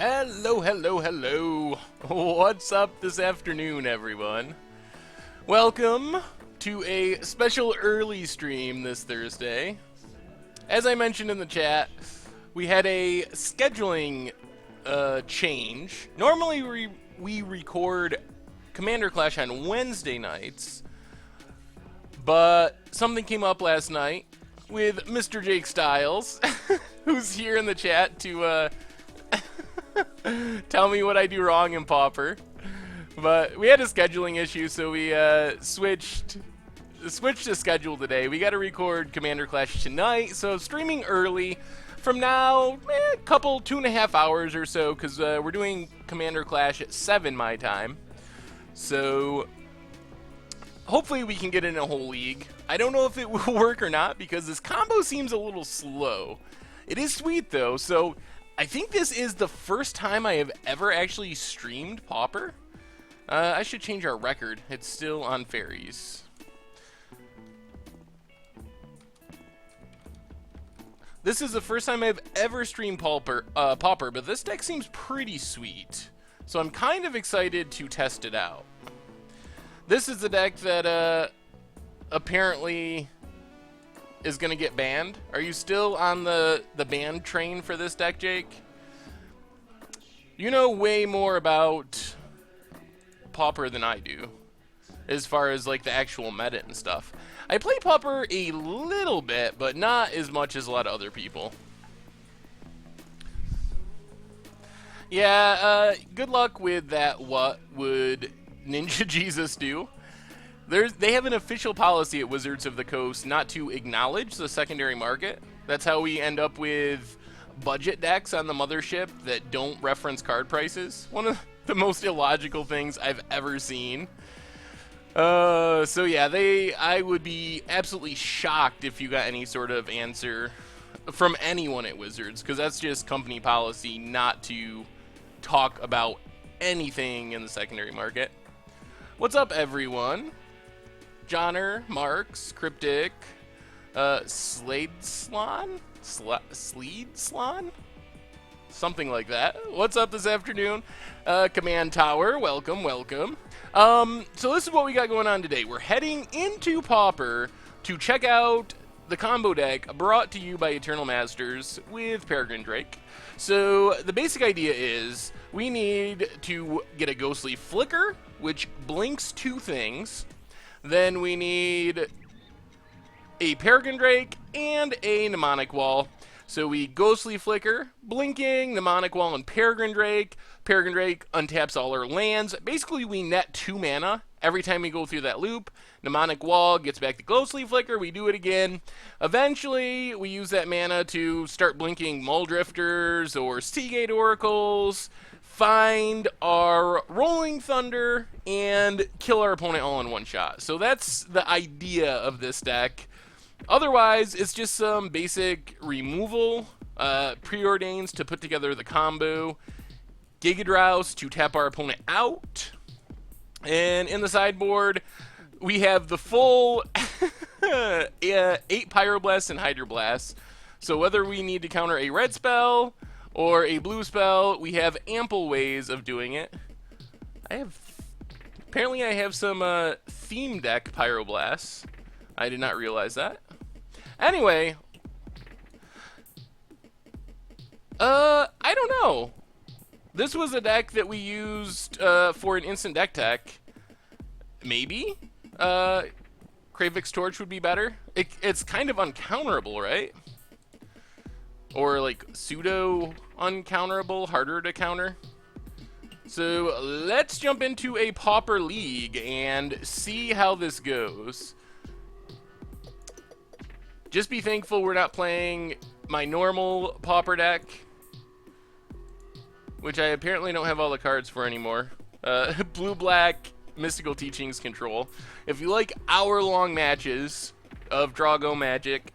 Hello, hello, hello. What's up this afternoon, everyone? Welcome to a special early stream this Thursday. As I mentioned in the chat, we had a scheduling change. Normally we record Commander Clash on Wednesday nights, but something came up last night with Mr. Jake Styles, who's here in the chat to tell me what I do wrong in Pauper. But we had a scheduling issue, so we switched the schedule today. We got to record Commander Clash tonight, so streaming early from now, a couple 2.5 hours or so, because we're doing Commander Clash at 7 my time. So hopefully we can get in a whole league. I don't know if it will work or not, because this combo seems a little slow. It is sweet though, so I think this is the first time I have ever actually streamed Pauper. I should change our record. It's still on fairies. This is the first time I've ever streamed Pauper, but this deck seems pretty sweet. So I'm kind of excited to test it out. This is the deck that apparently is going to get banned. Are you still on the ban train for this deck, Jake? You know way more about Pauper than I do, as far as like the actual meta and stuff. I play Pauper a little bit, but not as much as a lot of other people. Yeah, good luck with that. What would Ninja Jesus do? They have an official policy at Wizards of the Coast not to acknowledge the secondary market. That's how we end up with budget decks on the mothership that don't reference card prices. One of the most illogical things I've ever seen. So yeah, I would be absolutely shocked if you got any sort of answer from anyone at Wizards, because that's just company policy not to talk about anything in the secondary market. What's up, everyone? Johnner, Marks, Cryptic, Sleedslon? Something like that. What's up this afternoon? Command Tower, welcome, welcome. So this is what we got going on today. We're heading into Pauper to check out the combo deck brought to you by Eternal Masters with Peregrine Drake. So the basic idea is we need to get a Ghostly Flicker, which blinks 2 things. Then we need a Peregrine Drake and a Mnemonic Wall. So we Ghostly Flicker, blinking, Mnemonic Wall, and Peregrine Drake. Peregrine Drake untaps all our lands. Basically, we net 2 mana every time we go through that loop. Mnemonic Wall gets back to Ghostly Flicker. We do it again. Eventually, we use that mana to start blinking Muldrifters or Seagate Oracles, find our Rolling Thunder, and kill our opponent all in one shot. So that's the idea of this deck. Otherwise, it's just some basic removal, preordains to put together the combo, Gigadrouse to tap our opponent out, and in the sideboard, we have the full 8 Pyroblasts and Hydroblasts. So whether we need to counter a red spell or a blue spell, we have ample ways of doing it. Apparently I have some theme deck Pyroblasts. I did not realize that. Anyway, I don't know. This was a deck that we used for an instant deck tech. Maybe Kravik's Torch would be better. It's kind of uncounterable, right? Or like pseudo uncounterable, harder to counter. So let's jump into a Pauper League and see how this goes. Just be thankful we're not playing my normal Pauper deck, which I apparently don't have all the cards for anymore. Blue-black Mystical Teachings Control. If you like hour-long matches of Draw-Go Magic,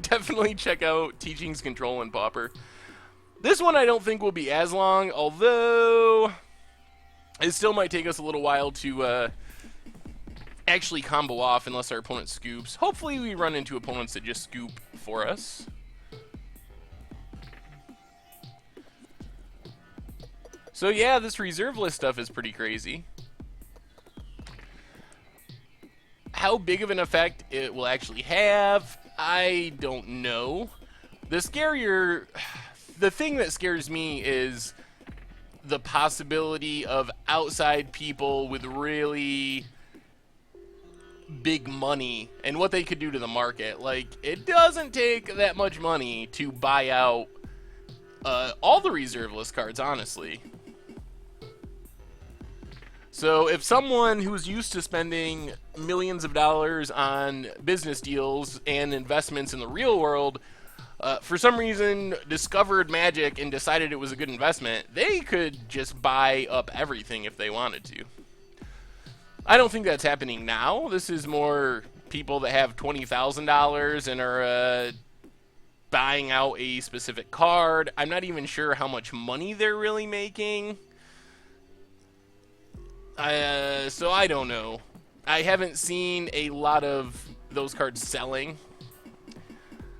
definitely check out Teachings Control in Pauper. This one I don't think will be as long, although it still might take us a little while to actually combo off unless our opponent scoops. Hopefully we run into opponents that just scoop for us. So yeah, this reserve list stuff is pretty crazy. How big of an effect it will actually have, I don't know. The thing that scares me is the possibility of outside people with really big money and what they could do to the market. Like, it doesn't take that much money to buy out all the reserve list cards, honestly. So if someone who's used to spending millions of dollars on business deals and investments in the real world, for some reason discovered Magic and decided it was a good investment, they could just buy up everything if they wanted to. I don't think that's happening now. This is more people that have $20,000 and are buying out a specific card. I'm not even sure how much money they're really making. So I don't know. I haven't seen a lot of those cards selling.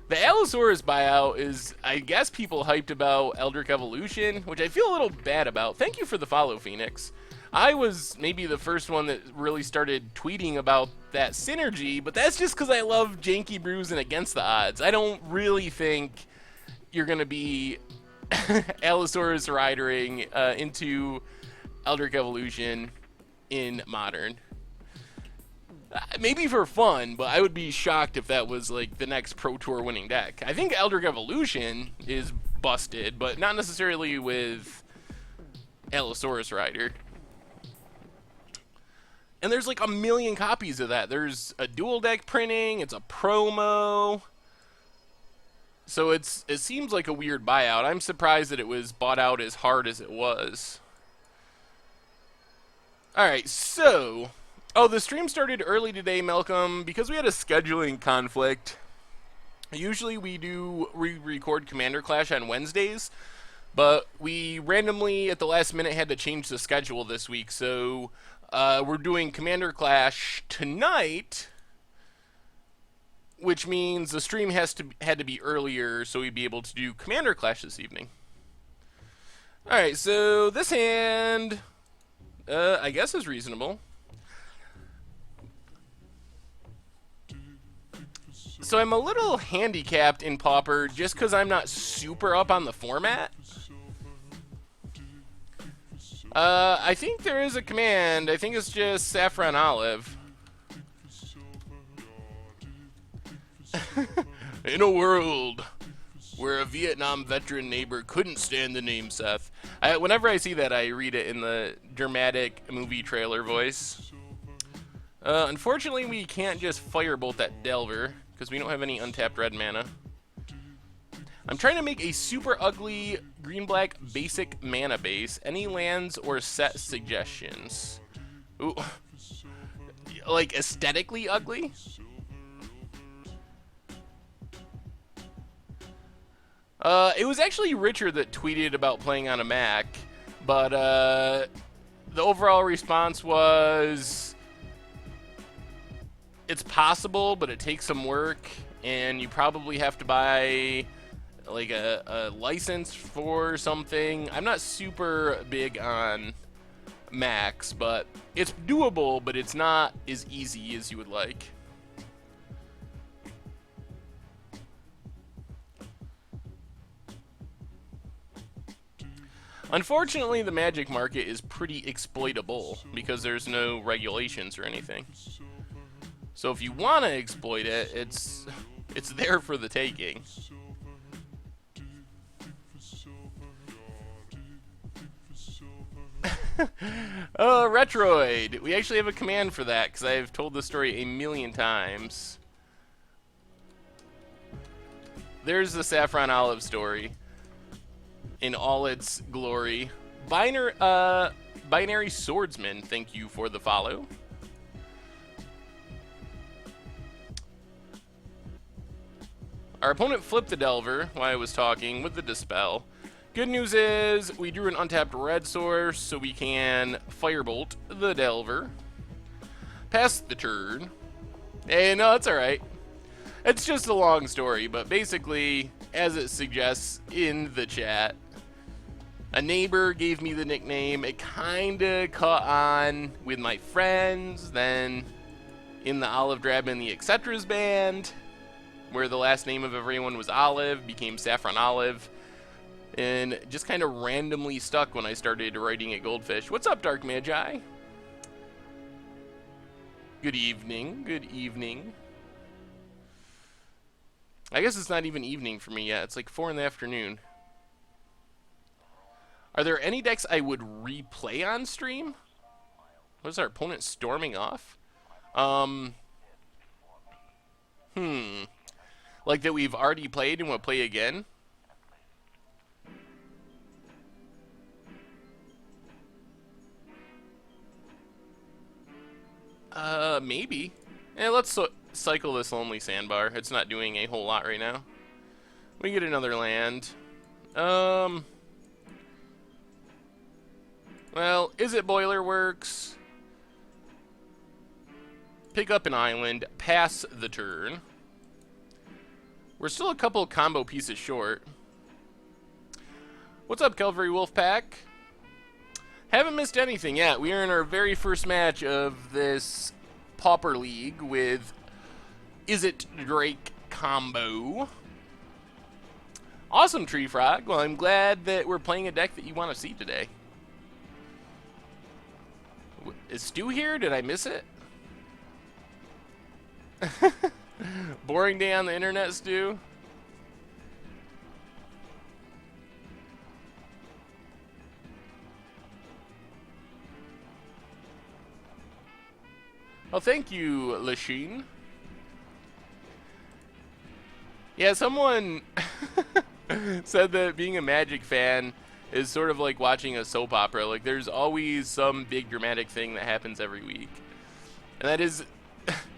The Allosaurus buyout is, I guess, people hyped about Eldritch Evolution, which I feel a little bad about. Thank you for the follow, Phoenix. I was maybe the first one that really started tweeting about that synergy, but that's just because I love Janky Brews and Against the Odds. I don't really think you're going to be Allosaurus ridering into Eldritch Evolution in Modern. Maybe for fun, but I would be shocked if that was like the next Pro Tour winning deck. I think Eldritch Evolution is busted, but not necessarily with Allosaurus Rider. And there's like a million copies of that. There's a dual deck printing, it's a promo. So it seems like a weird buyout. I'm surprised that it was bought out as hard as it was. Alright, so... Oh, the stream started early today, Malcolm, because we had a scheduling conflict. Usually we record Commander Clash on Wednesdays, but we randomly at the last minute had to change the schedule this week, so we're doing Commander Clash tonight, which means the stream had to be earlier so we'd be able to do Commander Clash this evening. Alright, so this hand, I guess is reasonable. So I'm a little handicapped in Pauper just because I'm not super up on the format. I think there is a command. I think it's just Saffron Olive. In a world where a Vietnam veteran neighbor couldn't stand the name Seth. Whenever I see that, I read it in the dramatic movie trailer voice. Unfortunately, we can't just firebolt that Delver, because we don't have any untapped red mana. I'm trying to make a super ugly green-black basic mana base. Any lands or set suggestions? Ooh. Like, aesthetically ugly? It was actually Richard that tweeted about playing on a Mac, but the overall response was... It's possible, but it takes some work, and you probably have to buy like a license for something. I'm not super big on Macs, but it's doable, but it's not as easy as you would like. Unfortunately, the Magic market is pretty exploitable because there's no regulations or anything. So if you want to exploit it, it's there for the taking. Retroid! We actually have a command for that, because I've told the story a million times. There's the Saffron Olive story in all its glory. Binary Swordsman, thank you for the follow. Our opponent flipped the Delver while I was talking with the Dispel. Good news is we drew an untapped red source, so we can Firebolt the Delver. Pass the turn. Hey, no, it's alright. It's just a long story, but basically, as it suggests in the chat, A neighbor gave me the nickname. It kind of caught on with my friends. Then in the Olive Drab and the Etceteras band, where the last name of everyone was Olive, became Saffron Olive. And just kind of randomly stuck when I started writing at Goldfish. What's up, Dark Magi? Good evening. Good evening. I guess it's not even evening for me yet. It's like 4 in the afternoon. Are there any decks I would replay on stream? What is our opponent storming off? Like that we've already played and will play again? Maybe. Yeah, let's cycle this Lonely Sandbar. It's not doing a whole lot right now. We get another land. Well, Izzet Boiler works. Pick up an island. Pass the turn. We're still a couple combo pieces short. What's up, Calvary Wolfpack? Haven't missed anything yet. We are in our very first match of this Pauper League with Izzet Drake combo. Awesome, Tree Frog. Well, I'm glad that we're playing a deck that you want to see today. Is Stu here? Did I miss it? Boring day on the internet, Stu? Well, thank you, Lachine. Yeah, someone said that being a Magic fan is sort of like watching a soap opera. Like, there's always some big dramatic thing that happens every week. And that is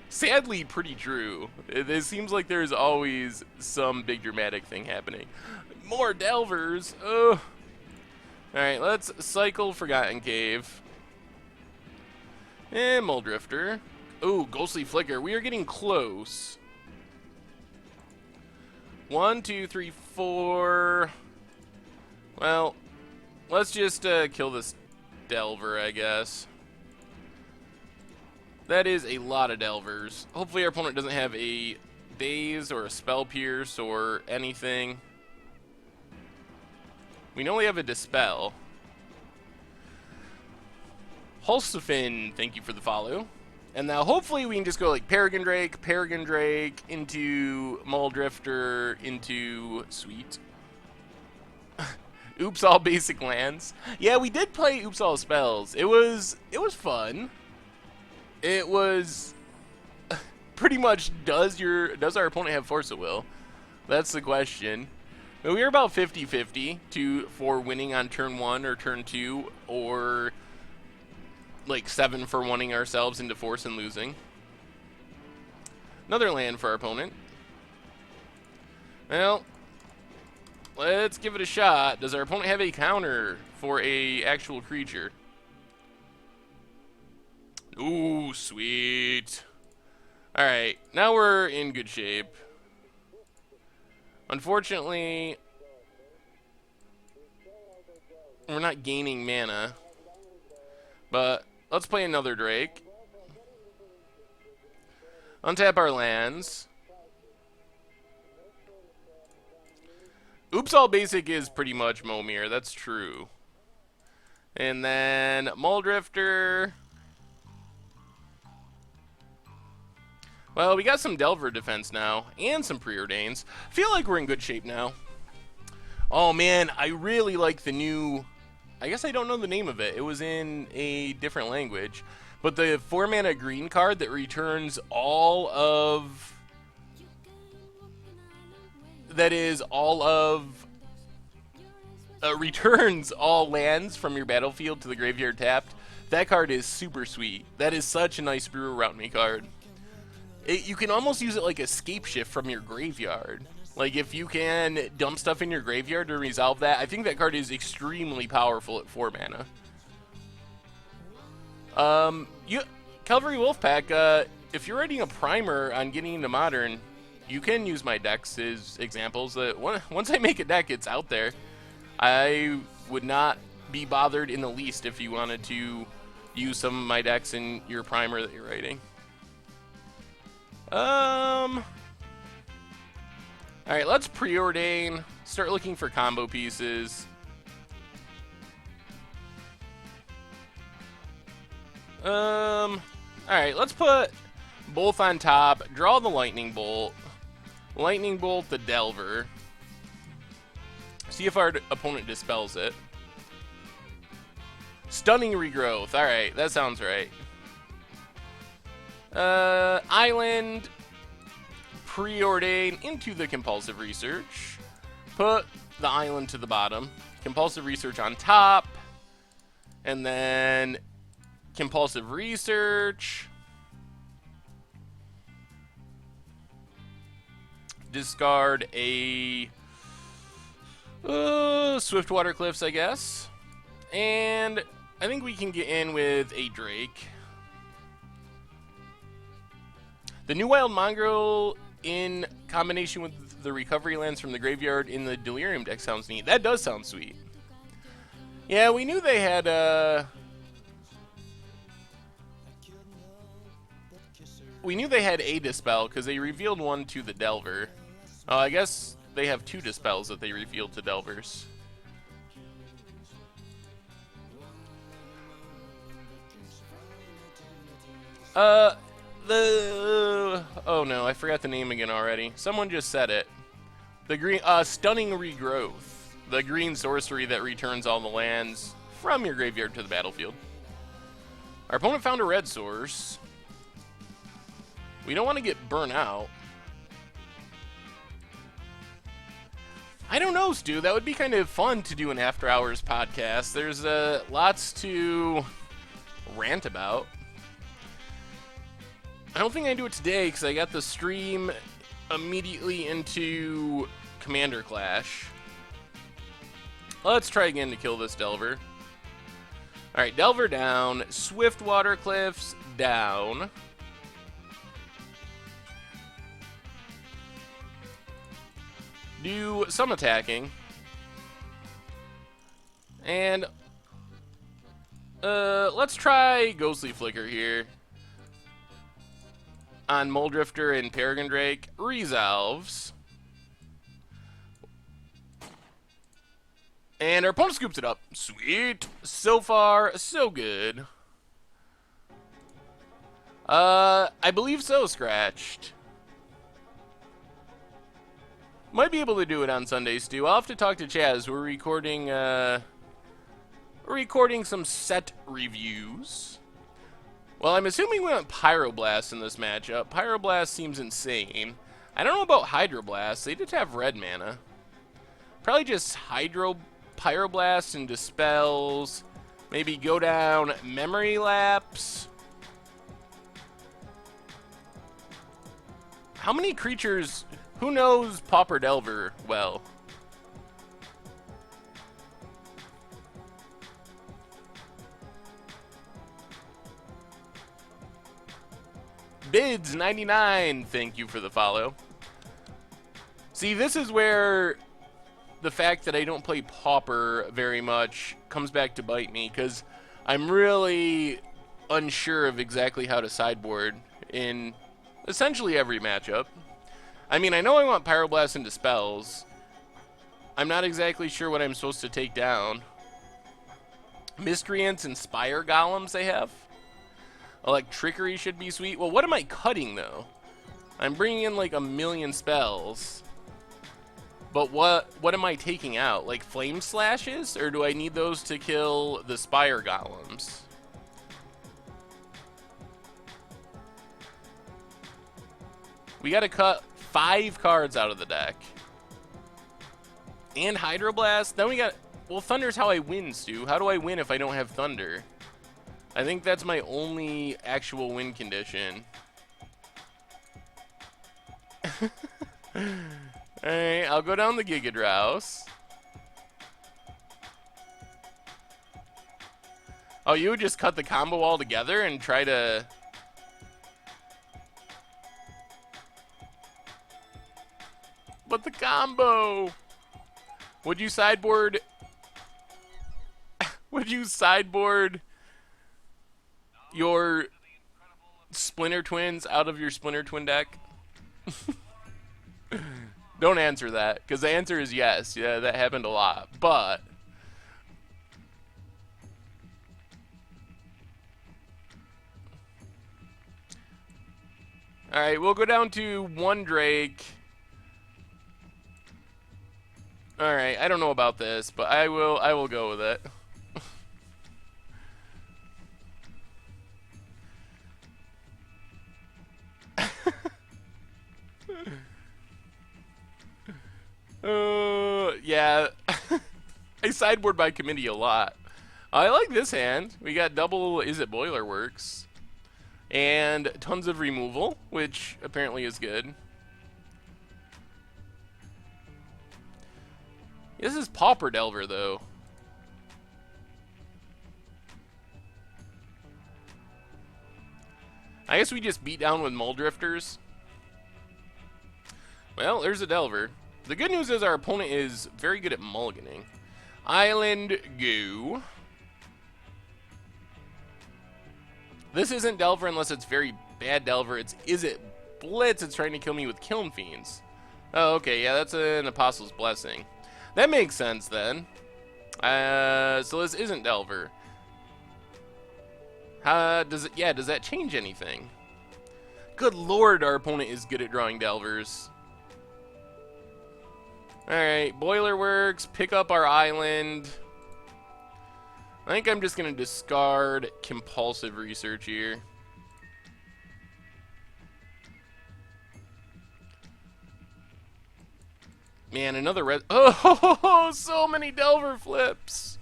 sadly pretty true. It seems like there's always some big dramatic thing happening. More Delvers! Ugh. Alright, let's cycle Forgotten Cave. And Muldrifter. Ooh, Ghostly Flicker. We are getting close. 1, 2, 3, 4. Well, let's just kill this Delver, I guess. That is a lot of Delvers. Hopefully our opponent doesn't have a Daze or a Spell Pierce or anything. We only have a Dispel. Hulsefin, thank you for the follow. And now hopefully we can just go like Peregrine Drake, into Muldrifter, into Sweet. Oops, all basic lands. Yeah, we did play Oops, all spells. It was fun. It was pretty much does our opponent have Force of Will? That's the question. But we were about 50-50 for winning on turn 1 or turn 2, or like 7 for wanting ourselves into Force and losing. Another land for our opponent. Well, let's give it a shot. Does our opponent have a counter for a actual creature? Ooh, sweet. Alright, now we're in good shape. Unfortunately, we're not gaining mana. But let's play another Drake. Untap our lands. Oops, all basic is pretty much Momir. That's true. And then Muldrifter. Well, we got some Delver defense now, and some Preordains. Feel like we're in good shape now. Oh man, I really like the new... I guess I don't know the name of it. It was in a different language. But the 4-mana green card that returns all of... That is, all of... returns all lands from your battlefield to the graveyard tapped. That card is super sweet. That is such a nice Brew Around Me card. You can almost use it like a scape shift from your graveyard. Like, if you can dump stuff in your graveyard to resolve that, I think that card is extremely powerful at 4 mana. Calvary Wolfpack, if you're writing a primer on getting into Modern, you can use my decks as examples. Once I make a deck, it's out there. I would not be bothered in the least if you wanted to use some of my decks in your primer that you're writing. Alright, let's preordain. Start looking for combo pieces. Alright, let's put both on top. Draw the Lightning Bolt. Lightning Bolt the Delver. See if our opponent dispels it. Stunning Regrowth. Alright, that sounds right. Island. Preordain into the Compulsive Research. Put the island to the bottom. Compulsive Research on top. And then Compulsive Research. Discard a Swiftwater Cliffs, I guess. And I think we can get in with a Drake. The new Wild Mongrel in combination with the recovery lands from the graveyard in the Delirium deck sounds neat. That does sound sweet. Yeah, we knew they had a Dispel because they revealed one to the Delver. Oh, I guess they have 2 Dispels that they revealed to Delvers. Oh no, I forgot the name again already. Someone just said it. The green, Stunning Regrowth. The green sorcery that returns all the lands from your graveyard to the battlefield. Our opponent found a red source. We don't want to get burnt out. I don't know, Stu. That would be kind of fun to do an After Hours podcast. There's lots to rant about. I don't think I do it today because I got the stream immediately into Commander Clash. Let's try again to kill this Delver. Alright, Delver down. Swiftwater Cliffs down. Do some attacking. And let's try Ghostly Flicker here. On Moldrifter and Peregrine Drake. Resolves. And our opponent scoops it up. Sweet. So far, so good. I believe so, Scratched. Might be able to do it on Sunday, Stu. I'll have to talk to Chaz. We're recording some set reviews. Well, I'm assuming we went Pyroblast in this matchup. Pyroblast seems insane. I don't know about Hydroblast. They did have red mana. Probably just Pyroblast and Dispels. Maybe go down Memory Lapse. How many creatures... Who knows Pauper Delver well? Bids 99, thank you for the follow. See, this is where the fact that I don't play Pauper very much comes back to bite me, because I'm really unsure of exactly how to sideboard in essentially every matchup. I mean, I know I want Pyroblast and Dispels. I'm not exactly sure what I'm supposed to take down. Miscreants and Spire Golems they have. Electrickery should be sweet. Well, what am I cutting, though? I'm bringing in, like, 1,000,000 spells. But what am I taking out? Like, Flame Slashes? Or do I need those to kill the Spire Golems? We gotta cut 5 cards out of the deck. And Hydroblast. Then we got... Well, Thunder's how I win, Stu. How do I win if I don't have Thunder? I think that's my only actual win condition. Alright, I'll go down the Gigadrouse. Oh, you would just cut the combo all together and try to... But the combo! Would you sideboard Would you sideboard your Splinter Twins out of your Splinter Twin deck? Don't answer that, because the answer is yes. Yeah, that happened a lot. But alright, we'll go down to 1 Drake. Alright, I don't know about this, but I will go with it. Yeah. I sideboard by committee a lot. I like this hand. We got double Izzet Boiler Works. And tons of removal, which apparently is good. This is Pauper Delver, though. I guess we just beat down with Mole Drifters. Well, there's a Delver. The good news is our opponent is very good at mulliganing. Island, go. This isn't Delver unless it's very bad Delver. Is it Blitz? It's trying to kill me with Kiln Fiends. Oh, okay, yeah, that's an Apostle's Blessing. That makes sense then. So this isn't Delver. Does that change anything? Good lord, our opponent is good at drawing Delvers. Alright, Boiler Works, pick up our island. I think I'm just going to discard Compulsive Research here. Man, another red... Oh, so many Delver flips!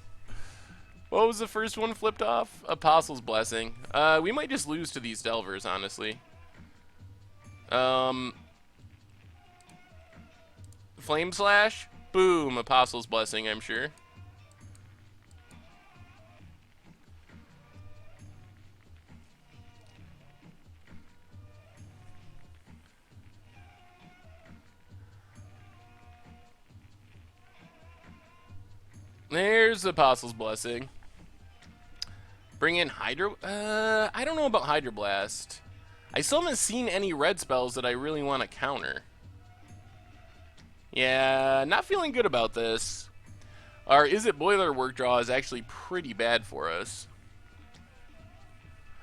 What was the first one flipped off? Apostle's Blessing. We might just lose to these Delvers, honestly. Flame Slash? Boom, Apostle's Blessing, I'm sure. There's the Apostle's Blessing. Bring in Hydro... I don't know about Hydroblast. I still haven't seen any red spells that I really want to counter. Yeah, not feeling good about this. Our Izzet Boiler Work draw is actually pretty bad for us.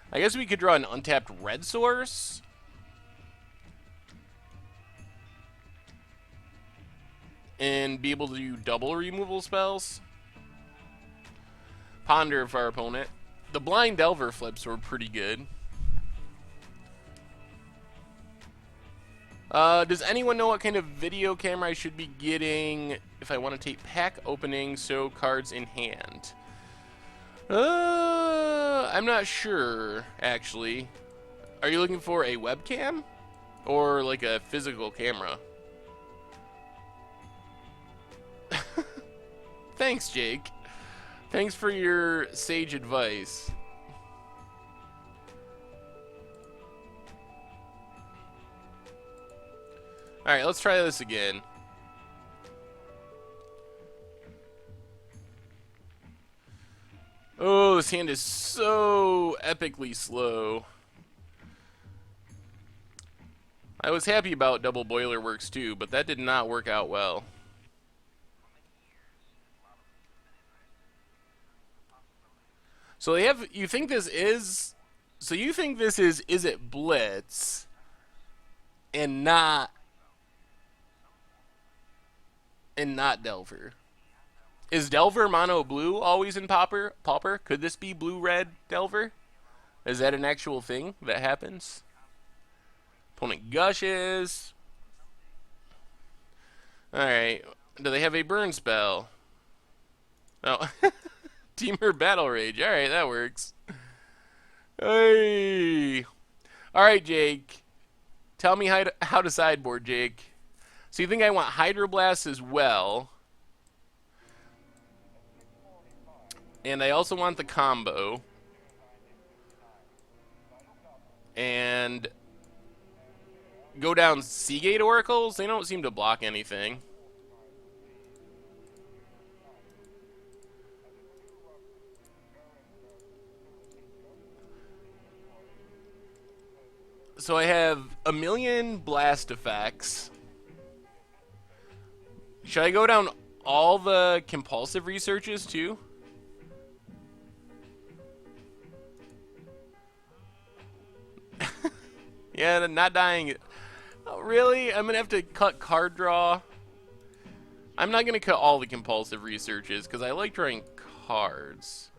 I guess we could draw an untapped red source. And be able to do double removal spells. Ponder for our opponent. The blind Delver flips were pretty good. Does anyone know what kind of video camera I should be getting if I want to take pack opening, so cards in hand? I'm not sure, actually. Are you looking for a webcam? Or like a physical camera? Thanks, Jake. Thanks for your sage advice. Alright, let's try this again. Oh, this hand is so epically slow. I was happy about double Boiler Works too, but that did not work out well. So they have, you think this is Izzet Blitz and not Delver. Is Delver mono blue always in Pauper? Could this be blue-red Delver? Is that an actual thing that happens? Opponent gushes. Alright. Do they have a burn spell? Oh. Teamer Battle Rage. Alright, that works. Hey. Alright, Jake. Tell me how to sideboard, Jake. So you think I want Hydroblast as well. And I also want the combo. And go down Seagate Oracles? They don't seem to block anything. So I have a million blast effects. Should I go down all the compulsive researches too? Yeah, not dying. Oh, really? I'm going to have to cut card draw. I'm not going to cut all the compulsive researches because I like drawing cards.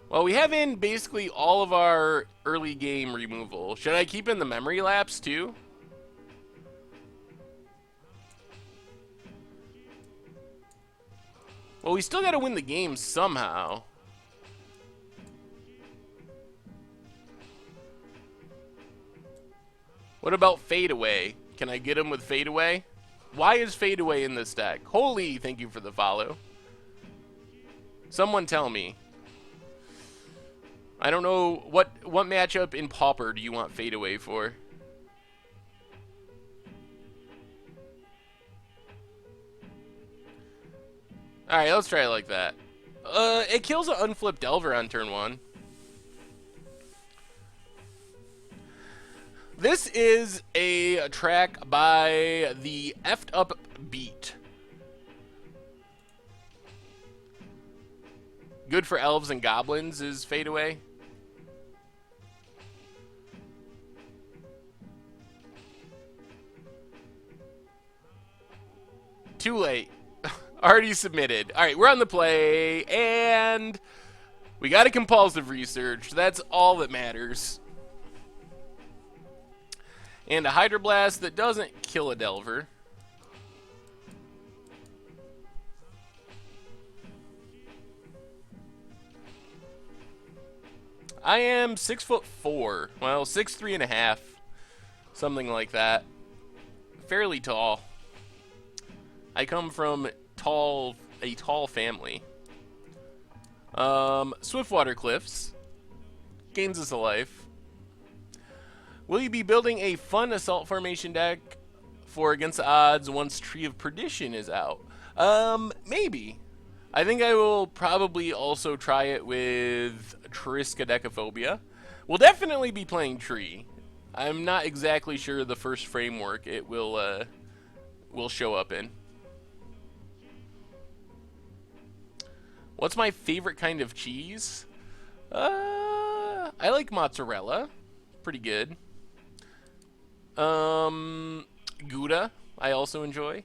Well, we have in basically all of our early game removal. Should I keep in the memory lapse too? Well, we still got to win the game somehow. What about Fade Away? Can I get him with Fade Away? Why is Fade Away in this deck? Holy, thank you for the follow. Someone tell me. I don't know, what matchup in Pauper do you want Fade Away for? Alright, let's try it like that. It kills an unflipped Delver on turn 1. This is a track by the Effed Up Beat. Good for elves and goblins is Fade Away. Too late. Already submitted. Alright, we're on the play, and we got a compulsive research. That's all that matters. And a Hydroblast that doesn't kill a Delver. I am 6'4". Well, 6'3.5". Something like that. Fairly tall. I come from a tall family. Swiftwater Cliffs. Gains us a life. Will you be building a fun assault formation deck for Against the Odds once Tree of Perdition is out? Maybe. I think I will probably also try it with Triskaidekaphobia. We'll definitely be playing Tree. I'm not exactly sure the first framework it will show up in. What's my favorite kind of cheese? I like mozzarella. Pretty good. Gouda, I also enjoy.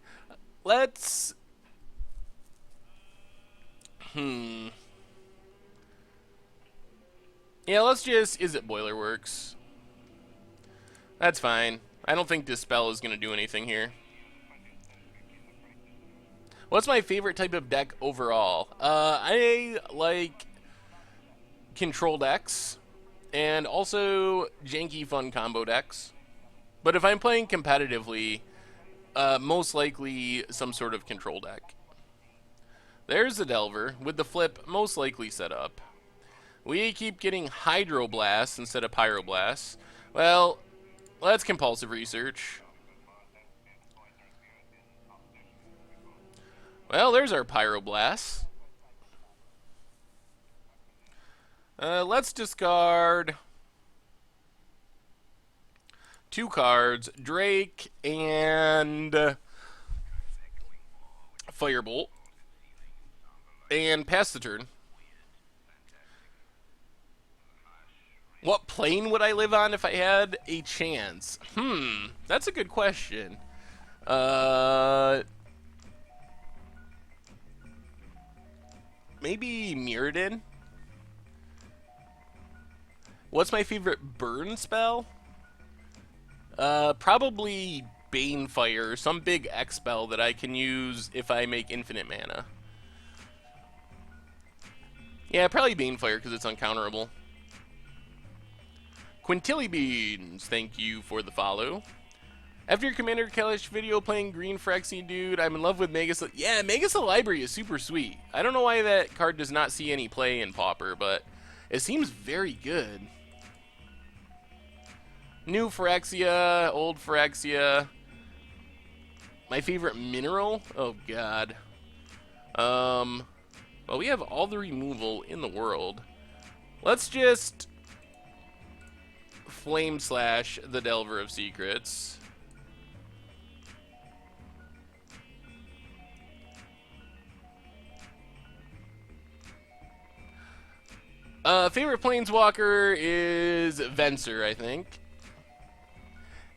Let's... Yeah, let's just... Izzet Boilerworks. That's fine. I don't think Dispel is going to do anything here. What's my favorite type of deck overall? I like control decks and also janky fun combo decks. But if I'm playing competitively, most likely some sort of control deck. There's the Delver with the flip most likely set up. We keep getting Hydroblasts instead of Pyroblasts. Well, let's compulsive research. Well, there's our Pyroblast. Let's discard 2 cards, Drake and Firebolt, and pass the turn. What plane would I live on if I had a chance? That's a good question. Maybe Mirrodin? What's my favorite burn spell? Probably Banefire, some big X spell that I can use if I make infinite mana. Yeah, probably Banefire because it's uncounterable. Quintilly Beans, thank you for the follow. After your Commander Kalish video playing Green Phyrexian, dude, I'm in love with Magus. Yeah, Magus the Library is super sweet. I don't know why that card does not see any play in Pauper, but it seems very good. New Phyrexia, old Phyrexia. My favorite mineral? Oh, God. Well, we have all the removal in the world. Let's just Flame Slash, the Delver of Secrets. Favorite Planeswalker is Venser, I think.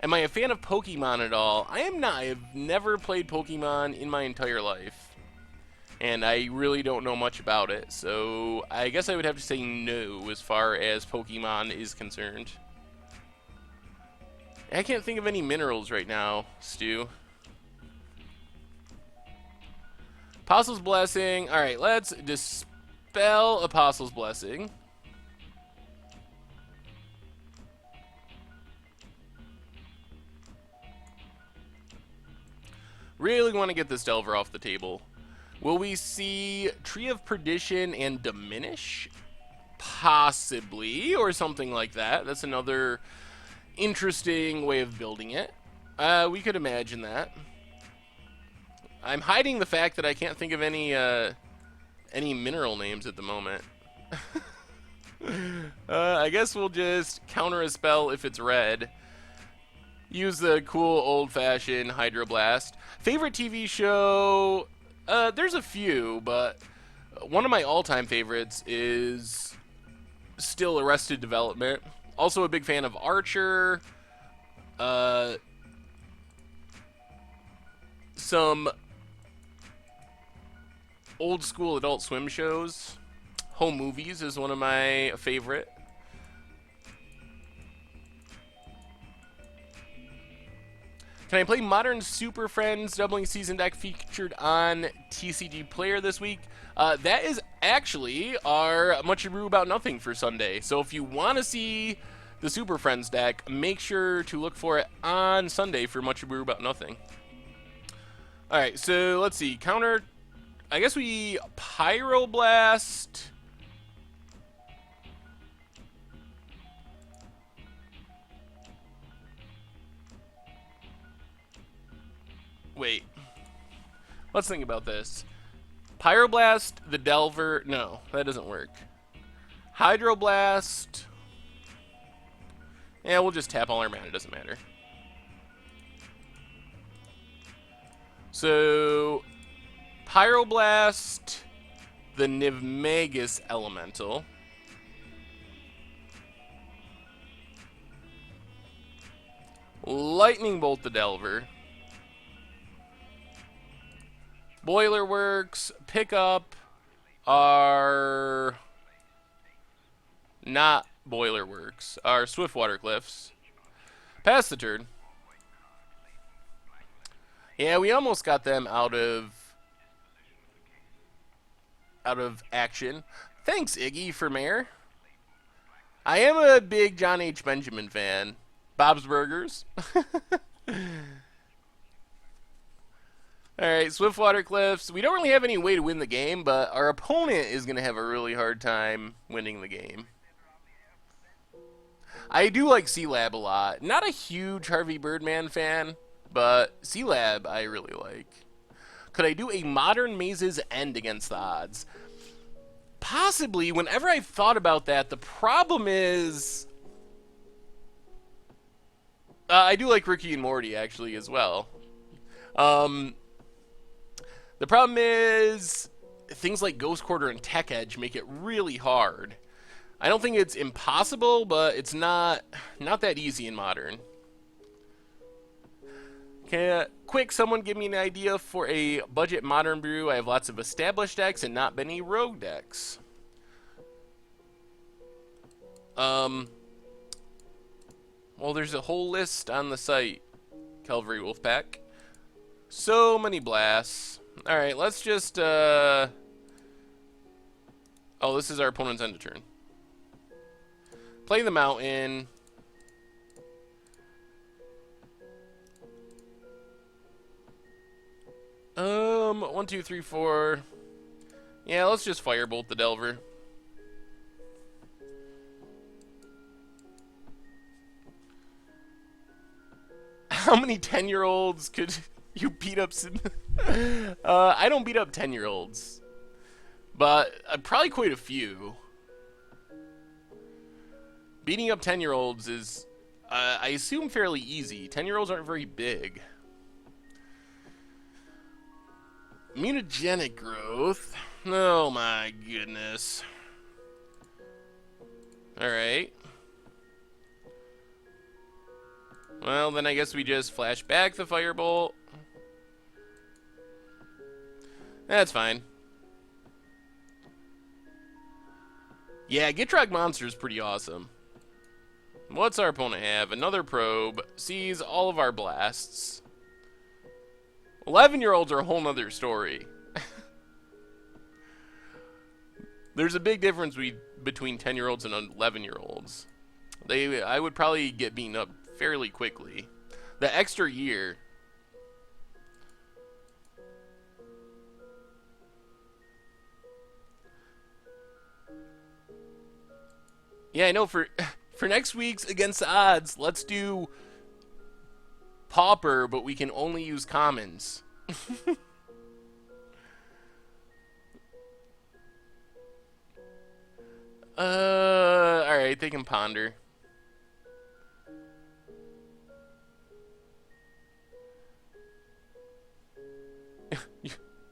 Am I a fan of Pokemon at all? I am not. I've never played Pokemon in my entire life. And I really don't know much about it. So I guess I would have to say no as far as Pokemon is concerned. I can't think of any minerals right now, Stu. Apostle's Blessing. Alright, let's dispel Apostle's Blessing. Really want to get this Delver off the table. Will we see Tree of Perdition and Diminish? Possibly, or something like that. That's another interesting way of building it. We could imagine that. I'm hiding the fact that I can't think of any mineral names at the moment. I guess we'll just counter a spell if it's red. Use the cool old-fashioned Hydroblast. Favorite TV show? There's a few, but one of my all-time favorites is still Arrested Development. Also a big fan of Archer. Some old-school Adult Swim shows. Home Movies is one of my favorite. Can I play Modern Super Friends Doubling Season deck featured on TCG Player this week? That is actually our Much Ado About Nothing for Sunday. So if you want to see the Super Friends deck, make sure to look for it on Sunday for Much Ado About Nothing. Alright, so let's see. Counter. I guess we Pyroblast. Wait. Let's think about this. Pyroblast, the Delver. No, that doesn't work. Hydroblast. Yeah, we'll just tap all our mana. It doesn't matter. So, Pyroblast, the Nivmagus Elemental. Lightning Bolt, the Delver. Boiler Works, pick up our not Boiler Works, our Swiftwater Cliffs. Pass the turn. Yeah, we almost got them out of action. Thanks, Iggy, for mayor. I am a big John H. Benjamin fan. Bob's Burgers. Alright, Swiftwater Cliffs. We don't really have any way to win the game, but our opponent is going to have a really hard time winning the game. I do like C-Lab a lot. Not a huge Harvey Birdman fan, but C-Lab I really like. Could I do a Modern Maze's End against the odds? Possibly. Whenever I've thought about that, the problem is... I do like Ricky and Morty, actually, as well. The problem is things like Ghost Quarter and Tech Edge make it really hard. I don't think it's impossible, but it's not that easy in Modern. Can quick someone give me an idea for a budget Modern brew? I have lots of established decks and not many rogue decks. Well, there's a whole list on the site, Calvary Wolfpack. So many blasts. Alright, let's just, oh, this is our opponent's end of turn. Play the mountain. One, two, three, four. Yeah, let's just Firebolt the Delver. How many 10-year-olds could you beat up? I don't beat up 10-year-olds, but probably quite a few. Beating up 10-year-olds is, I assume, fairly easy. 10-year-olds aren't very big. Mutagenic growth. Oh my goodness. Alright. Well, then I guess we just flash back the firebolt. That's fine. Yeah, Gitrog Monster is pretty awesome. What's our opponent have? Another probe. Sees all of our blasts. 11-year-olds are a whole nother story. There's a big difference between 10-year-olds and 11-year-olds. I would probably get beaten up fairly quickly. The extra year. Yeah, I know. For next week's Against the Odds, let's do Pauper, but we can only use commons. Alright, they can ponder.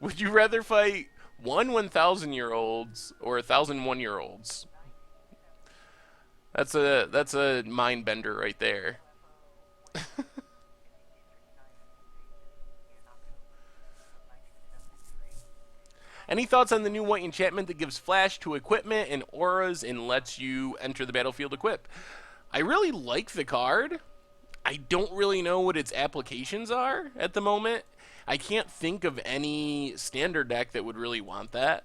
Would you rather fight 1,000-year-olds or 1,001-year-olds? That's a mind bender right there. Any thoughts on the new white enchantment that gives flash to equipment and auras and lets you enter the battlefield equipped? I really like the card. I don't really know what its applications are at the moment. I can't think of any standard deck that would really want that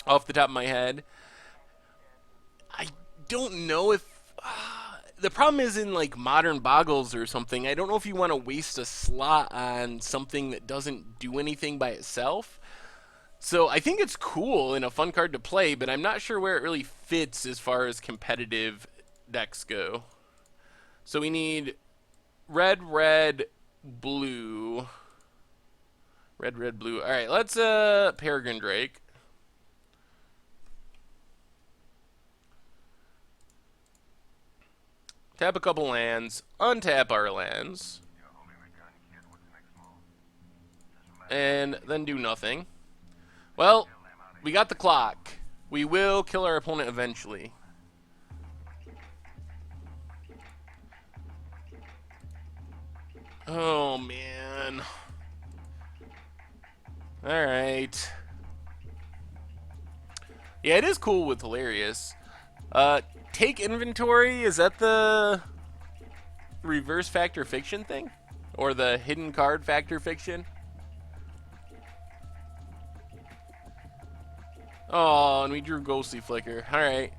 off the top of my head. I don't know if... the problem is in like Modern Boggles or something, I don't know if you want to waste a slot on something that doesn't do anything by itself. So I think it's cool and a fun card to play, but I'm not sure where it really fits as far as competitive decks go. So we need red, red, blue. Red, red, blue. Alright, let's Peregrine Drake. Tap a couple lands, untap our lands, and then do nothing. Well, we got the clock. We will kill our opponent eventually. Oh, man. Alright. Yeah, it is cool with Hilarious. Take inventory, is that the reverse factor fiction thing? Or the hidden card factor fiction? Oh, and we drew Ghostly Flicker. Alright.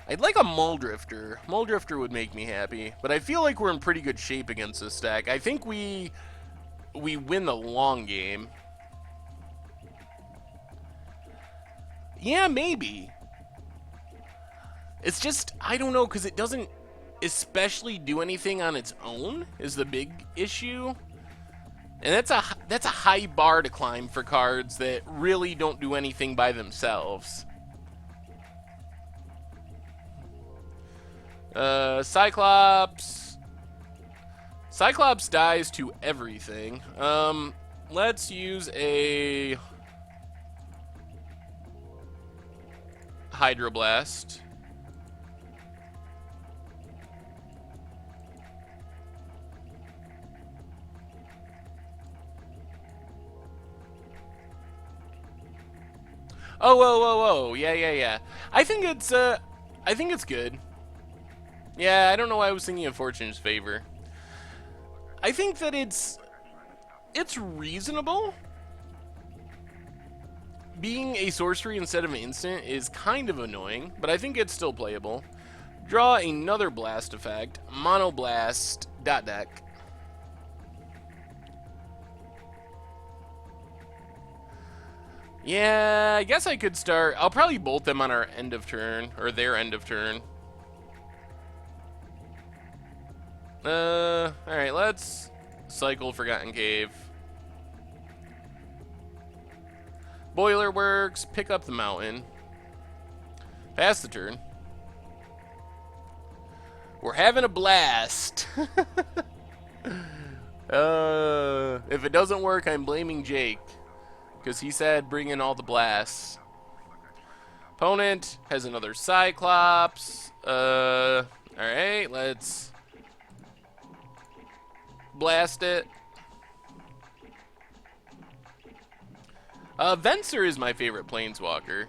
I'd like a Muldrifter. Muldrifter would make me happy. But I feel like we're in pretty good shape against this deck. I think we win the long game. Yeah, maybe. It's just, I don't know, because it doesn't especially do anything on its own, is the big issue. And that's a high bar to climb for cards that really don't do anything by themselves. Cyclops. Cyclops dies to everything. Let's use a Hydroblast. Oh, whoa, whoa, whoa. Yeah. I think it's good. Yeah, I don't know why I was thinking of Fortune's Favor. I think that it's reasonable. Being a sorcery instead of an instant is kind of annoying, but I think it's still playable. Draw another blast effect. Monoblast. Deck. Yeah, I guess I could start. I'll probably bolt them on our end of turn, or their end of turn. Alright, let's cycle Forgotten Cave. Boiler Works, pick up the mountain. Pass the turn. We're having a blast. If it doesn't work, I'm blaming Jake. Because he said bring in all the blasts. Opponent has another Cyclops. Alright, let's blast it. Venser is my favorite planeswalker.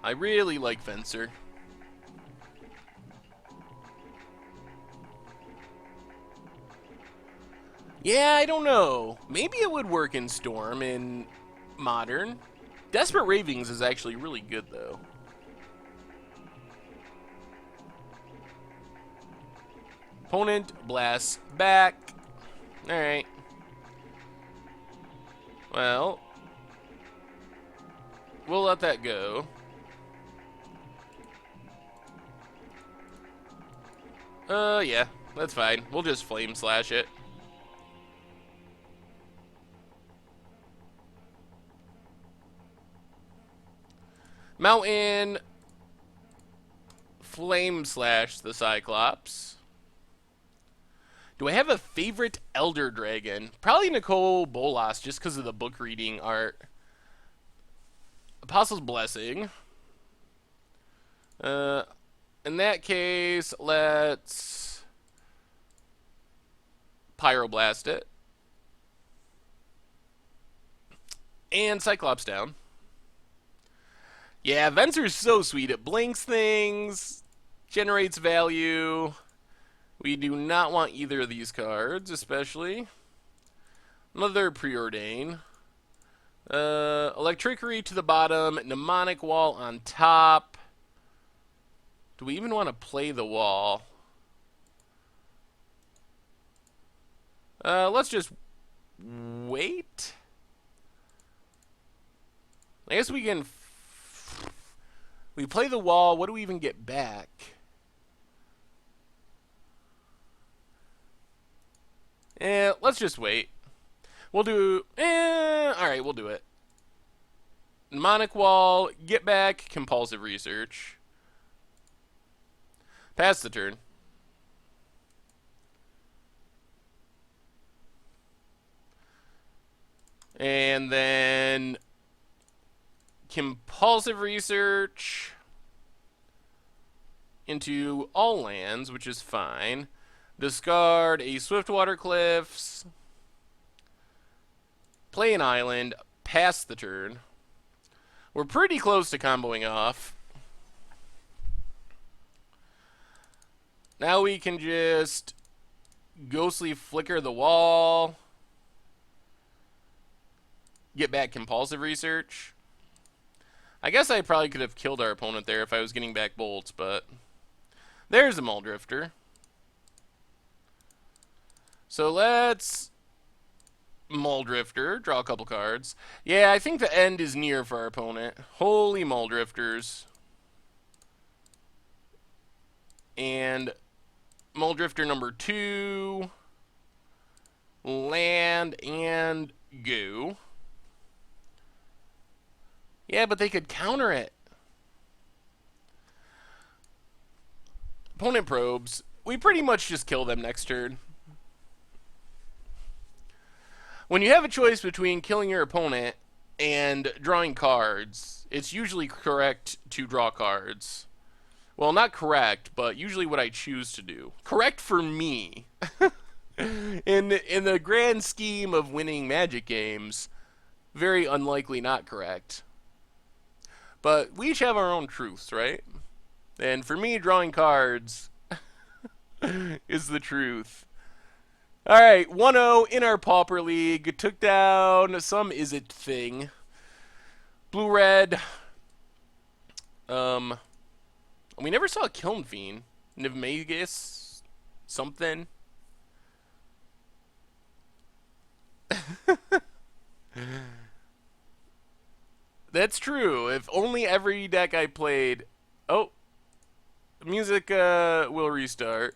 I really like Venser. Yeah, I don't know. Maybe it would work in Storm in Modern. Desperate Ravings is actually really good, though. Opponent blasts back. Alright. Well, we'll let that go. Yeah, that's fine. We'll just Flame Slash it. Mountain. Flame Slash the Cyclops. Do I have a favorite Elder Dragon? Probably Nicole Bolas, just because of the book reading art. Apostle's Blessing. In that case, let's Pyroblast it. And Cyclops down. Yeah, Venser's so sweet. It blinks things, generates value. We do not want either of these cards, especially. Another Preordain. Electricity to the bottom, Mnemonic Wall on top. Do we even want to play the wall? Let's just wait. I guess we can... we play the wall. What do we even get back? Let's just wait. We'll do... alright, we'll do it. Mnemonic Wall, get back, Compulsive Research. Pass the turn. And then Compulsive Research into all lands, which is fine. Discard a Swiftwater Cliffs. Play an island. Pass the turn. We're pretty close to comboing off. Now we can just Ghostly Flicker the wall. Get back Compulsive Research. I guess I probably could have killed our opponent there if I was getting back bolts, but there's a Muldrifter. So let's Muldrifter, draw a couple cards. Yeah, I think the end is near for our opponent. Holy Muldrifters. And Muldrifter number 2. Land and go. Yeah, but they could counter it. Opponent probes. We pretty much just kill them next turn. When you have a choice between killing your opponent and drawing cards, it's usually correct to draw cards. Well, not correct, but usually what I choose to do. Correct for me. In the grand scheme of winning Magic games, very unlikely not correct. But we each have our own truths, right? And for me, drawing cards is the truth. Alright, 1-0 in our Pauper League. Took down some Izzet thing. Blue-red. We never saw a Kiln Fiend. Nivmagus something. That's true. If only every deck I played... Oh. Music will restart.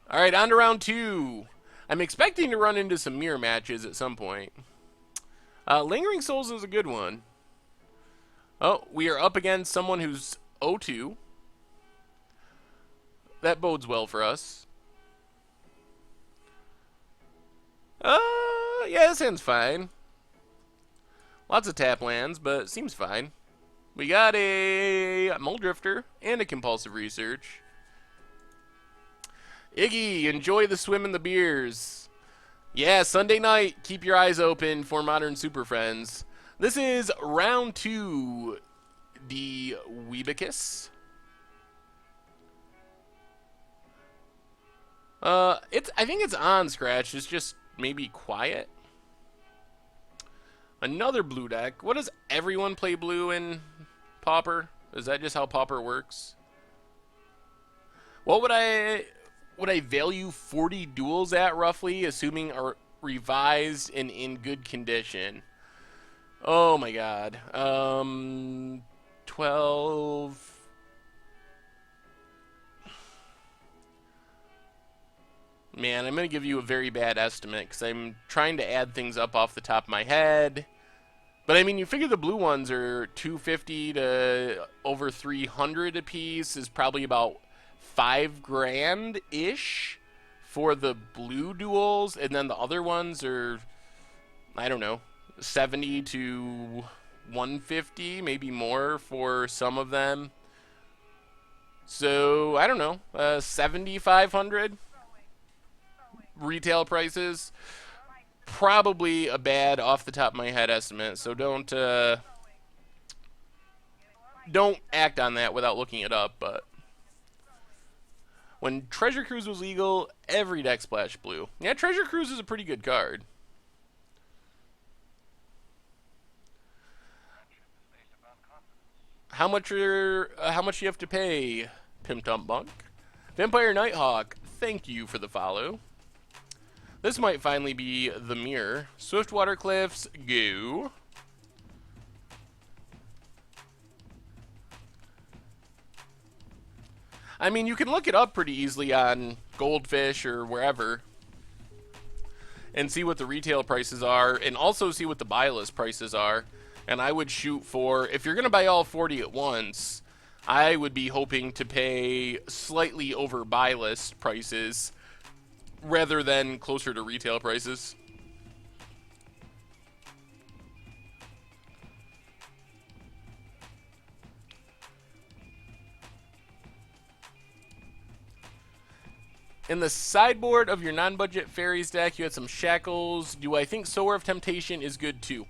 Alright, on to round 2. I'm expecting to run into some mirror matches at some point. Lingering Souls is a good one. Oh, we are up against someone who's 0-2. That bodes well for us. Yeah, this hand's fine. Lots of tap lands, but seems fine. We got a Muldrifter and a Compulsive Research. Iggy, enjoy the swim and the beers. Yeah, Sunday night, keep your eyes open for Modern Super Friends. This is round 2, the Weebicus. I think it's on Scratch. It's just maybe quiet. Another blue deck. What does everyone play blue in Pauper? Is that just how Pauper works? What would I value 40 duels at roughly, assuming are revised and in good condition? Oh my god. 12. Man, I'm going to give you a very bad estimate because I'm trying to add things up off the top of my head. But I mean, you figure the blue ones are 250 to over 300 a piece, is probably about $5,000 ish for the blue duels, and then the other ones are, I don't know, 70 to 150, maybe more for some of them. So I don't know, 7,500 retail prices. Probably a bad off the top of my head estimate, so don't act on that without looking it up. But when Treasure Cruise was legal, every deck splashed blue. Yeah, Treasure Cruise is a pretty good card. How much do you have to pay, Pimp Dump Bunk? Vampire Nighthawk, thank you for the follow. This might finally be the mirror. Swiftwater Cliffs, go. I mean, you can look it up pretty easily on Goldfish or wherever and see what the retail prices are, and also see what the buy list prices are. And I would shoot for, if you're going to buy all 40 at once, I would be hoping to pay slightly over buy list prices rather than closer to retail prices. In the sideboard of your non-budget fairies deck, you had some shackles. Do I think Sower of Temptation is good too?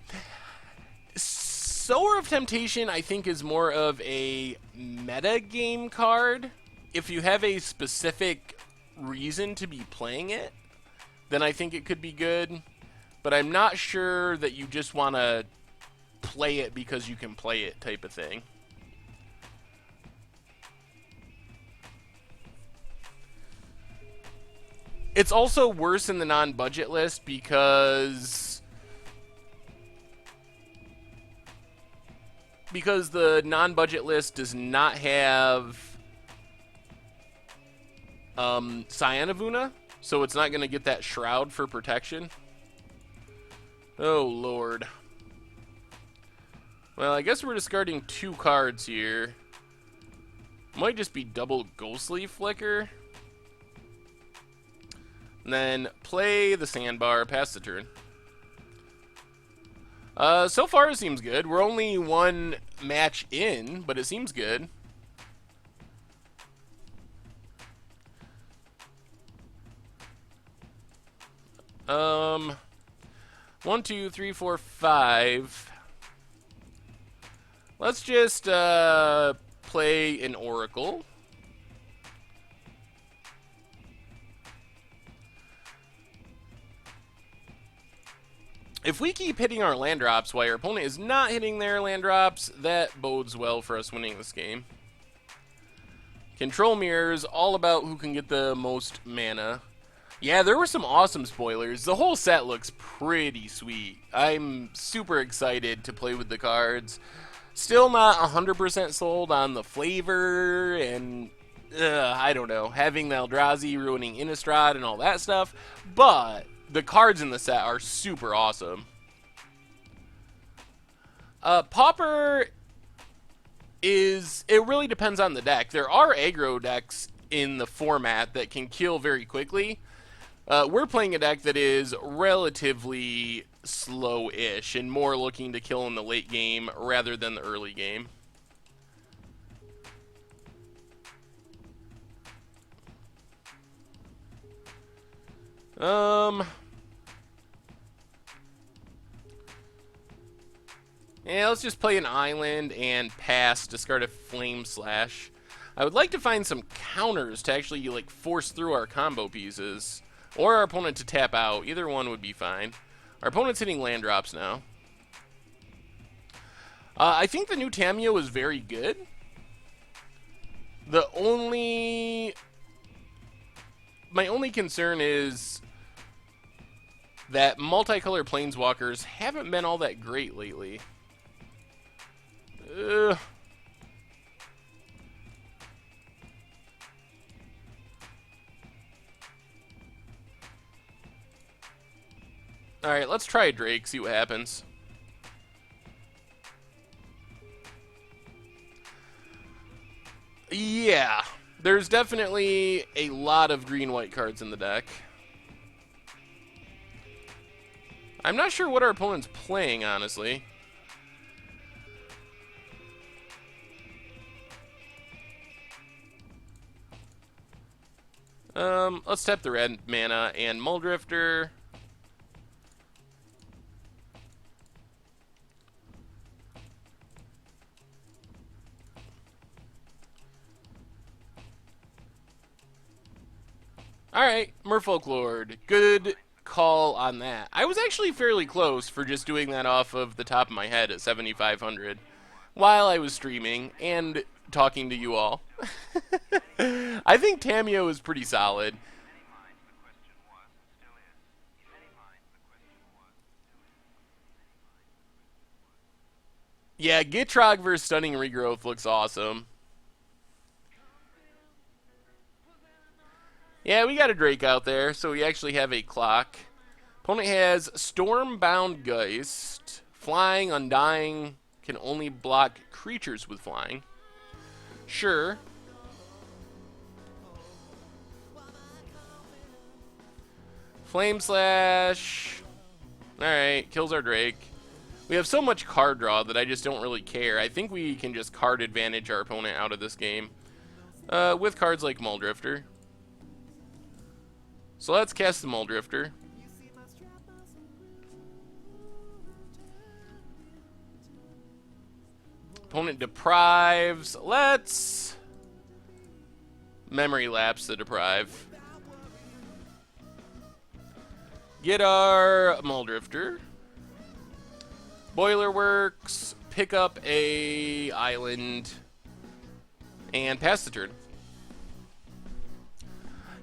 Sower of Temptation, I think, is more of a meta game card. If you have a specific reason to be playing it, then I think it could be good. But I'm not sure that you just want to play it because you can play it type of thing. It's also worse in the non-budget list because the non-budget list does not have Scion of Una, so it's not going to get that Shroud for protection. Oh, Lord. Well, I guess we're discarding 2 cards here. Might just be double Ghostly Flicker. And then play the Sandbar, pass the turn. So far it seems good. We're only 1 match in, but it seems good. Um, 1, 2, 3, 4, 5. Let's just play an Oracle. If we keep hitting our land drops while your opponent is not hitting their land drops, that bodes well for us winning this game. Control Mirrors, all about who can get the most mana. Yeah, there were some awesome spoilers. The whole set looks pretty sweet. I'm super excited to play with the cards. Still not 100% sold on the flavor and, I don't know, having the Eldrazi ruining Innistrad and all that stuff, but the cards in the set are super awesome. Pauper is it really depends on the deck. There are aggro decks in the format that can kill very quickly. We're playing a deck that is relatively slow-ish and more looking to kill in the late game rather than the early game. Yeah, let's just play an island and pass, discard a Flame Slash. I would like to find some counters to actually, like, force through our combo pieces. Or our opponent to tap out. Either one would be fine. Our opponent's hitting land drops now. I think the new Tamiyo is very good. My only concern is that multicolor planeswalkers haven't been all that great lately. Alright, let's try a Drake, see what happens. Yeah, there's definitely a lot of green-white cards in the deck. I'm not sure what our opponent's playing, honestly. Let's tap the red mana and Muldrifter. Alright, Merfolk Lord. Good call on that. I was actually fairly close for just doing that off of the top of my head at 7,500 while I was streaming and talking to you all. I think Tamiyo is pretty solid. Yeah, Gitrog versus Stunning Regrowth looks awesome. Yeah, we got a Drake out there, so we actually have a clock. Opponent has Stormbound Geist. Flying, Undying, can only block creatures with flying. Sure. Flame Slash. Alright, kills our Drake. We have so much card draw that I just don't really care. I think we can just card advantage our opponent out of this game. With cards like Muldrifter. So let's cast the Muldrifter. Opponent deprives. Let's Memory Lapse the deprive. Get our Muldrifter. Boilerworks. Pick up a island. And pass the turn.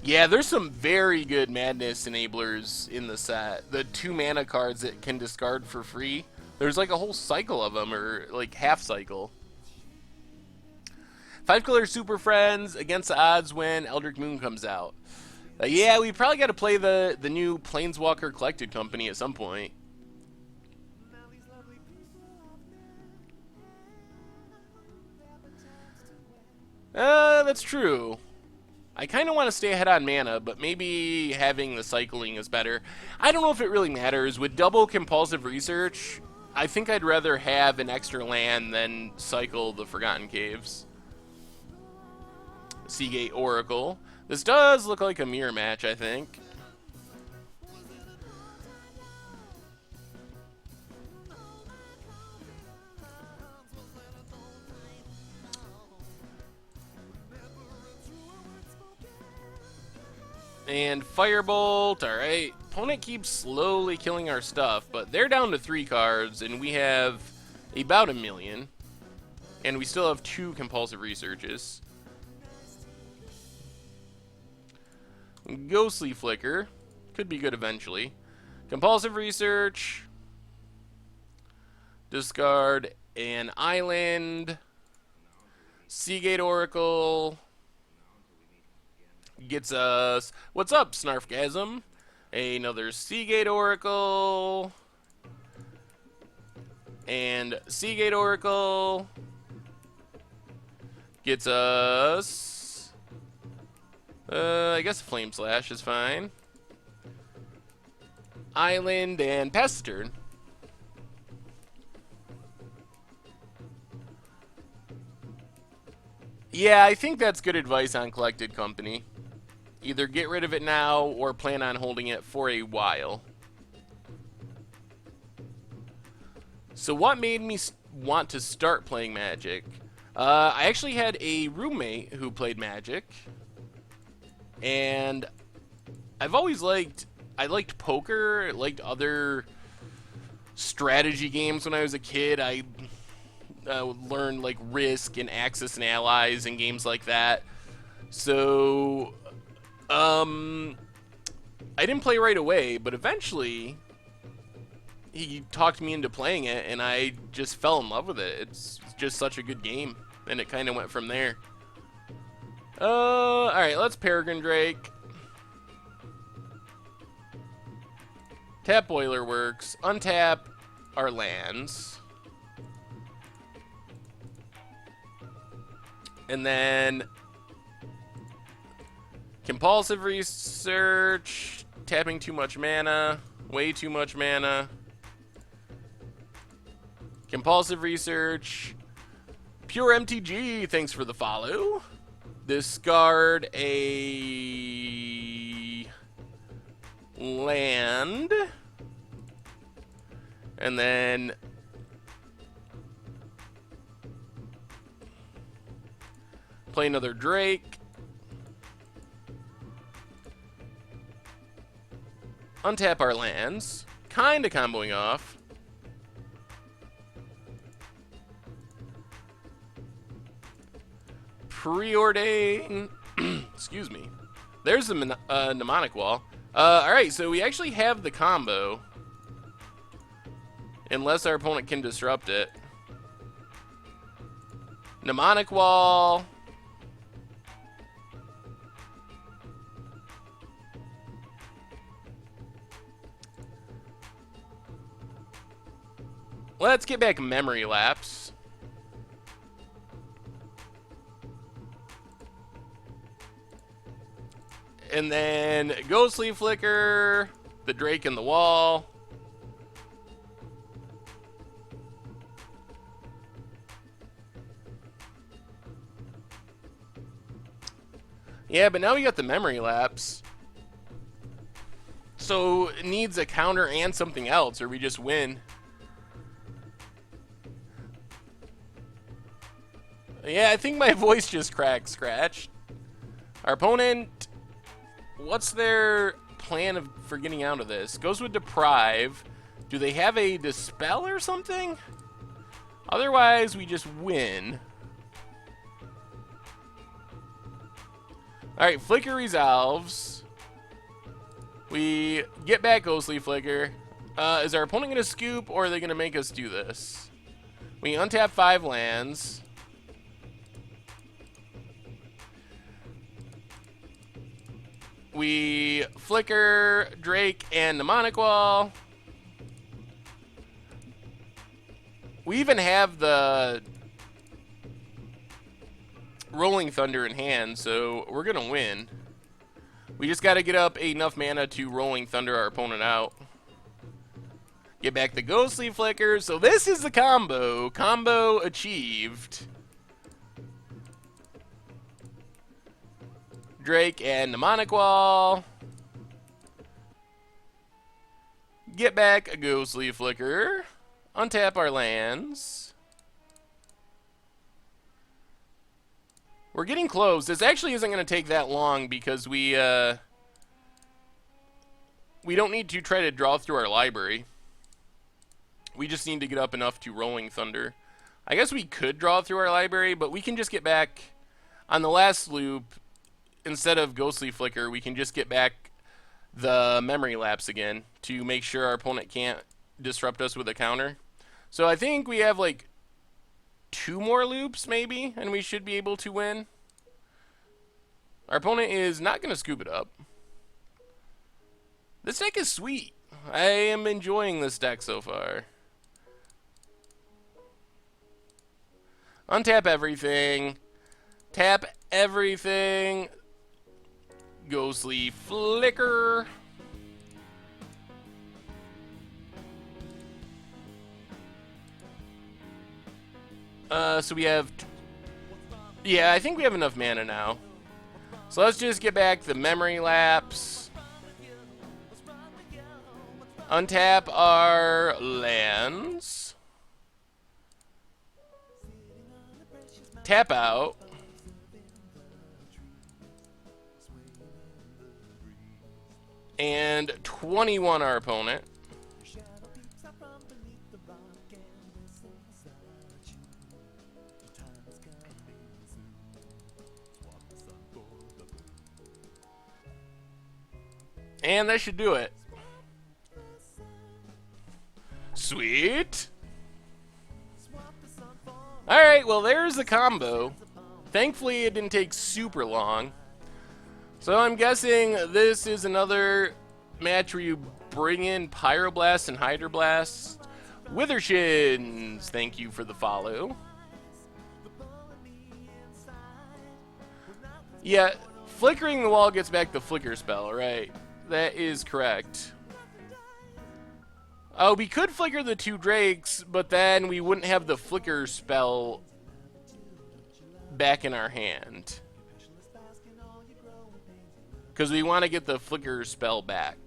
Yeah, there's some very good Madness enablers in the set. The 2 mana cards that can discard for free. There's like a whole cycle of them, or like half cycle. 5-color Super Friends against the odds when Eldritch Moon comes out. Yeah, we probably got to play the new Planeswalker Collected Company at some point. That's true. I kind of want to stay ahead on mana, but maybe having the cycling is better. I don't know if it really matters. With double compulsive research, I think I'd rather have an extra land than cycle the Forgotten Caves. Seagate Oracle. This does look like a mirror match, I think. And Firebolt, alright. Opponent keeps slowly killing our stuff, but they're down to 3 cards, and we have about 1 million. And we still have 2 compulsive researches. Ghostly Flicker. Could be good eventually. Compulsive Research. Discard an island. Seagate Oracle. Gets us... What's up, Snarfgasm? Another Seagate Oracle. And Seagate Oracle. Gets us... I guess Flame Slash is fine. Island and pass the turn. Yeah, I think that's good advice on Collected Company. Either get rid of it now or plan on holding it for a while. So what made me want to start playing Magic? I actually had a roommate who played Magic. And I've always liked... I liked poker, liked other strategy games when I was a kid. I learned like Risk and Axis and Allies and games like that. So, I didn't play right away, but eventually he talked me into playing it, and I just fell in love with it. It's just such a good game, and it kind of went from there. Alright, let's Peregrine Drake. Tap Boiler Works. Untap our lands. And then Compulsive Research. Tapping too much mana. Way too much mana. Compulsive Research. Pure MTG. Thanks for the follow. Discard a land. And then play another Drake. Untap our lands. Kinda comboing off. Preordain. Excuse me. There's the mnemonic wall. Alright, so we actually have the combo. Unless our opponent can disrupt it. Mnemonic wall. Let's get back Memory Lapse. And then Ghostly Flicker, the Drake in the wall. Yeah, but now we got the Memory Lapse. So it needs a counter and something else, or we just win. Yeah, I think my voice just cracked, scratched. Our opponent, what's their plan for getting out of this? Goes with Deprive. Do they have a Dispel or something? Otherwise, we just win. Alright, Flicker resolves. We get back Ghostly Flicker. Is our opponent going to scoop, or are they going to make us do this? We untap 5 lands. We Flicker, Drake, and Mnemonic Wall. We even have the Rolling Thunder in hand, so we're going to win. We just got to get up enough mana to Rolling Thunder our opponent out. Get back the Ghostly Flicker. So this is the combo. Combo achieved. Drake and Mnemonic Wall. Get back a Ghostly Flicker. Untap our lands. We're getting close. This actually isn't going to take that long because we don't need to try to draw through our library. We just need to get up enough to Rolling Thunder. I guess we could draw through our library, but we can just get back on the last loop. Instead of Ghostly Flicker, we can just get back the Memory Lapse again to make sure our opponent can't disrupt us with a counter. So I think we have like 2 more loops maybe, and we should be able to win. Our opponent is not going to scoop it up. This deck is sweet. I am enjoying this deck so far. Untap everything. Tap everything. Ghostly Flicker. So we have... Yeah, I think we have enough mana now. So let's just get back the memory lapse. Untap our lands. Tap out. And 21 our opponent. And that should do it. Sweet. Alright, well there's the combo. Thankfully it didn't take super long. So I'm guessing this is another match where you bring in Pyroblast and Hydroblast. Withershins, thank you for the follow. Yeah, flickering the wall gets back the flicker spell, right? That is correct. Oh, we could flicker the 2 Drakes, but then we wouldn't have the flicker spell back in our hand. Because we want to get the flicker spell back.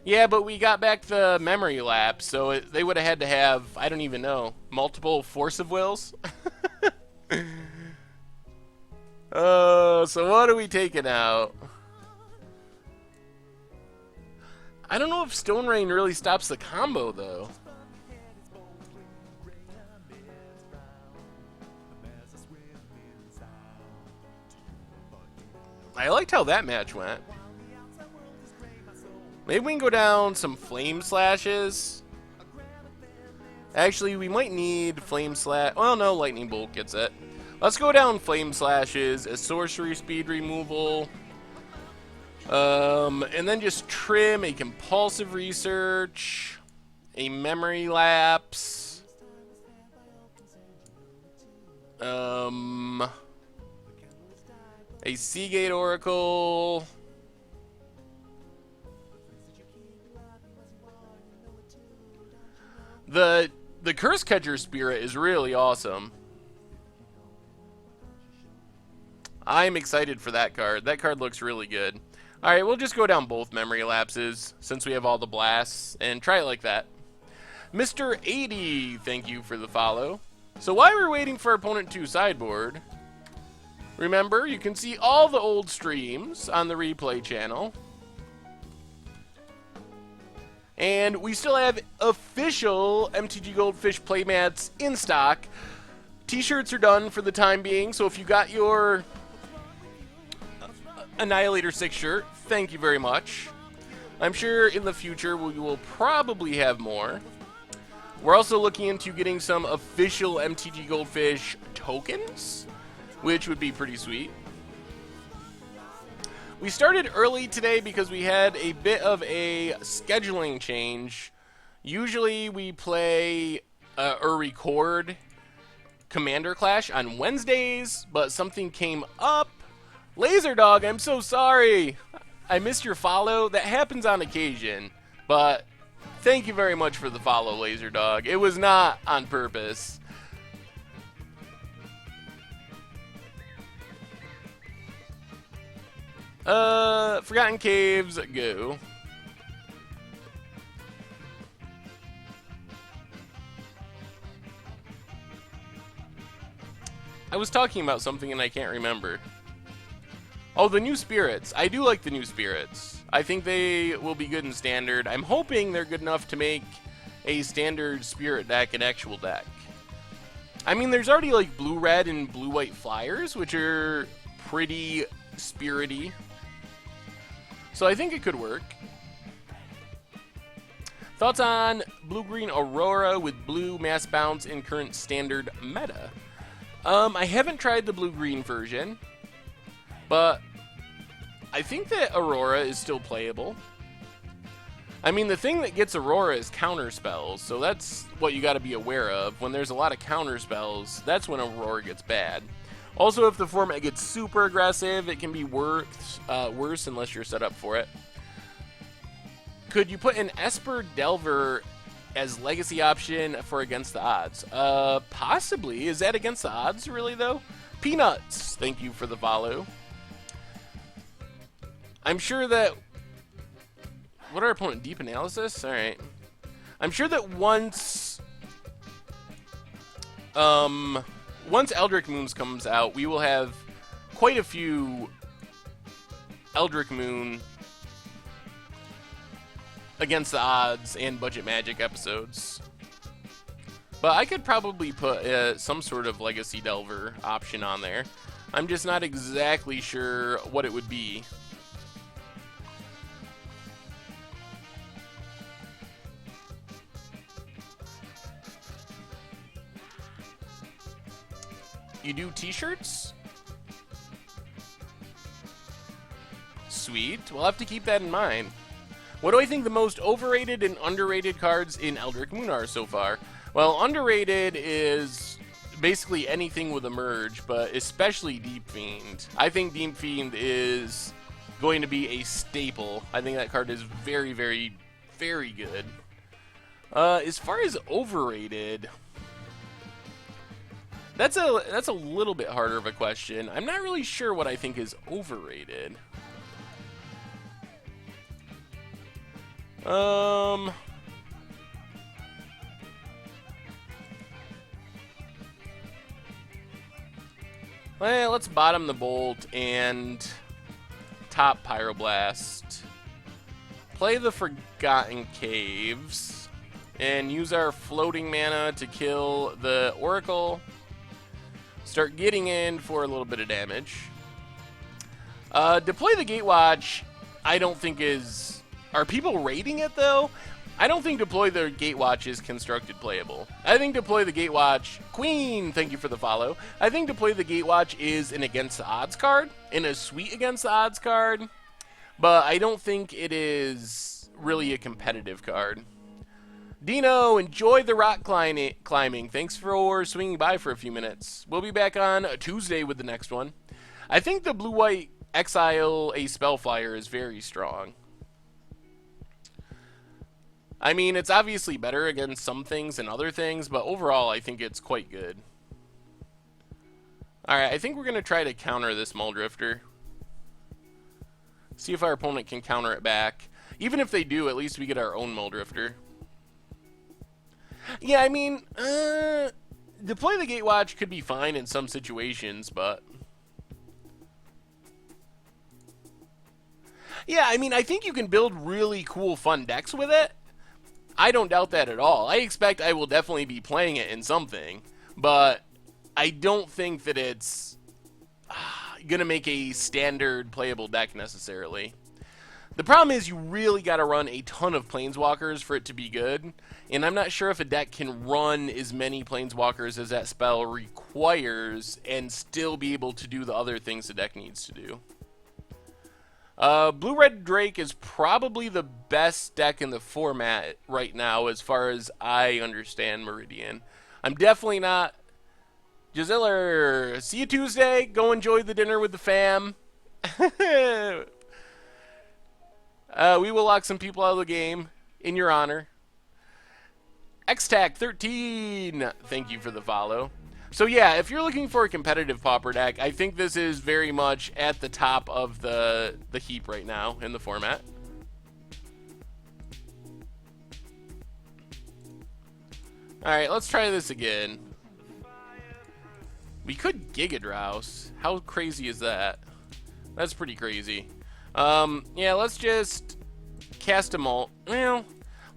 Yeah, but we got back the memory lapse, so they would have had to have, I don't even know, multiple Force of Wills? So what are we taking out? I don't know if Stone Rain really stops the combo, though. I liked how that match went. Maybe we can go down some Flame Slashes. Actually, we might need Flame Slash. Well, no, Lightning Bolt gets it. Let's go down Flame Slashes, a Sorcery Speed removal. And then just trim a Compulsive Research, a Memory Lapse, a Seagate Oracle, the Curse Catcher Spirit is really awesome. I'm excited for that card. That card looks really good. Alright, we'll just go down both memory lapses since we have all the blasts and try it like that. Mr. 80, thank you for the follow. So while we're waiting for opponent 2 sideboard, remember you can see all the old streams on the replay channel. And we still have official MTG Goldfish playmats in stock. T-shirts are done for the time being, so if you got your Annihilator 6 shirt, thank you very much. I'm sure in the future we will probably have more. We're also looking into getting some official MTG Goldfish tokens, which would be pretty sweet. We started early today because we had a bit of a scheduling change. Usually we play or record Commander Clash on Wednesdays, but something came up. Laserdog, I'm so sorry. I missed your follow. That happens on occasion, but thank you very much for the follow, Laserdog. It was not on purpose. Forgotten Caves, go. I was talking about something and I can't remember. Oh, the new spirits. I do like the new spirits. I think they will be good in standard. I'm hoping they're good enough to make a standard spirit deck an actual deck. I mean, there's already like blue-red and blue-white flyers, which are pretty spirity. So I think it could work. Thoughts on blue-green Aurora with blue mass bounce in current standard meta? I haven't tried the blue-green version, but I think that Aurora is still playable. I mean, the thing that gets Aurora is counter spells, so that's what you got to be aware of. When there's a lot of counter spells, that's when Aurora gets bad. Also, if the format gets super aggressive, it can be worse unless you're set up for it. Could you put an Esper Delver as legacy option for Against the Odds? Possibly. Is that Against the Odds, really, though? Peanuts, thank you for the follow. I'm sure that... What our opponent? Deep Analysis? Alright. I'm sure that once Eldritch Moons comes out, we will have quite a few Eldritch Moon Against the Odds and Budget Magic episodes. But I could probably put some sort of Legacy Delver option on there. I'm just not exactly sure what it would be. You do t-shirts? Sweet. We'll have to keep that in mind. What do I think the most overrated and underrated cards in Eldritch Moon are so far? Well, underrated is basically anything with a merge, but especially Deep Fiend. I think Deep Fiend is going to be a staple. I think that card is very, very, very good. As far as overrated... That's a little bit harder of a question. I'm not really sure what I think is overrated. Well, let's bottom the Bolt and top Pyroblast. Play the Forgotten Caves and use our floating mana to kill the Oracle. Start getting in for a little bit of damage. Deploy the Gatewatch, I don't think is... Are people rating it, though? I don't think Deploy the Gatewatch is constructed playable. I think Deploy the Gatewatch... Queen, thank you for the follow. I think Deploy the Gatewatch is an Against the Odds card, and a sweet Against the Odds card, but I don't think it is really a competitive card. Dino, enjoy the rock climbing. Thanks for swinging by for a few minutes. We'll be back on Tuesday with the next one. I think the blue-white Exile a Spellflyer is very strong. I mean, it's obviously better against some things than other things, but overall, I think it's quite good. Alright, I think we're going to try to counter this Muldrifter. See if our opponent can counter it back. Even if they do, at least we get our own Muldrifter. Yeah, I mean, Deploy the Gatewatch could be fine in some situations, but... Yeah, I mean, I think you can build really cool, fun decks with it. I don't doubt that at all. I expect I will definitely be playing it in something, but I don't think that it's going to make a standard playable deck necessarily. The problem is you really got to run a ton of Planeswalkers for it to be good, and I'm not sure if a deck can run as many Planeswalkers as that spell requires and still be able to do the other things the deck needs to do. Blue-Red Drake is probably the best deck in the format right now as far as I understand Meridian. I'm definitely not... Gisiller, see you Tuesday. Go enjoy the dinner with the fam. We will lock some people out of the game in your honor. XTAC13, thank you for the follow. So yeah, if you're looking for a competitive Pauper deck, I think this is very much at the top of the heap right now in the format. Alright, let's try this again. We could Giga Drowse. How crazy is that? That's pretty crazy. Yeah, let's just cast a Mult. Well,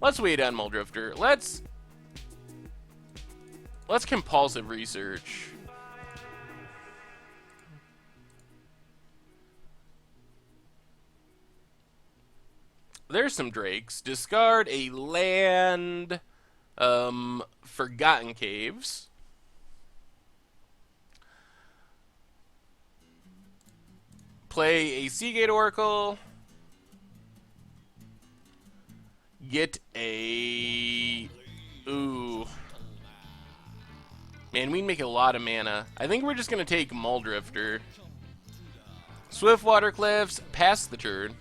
let's wait on Muldrifter. Let's Compulsive Research. There's some Drakes. Discard a land, Forgotten Caves. Play a Seagate Oracle. get a... Ooh. Man, we'd make a lot of mana. I think we're just going to take Muldrifter. Swiftwater Cliffs, pass the turn.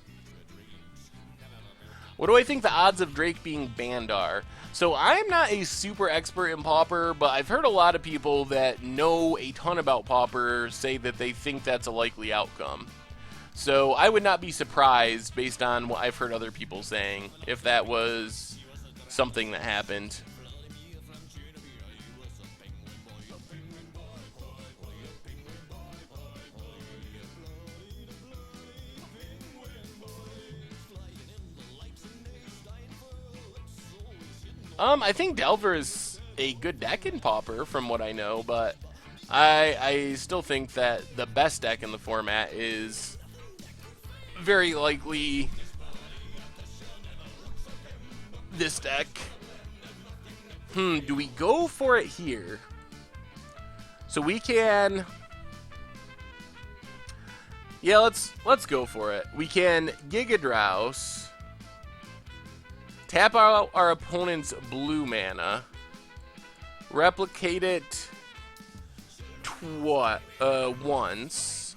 What do I think the odds of Drake being banned are? So I'm not a super expert in Pauper, but I've heard a lot of people that know a ton about Pauper say that they think that's a likely outcome. So I would not be surprised, based on what I've heard other people saying, if that was something that happened. I think Delver is a good deck in Pauper, from what I know, but I still think that the best deck in the format is very likely this deck. Do we go for it here? So we can... Yeah, let's go for it. We can Giga Drowse. Tap out our opponent's blue mana. Replicate it once.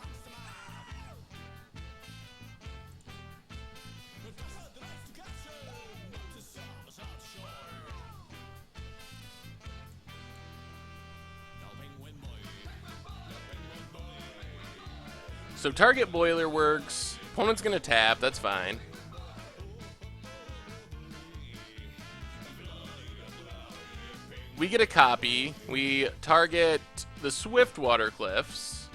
So target boiler works. Opponent's gonna tap, that's fine. We get a copy. We target the Swiftwater Cliffs.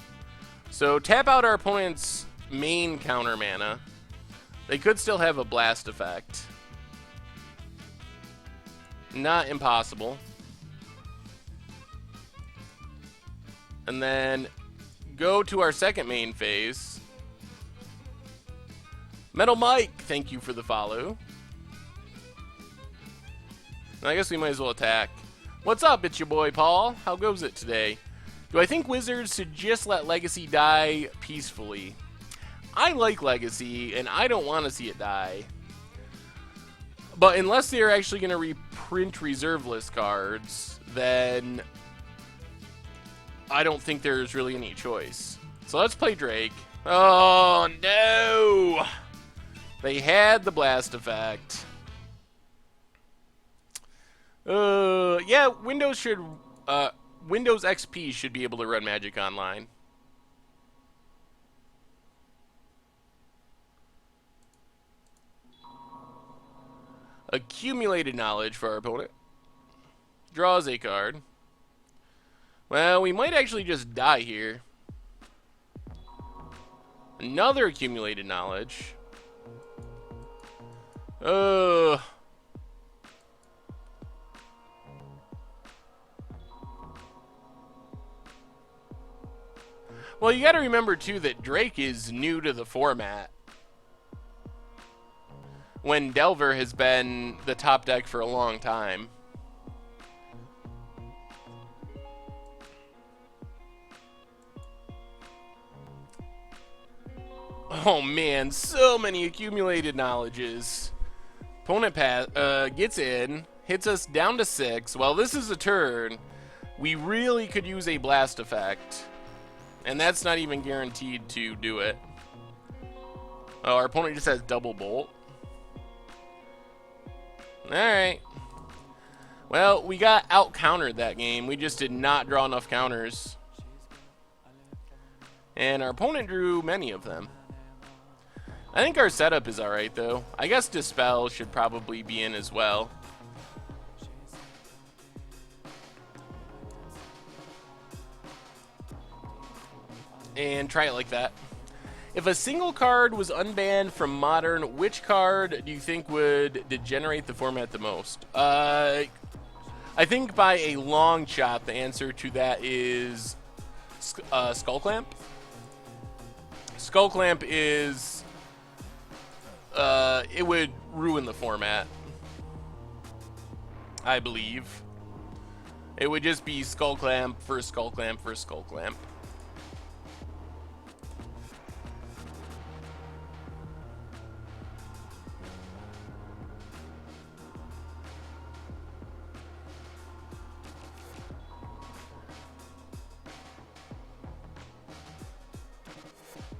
So tap out our opponent's main counter mana. They could still have a blast effect. Not impossible. And then go to our second main phase. Metal Mike, thank you for the follow. I guess we might as well attack. What's up? It's your boy Paul. How goes it today? Do I think Wizards should just let Legacy die peacefully? I like Legacy, and I don't want to see it die. But unless they're actually going to reprint reserve list cards, then I don't think there's really any choice. So let's play Drake. Oh, no! They had the blast effect. Yeah, Windows XP should be able to run Magic Online. Accumulated knowledge for our opponent. Draws a card. Well, we might actually just die here. Another accumulated knowledge. Well, you gotta remember, too, that Drake is new to the format, when Delver has been the top deck for a long time. Oh, man, so many accumulated knowledges. Opponent gets in, hits us down to 6. Well, this is a turn. We really could use a blast effect. And that's not even guaranteed to do it. Oh, our opponent just has double bolt. Alright. Well, we got out-countered that game. We just did not draw enough counters. And our opponent drew many of them. I think our setup is alright, though. I guess Dispel should probably be in as well. And try it like that. If a single card was unbanned from Modern, which card do you think would degenerate the format the most? I think by a long shot, the answer to that is Skull Clamp. Skull Clamp is... it would ruin the format, I believe. It would just be Skull Clamp for Skull Clamp for Skull Clamp.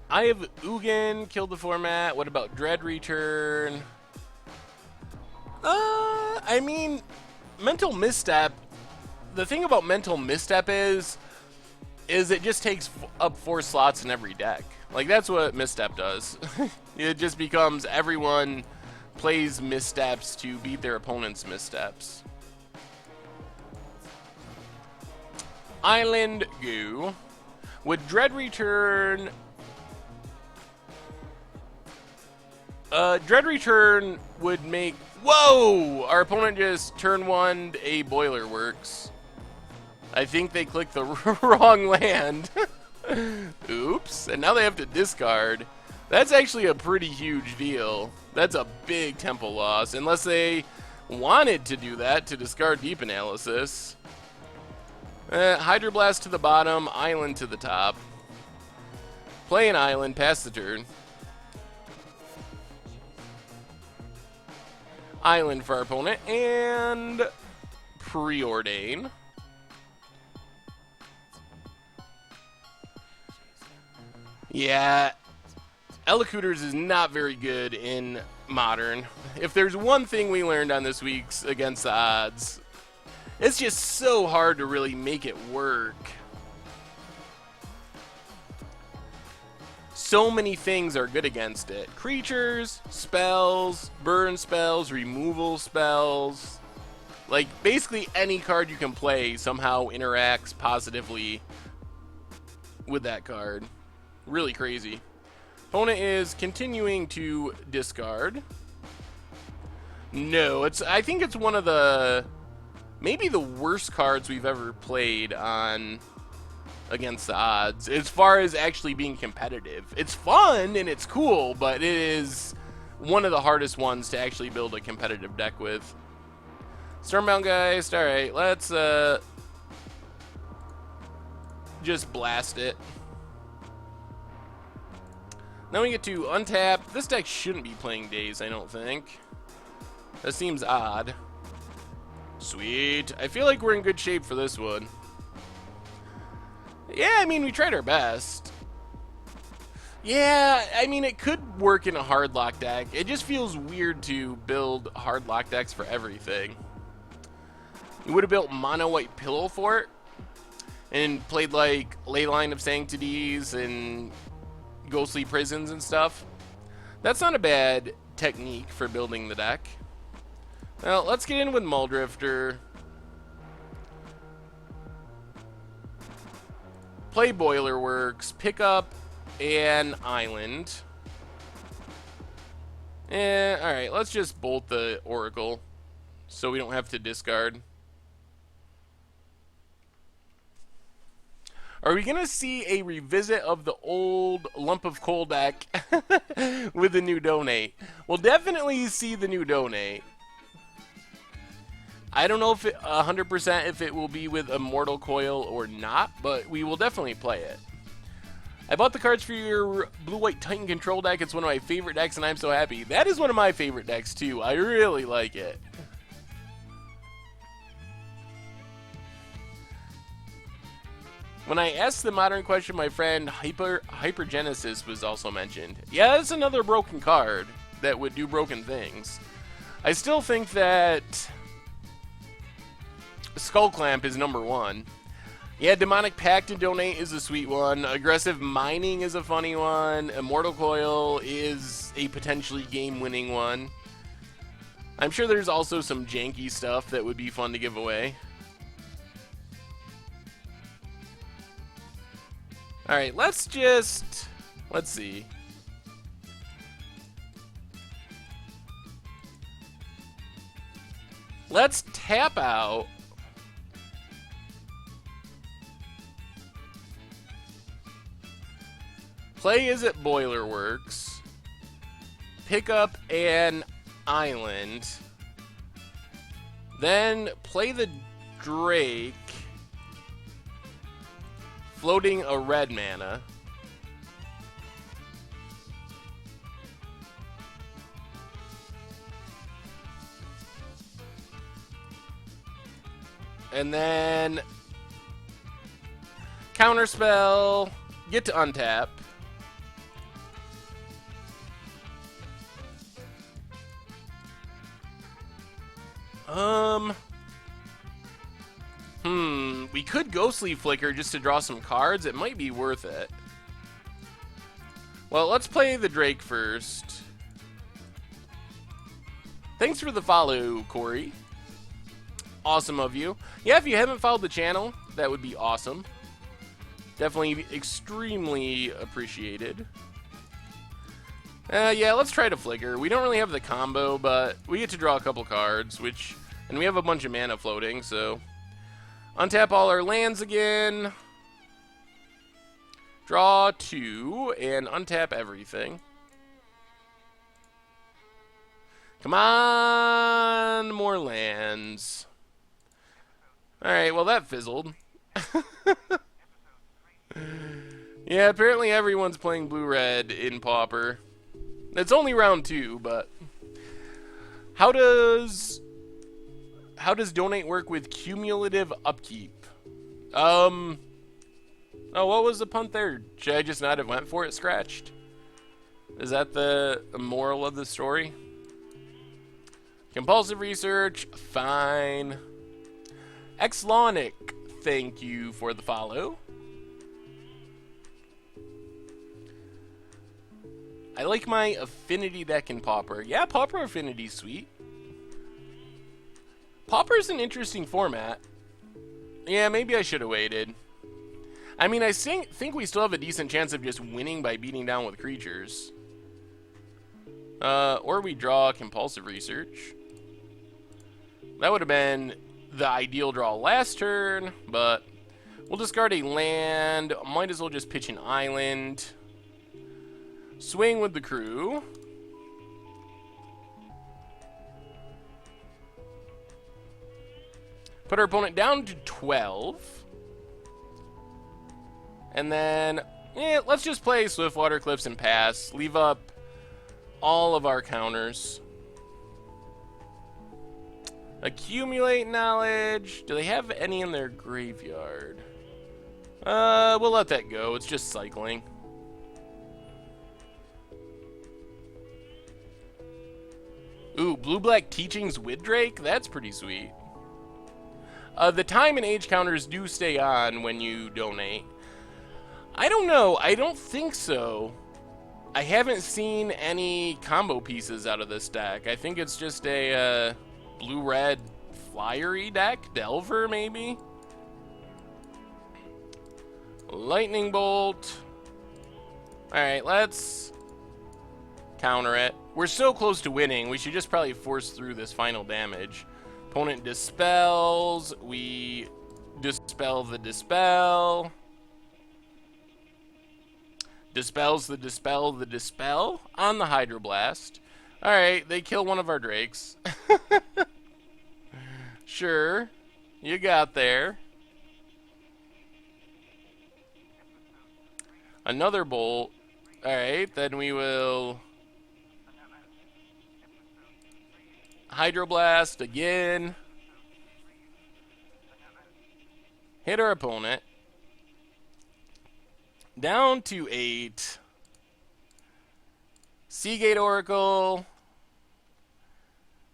I have Ugin, killed the format. What about Dread Return? I mean, Mental Misstep. The thing about Mental Misstep is it just takes up 4 slots in every deck. Like, that's what Misstep does. It just becomes everyone plays Missteps to beat their opponent's Missteps. Island Goo. Would Dread Return... Dread Return would make... Whoa! Our opponent just turn 1'd a Boiler Works. I think they clicked the wrong land. Oops. And now they have to discard. That's actually a pretty huge deal. That's a big tempo loss. Unless they wanted to do that to discard Deep Analysis. Hydroblast to the bottom, Island to the top. Play an Island, pass the turn. Island for our opponent, and Preordain. Yeah, Elocutors is not very good in Modern. If there's one thing we learned on this week's Against the Odds, it's just so hard to really make it work. So many things are good against it. Creatures, spells, burn spells, removal spells. Like, basically any card you can play somehow interacts positively with that card. Really crazy. Opponent is continuing to discard. No, I think it's one of the... maybe the worst cards we've ever played on Against the Odds, as far as actually being competitive. It's fun and it's cool, but it is one of the hardest ones to actually build a competitive deck with. Stormbound Geist, alright, let's just blast it. Now we get to untap. This deck shouldn't be playing Daze, I don't think. That seems odd. Sweet. I feel like we're in good shape for this one. Yeah, I mean, we tried our best. Yeah, I mean, it could work in a hard lock deck. It just feels weird to build hard lock decks for everything. We would have built mono white Pillow Fort and played like Leyline of Sanctities and Ghostly Prisons and stuff. That's not a bad technique for building the deck. Well, let's get in with Muldrifter. Play Boiler Works, pick up an Island. Alright, let's just bolt the Oracle so we don't have to discard. Are we going to see a revisit of the old Lump of Coal deck with the new Donate? We'll definitely see the new Donate. I don't know if 100% if it will be with Immortal Coil or not, but we will definitely play it. I bought the cards for your Blue-White Titan Control deck. It's one of my favorite decks, and I'm so happy. That is one of my favorite decks, too. I really like it. When I asked the Modern question, my friend Hypergenesis was also mentioned. Yeah, that's another broken card that would do broken things. I still think that Skull Clamp is number 1. Yeah, Demonic Pact to Donate is a sweet one. Aggressive Mining is a funny one. Immortal Coil is a potentially game-winning one. I'm sure there's also some janky stuff that would be fun to give away. Alright, let's see. Let's tap out. Play Izzet Boiler Works. Pick up an Island. Then play the Drake. Floating a red mana. And then counterspell, get to untap. We could Ghostly Flicker just to draw some cards. It might be worth it. Well, let's play the Drake first. Thanks for the follow, Corey. Awesome of you. Yeah, if you haven't followed the channel, that would be awesome. Definitely extremely appreciated. Yeah, let's try to Flicker. We don't really have the combo, but we get to draw a couple cards, and we have a bunch of mana floating, so... Untap all our lands again. Draw 2, and untap everything. Come on, more lands. Alright, well that fizzled. Yeah, apparently everyone's playing blue-red in Pauper. It's only round 2, but... How does donate work with cumulative upkeep? Oh, what was the punt there? Should I just not have went for it scratched? Is that the moral of the story? Compulsive research, fine. Exlonic, thank you for the follow. I like my affinity deck in Pauper. Yeah, Pauper Affinity's sweet. Pauper's an interesting format. Yeah, maybe I should have waited. I mean, I think we still have a decent chance of just winning by beating down with creatures. Or we draw Compulsive Research. That would have been the ideal draw last turn, but we'll discard a land. Might as well just pitch an island. Swing with the crew. Put our opponent down to 12. And then, let's just play Swiftwater Cliffs and pass. Leave up all of our counters. Accumulate knowledge. Do they have any in their graveyard? We'll let that go. It's just cycling. Ooh, blue-black teachings with Drake? That's pretty sweet. The time and age counters do stay on when you donate. I don't know. I don't think so. I haven't seen any combo pieces out of this deck. I think it's just a blue-red flyery deck. Delver, maybe? Lightning Bolt. Alright, let's counter it. We're so close to winning, we should just probably force through this final damage. Opponent dispels, we dispel the dispel. Dispels the dispel the dispel on the Hydroblast. Alright, they kill one of our Drakes. Sure, you got there. Another bolt. Alright, then we will Hydroblast again. Hit our opponent. Down to 8. Seagate Oracle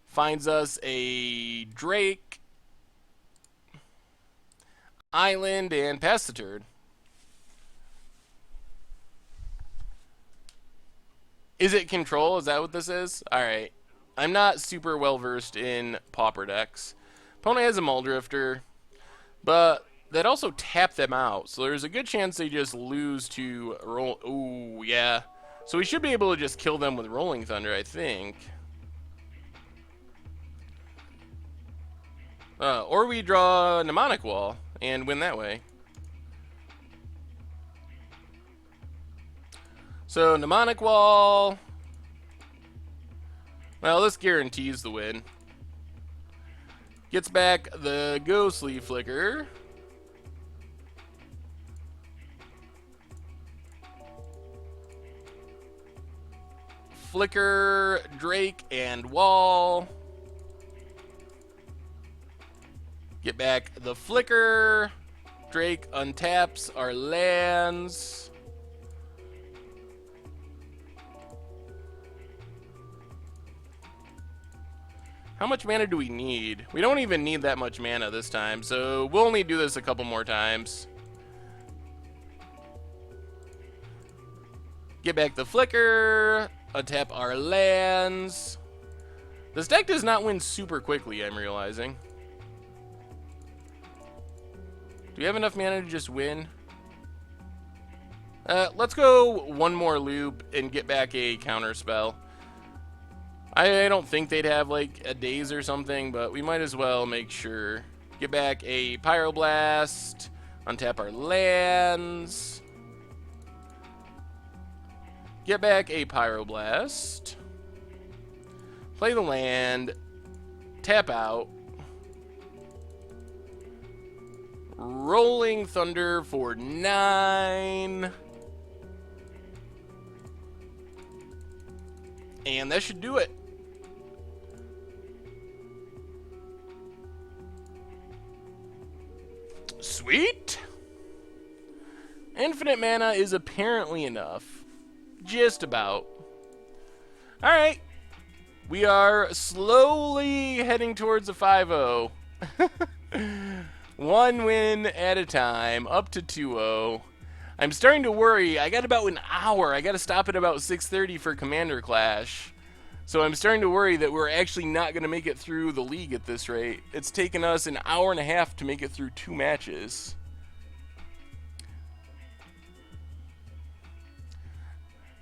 finds us a Drake, Island, and pass the turn. Is it control? Is that what this is? Alright. I'm not super well versed in Pauper decks. Opponent has a Muldrifter, but that also tap them out, so there's a good chance they just lose to roll. Ooh, yeah. So we should be able to just kill them with Rolling Thunder, I think. Or we draw Mnemonic Wall and win that way. So Mnemonic Wall. Well, this guarantees the win. Gets back the Ghostly Flicker. Flicker, Drake, and Wall. Get back the Flicker. Drake untaps our lands. How much mana do we need? We don't even need that much mana this time, so we'll only do this a couple more times. Get back the Flicker, untap our lands. This deck does not win super quickly, I'm realizing. Do we have enough mana to just win? Let's go one more loop and get back a counter spell. I don't think they'd have like a daze or something, but we might as well make sure. Get back a Pyroblast, untap our lands. Get back a Pyroblast. Play the land. Tap out. Rolling Thunder for 9. And that should do it. Sweet. Infinite mana is apparently enough. Just about. Alright. We are slowly heading towards a 5-0. One win at a time, up to 2-0. I'm starting to worry. I got about an hour. I got to stop at about 6:30 for Commander Clash. So I'm starting to worry that we're actually not going to make it through the league at this rate. It's taken us an hour and a half to make it through 2 matches.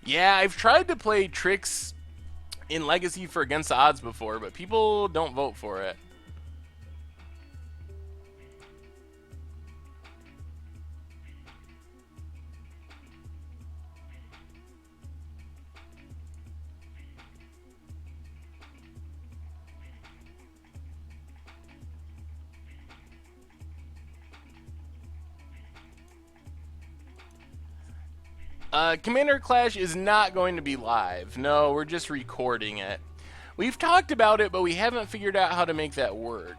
Yeah, I've tried to play tricks in Legacy for Against the Odds before, but people don't vote for it. Commander Clash is not going to be live. No, we're just recording it. We've talked about it, but we haven't figured out how to make that work.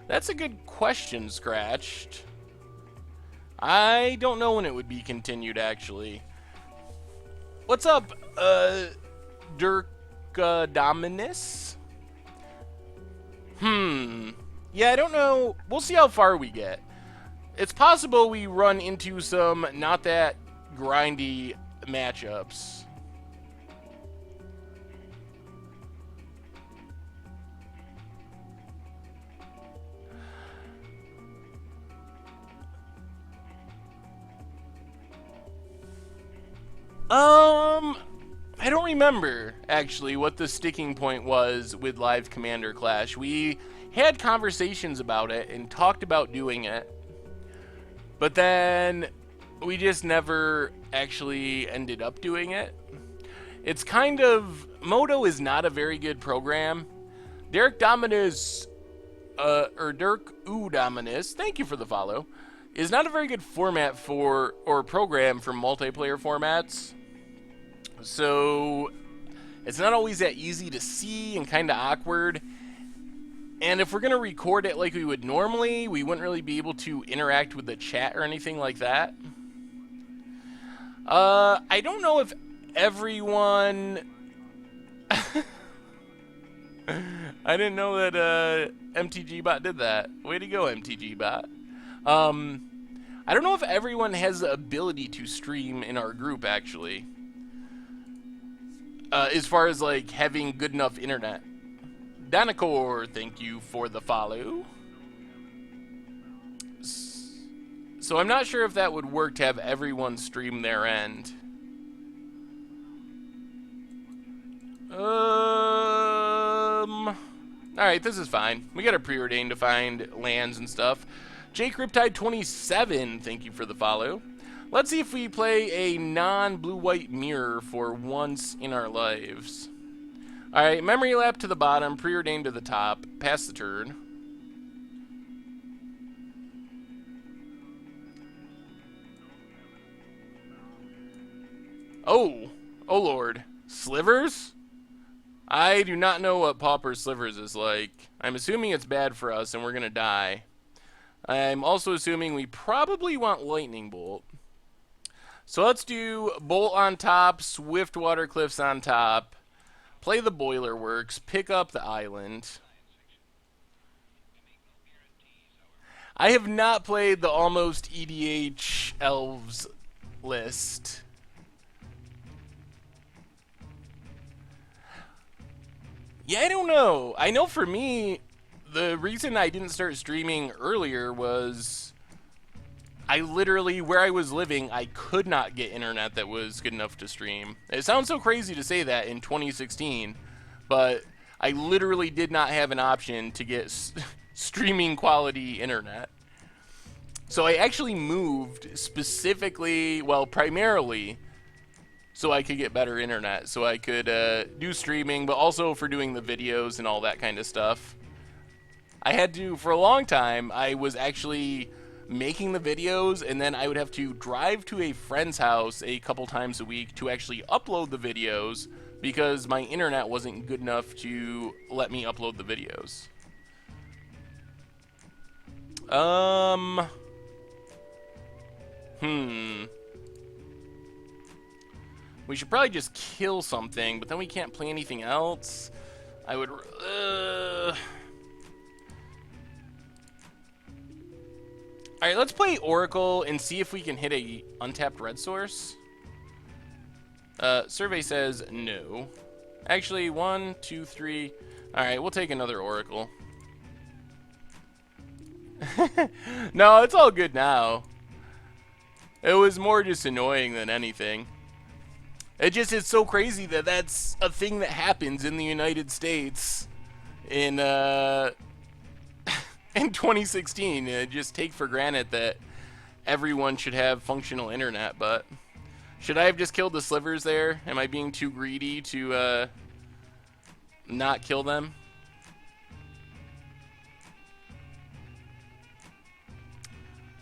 That's a good question, Scratched. I don't know when it would be continued, actually. What's up, Dominus? Yeah, I don't know. We'll see how far we get. It's possible we run into some not that grindy matchups. I don't remember, actually, what the sticking point was with Live Commander Clash. We had conversations about it and talked about doing it, but then we just never actually ended up doing it. It's kind of... Moto is not a very good program. Derek Dominus, or Dirk U Dominus, thank you for the follow, is not a very good format for, or program for multiplayer formats. So it's not always that easy to see and kind of awkward. And if we're going to record it like we would normally, we wouldn't really be able to interact with the chat or anything like that. I don't know if everyone... I didn't know that MTG Bot did that. Way to go, MTG Bot. I don't know if everyone has the ability to stream in our group, actually. As far as, like, having good enough internet. Danacor, thank you for the follow. So I'm not sure if that would work to have everyone stream their end. Alright, this is fine. We got a preordained to find lands and stuff. Jake Riptide27, thank you for the follow. Let's see if we play a non-blue-white mirror for once in our lives. Alright, Memory Lap to the bottom, Preordained to the top, pass the turn. Oh lord. Slivers? I do not know what Pauper Slivers is like. I'm assuming it's bad for us and we're gonna die. I'm also assuming we probably want Lightning Bolt. So let's do Bolt on top, Swift Water Cliffs on top, play the Boiler Works, pick up the island. I have not played the almost EDH Elves list. Yeah, I don't know. I know for me, the reason I didn't start streaming earlier was I literally, where I was living, I could not get internet that was good enough to stream. It sounds so crazy to say that in 2016, but I literally did not have an option to get streaming quality internet. So I actually moved specifically, well, primarily, so I could get better internet, so I could do streaming, but also for doing the videos and all that kind of stuff. I had to, for a long time, I was actually making the videos, and then I would have to drive to a friend's house a couple times a week to actually upload the videos because my internet wasn't good enough to let me upload the videos. We should probably just kill something, but then we can't play anything else. I would... Alright, let's play Oracle and see if we can hit a untapped red source. Survey says no. Actually, 1, 2, 3... Alright, we'll take another Oracle. No, it's all good now. It was more just annoying than anything. It's so crazy that that's a thing that happens in the United States in in 2016. Just take for granted that everyone should have functional internet, but should I have just killed the slivers there? Am I being too greedy to not kill them?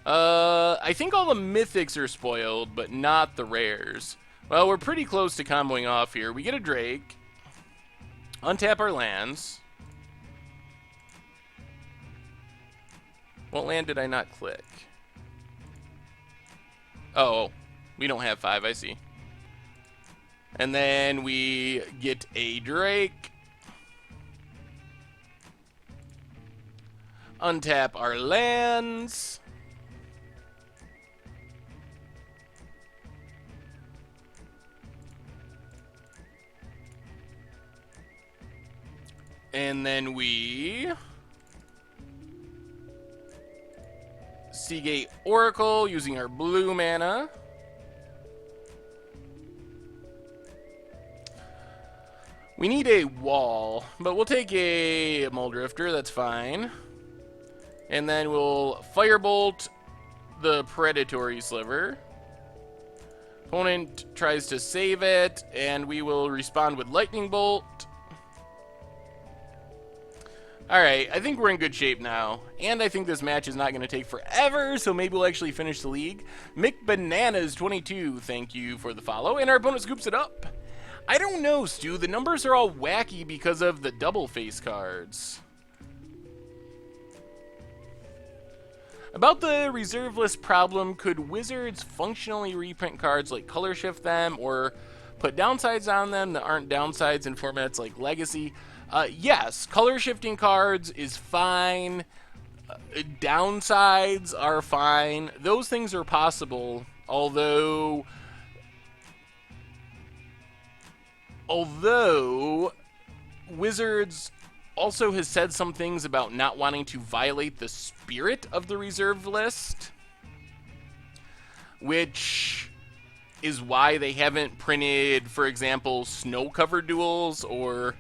I think all the mythics are spoiled, but not the rares. Well, we're pretty close to comboing off here. We get a Drake. Untap our lands. What land did I not click? Oh, we don't have 5, I see. And then we get a Drake. Untap our lands. And then we Seagate Oracle using our blue mana. We need a wall, but we'll take a Muldrifter, that's fine. And then we'll Firebolt the Predatory Sliver. Opponent tries to save it, and we will respond with Lightning Bolt. Alright, I think we're in good shape now. And I think this match is not going to take forever, so maybe we'll actually finish the league. McBananas22, thank you for the follow. And our opponent scoops it up. I don't know, Stu. The numbers are all wacky because of the double face cards. About the reserve list problem, could Wizards functionally reprint cards like color shift them or put downsides on them that aren't downsides in formats like Legacy? Yes, color shifting cards is fine. Downsides are fine. Those things are possible, although Wizards also has said some things about not wanting to violate the spirit of the reserve list, which is why they haven't printed, for example, snow-covered duels or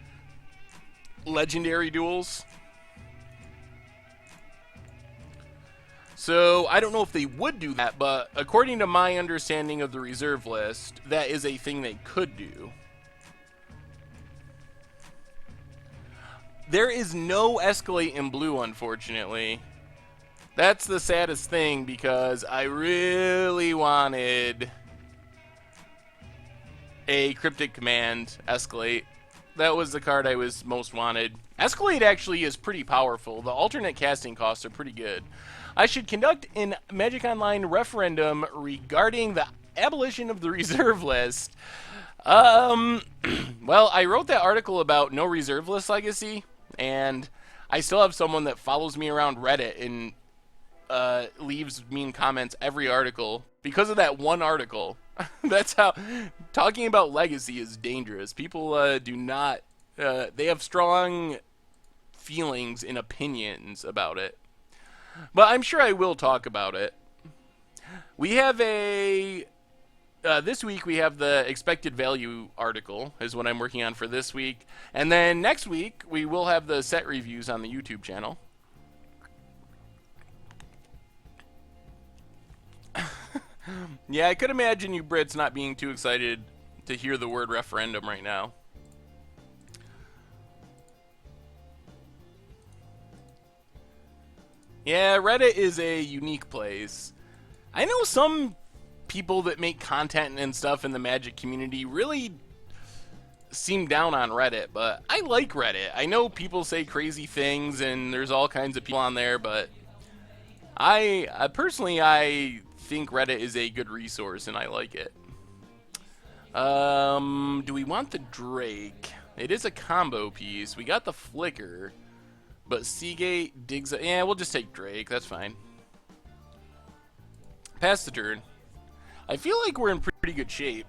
legendary duels. So I don't know if they would do that, but according to my understanding of the reserve list, that is a thing they could do. There is no Escalate in blue, unfortunately. That's the saddest thing, because I really wanted a Cryptic Command Escalate. That was the card I was most wanted. Escalate actually is pretty powerful. The alternate casting costs are pretty good. I should conduct an Magic Online referendum regarding the abolition of the reserve list. Well, I wrote that article about no reserve list legacy, and I still have someone that follows me around Reddit and leaves mean comments every article because of that one article. That's how talking about legacy is dangerous. People do not. They have strong feelings and opinions about it. But I'm sure I will talk about it. We have a this week we have the expected value article is what I'm working on for this week. And then next week we will have the set reviews on the YouTube channel. Yeah, I could imagine you Brits not being too excited to hear the word referendum right now. Yeah, Reddit is a unique place. I know some people that make content and stuff in the Magic community really seem down on Reddit, but I like Reddit. I know people say crazy things and there's all kinds of people on there, but I personally think Reddit is a good resource and I like it. Do we want the Drake? It is a combo piece. We got the Flicker, but Seagate digs. Yeah, we'll just take Drake. That's fine. Pass the turn. I feel like we're in pretty good shape.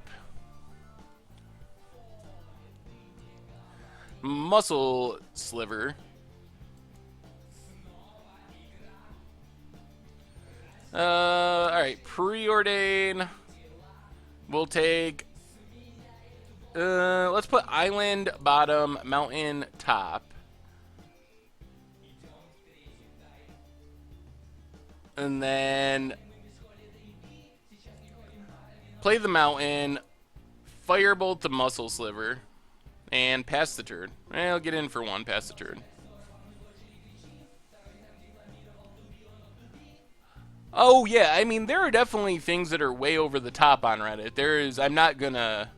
Muscle Sliver. Alright, Preordain. We'll take... let's put Island bottom, Mountain top. And then... play the Mountain, Firebolt the Muscle Sliver, and pass the turn. I'll get in for one, pass the turn. Oh, yeah, I mean, there are definitely things that are way over the top on Reddit. I'm not gonna...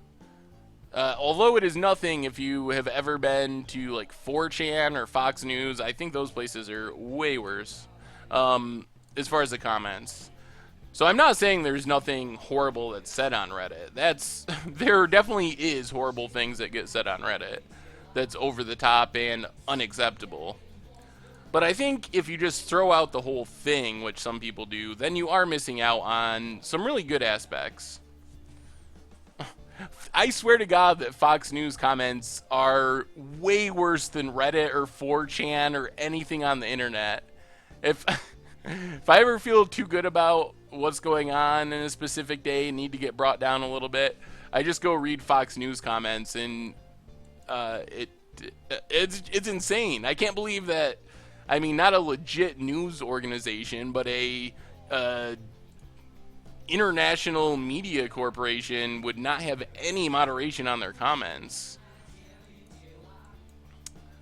although it is nothing if you have ever been to, like, 4chan or Fox News, I think those places are way worse, as far as the comments. So I'm not saying there's nothing horrible that's said on Reddit. There definitely is horrible things that get said on Reddit that's over the top and unacceptable. But I think if you just throw out the whole thing, which some people do, then you are missing out on some really good aspects. I swear to God that Fox News comments are way worse than Reddit or 4chan or anything on the internet. If I ever feel too good about what's going on in a specific day and need to get brought down a little bit, I just go read Fox News comments, and it's insane. I can't believe that. I mean, not a legit news organization, but a international media corporation would not have any moderation on their comments.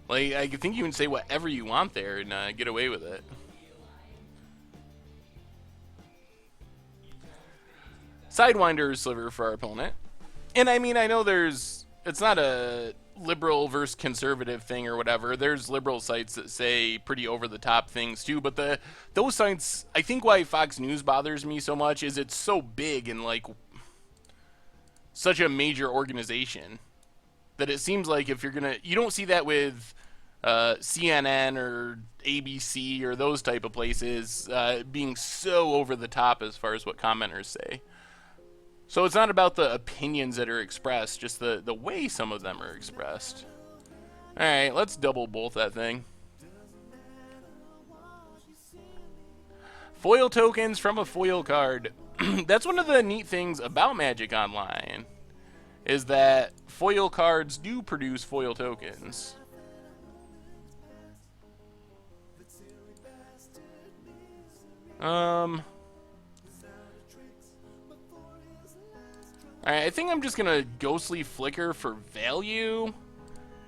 Like, I think you can say whatever you want there and get away with it. Sidewinder Sliver for our opponent. And I mean, I know it's not a liberal versus conservative thing or whatever. There's liberal sites that say pretty over-the-top things too, but those sites, I think why Fox News bothers me so much is it's so big and, like, such a major organization that it seems like if you're gonna... You don't see that with CNN or ABC or those type of places being so over-the-top as far as what commenters say. So it's not about the opinions that are expressed, just the way some of them are expressed. Alright, let's double bolt that thing. Foil tokens from a foil card. That's one of the neat things about Magic Online, is that foil cards do produce foil tokens. Alright, I think I'm just gonna Ghostly Flicker for value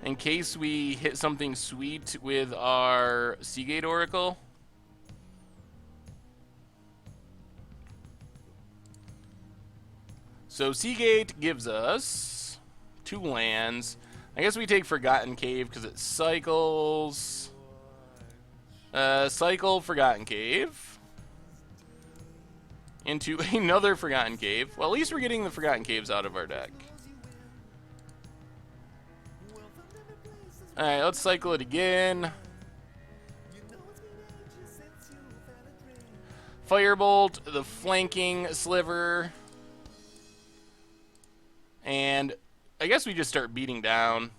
in case we hit something sweet with our Seagate Oracle. So Seagate gives us 2 lands. I guess we take Forgotten Cave because it cycles. Cycle Forgotten Cave. into another Forgotten Cave. Well, at least we're getting the Forgotten Caves out of our deck. Alright, let's cycle it again. Firebolt, the flanking sliver. And I guess we just start beating down.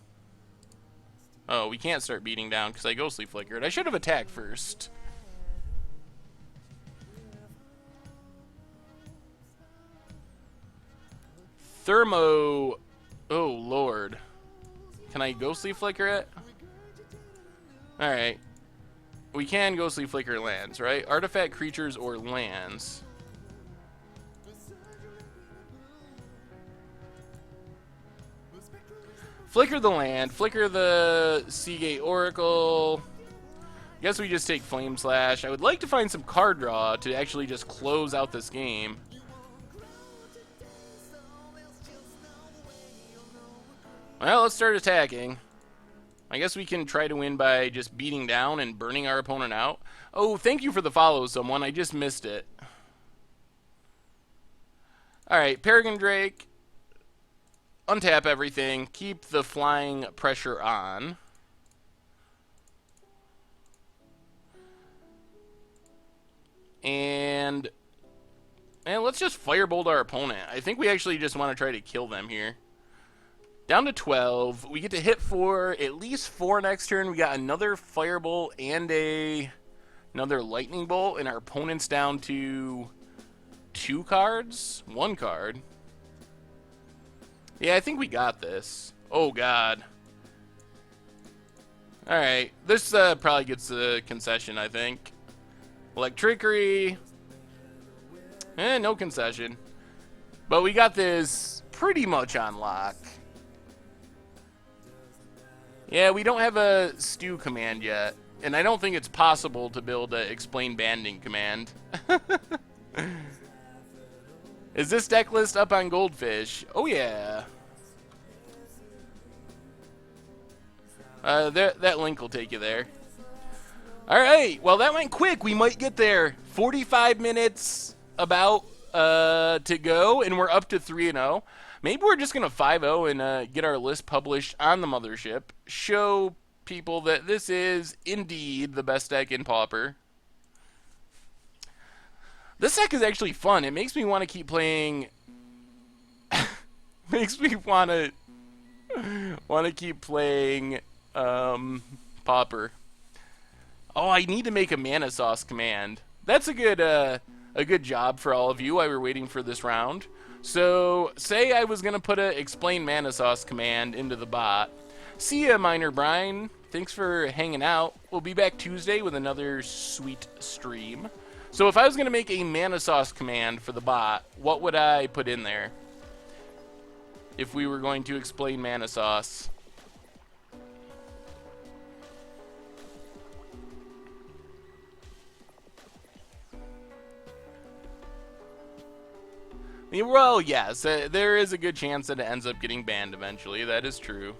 Oh, we can't start beating down because I Ghostly Flickered. I should have attacked first. Thermo... Oh, Lord. Can I Ghostly Flicker it? Alright. We can Ghostly Flicker lands, right? Artifact creatures or lands. Flicker the land. Flicker the Seagate Oracle. Guess we just take Flame Slash. I would like to find some card draw to actually just close out this game. Well, let's start attacking. I guess we can try to win by just beating down and burning our opponent out. Oh, thank you for the follow, someone. I just missed it. Alright, Peregrine Drake. Untap everything. Keep the flying pressure on. And let's just Firebolt our opponent. I think we actually just want to try to kill them here. Down to 12. We get to hit for at least 4 next turn. We got another Firebolt and another Lightning Bolt, and our opponent's down to 2 cards? 1 card. Yeah, I think we got this. Oh, God. Alright. This probably gets a concession, I think. Electrickery. No concession. But we got this pretty much on lock. Yeah, we don't have a stew command yet. And I don't think it's possible to build an explain banding command. Is this deck list up on Goldfish? Oh, yeah. That link will take you there. Alright, well, that went quick. We might get there. 45 minutes about to go, and we're up to 3-0. Maybe we're just going to 5-0 and get our list published on the mothership. Show people that this is indeed the best deck in Pauper. This deck is actually fun. It makes me want to keep playing. Makes me want to keep playing Pauper. Oh, I need to make a Mana Sauce command. That's a good job for all of you while we're waiting for this round. So, say I was going to put a Explain Mana Sauce command into the bot. See ya, Minor Brian. Thanks for hanging out. We'll be back Tuesday with another sweet stream. So if I was going to make a Mana Sauce command for the bot, what would I put in there? If we were going to explain Mana Sauce. Well, yes, there is a good chance that it ends up getting banned eventually. That is true.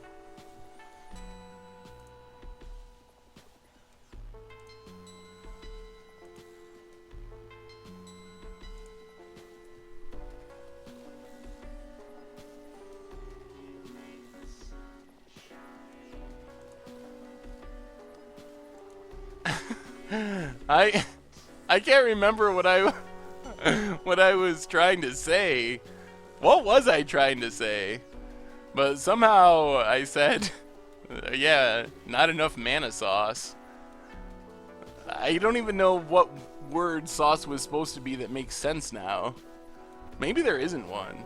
I can't remember what I was trying to say. What was I trying to say? But somehow I said, yeah, not enough Mana Sauce. I don't even know what word sauce was supposed to be that makes sense now. Maybe there isn't one.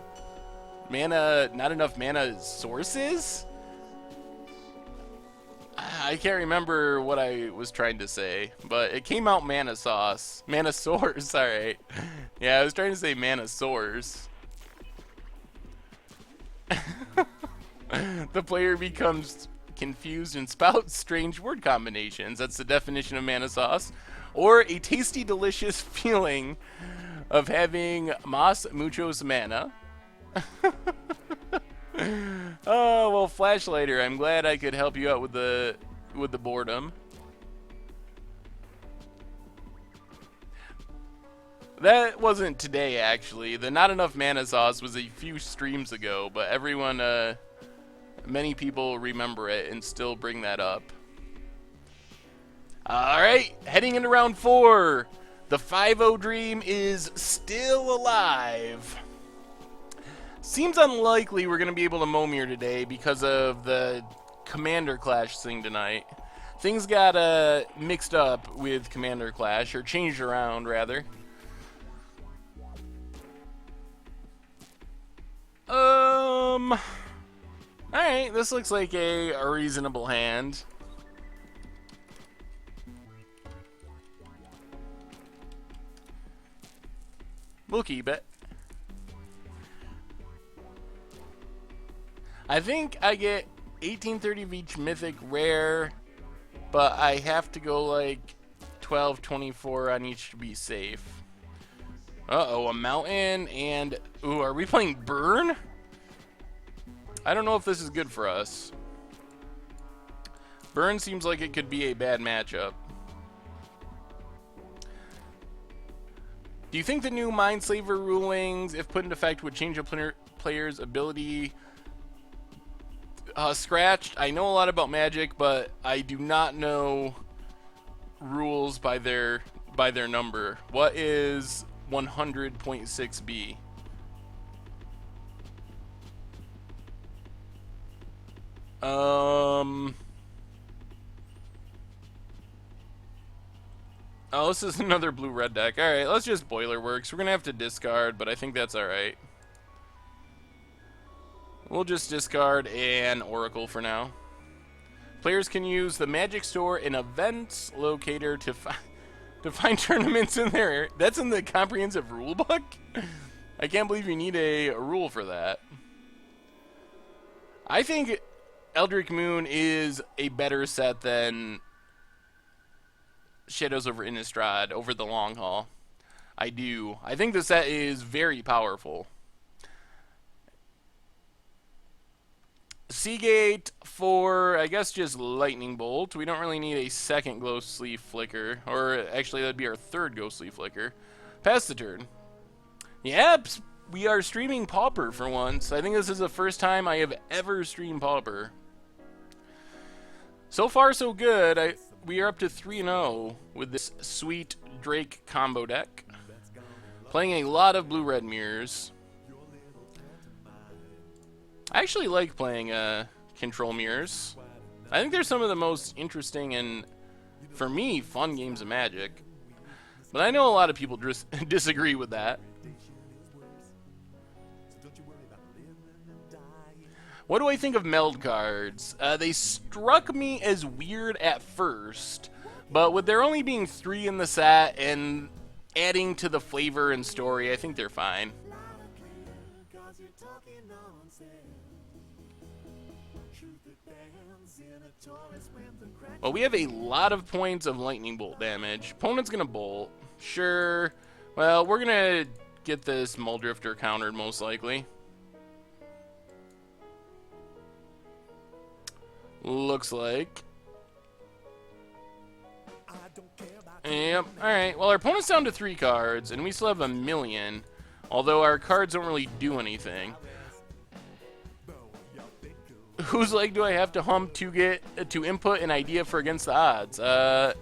Not enough mana sources? I can't remember what I was trying to say, but it came out Mana Sauce. Mana Source, alright. Yeah, I was trying to say Mana Source. The player becomes confused and spouts strange word combinations. That's the definition of Mana Sauce. Or a tasty, delicious feeling of having mas muchos mana. Oh, well, Flashlighter, I'm glad I could help you out with the boredom. That wasn't today, actually. The not enough mana sauce was a few streams ago, but everyone, many people remember it and still bring that up. Alright, heading into round 4. The 5-0 dream is still alive. Seems unlikely we're going to be able to Momir today because of the Commander Clash thing tonight. Things got mixed up with Commander Clash, or changed around, rather. Alright, this looks like a reasonable hand. We'll keep it. I think I get 1830 of each mythic rare, but I have to go like 1224 on each to be safe. Uh-oh, a mountain and... Ooh, are we playing Burn? I don't know if this is good for us. Burn seems like it could be a bad matchup. Do you think the new Mindslaver rulings, if put into effect, would change a player's ability? Scratched. I know a lot about Magic, but I do not know rules by their number. What is 100.6b? Oh, this is another blue-red deck. Alright, let's just Boilerworks. We're going to have to discard, but I think that's alright. We'll just discard an Oracle for now. Players can use the Magic Store and Events Locator to find tournaments in there. That's in the comprehensive rulebook? I can't believe you need a rule for that. I think Eldritch Moon is a better set than Shadows over Innistrad over the long haul. I do. I think the set is very powerful. Seagate for, I guess, just Lightning Bolt. We don't really need a second Ghostly Flicker. Or, actually, that'd be our third Ghostly Flicker. Pass the turn. Yep, we are streaming Pauper for once. I think this is the first time I have ever streamed Pauper. So far, so good. We are up to 3-0 with this sweet Drake combo deck. Playing a lot of blue-red mirrors. I actually like playing control mirrors. I think they're some of the most interesting and, for me, fun games of Magic. But I know a lot of people disagree with that. What do I think of meld cards? They struck me as weird at first, but with there only being 3 in the set and adding to the flavor and story, I think they're fine. Well, we have a lot of points of lightning bolt damage. Opponent's gonna bolt. Sure. Well, we're gonna get this Muldrifter countered most likely. Looks like. Yep. Alright, well, our opponent's down to 3 cards, and we still have 1,000,000. Although our cards don't really do anything. Whose leg do I have to hump to get to input an idea for against the odds? I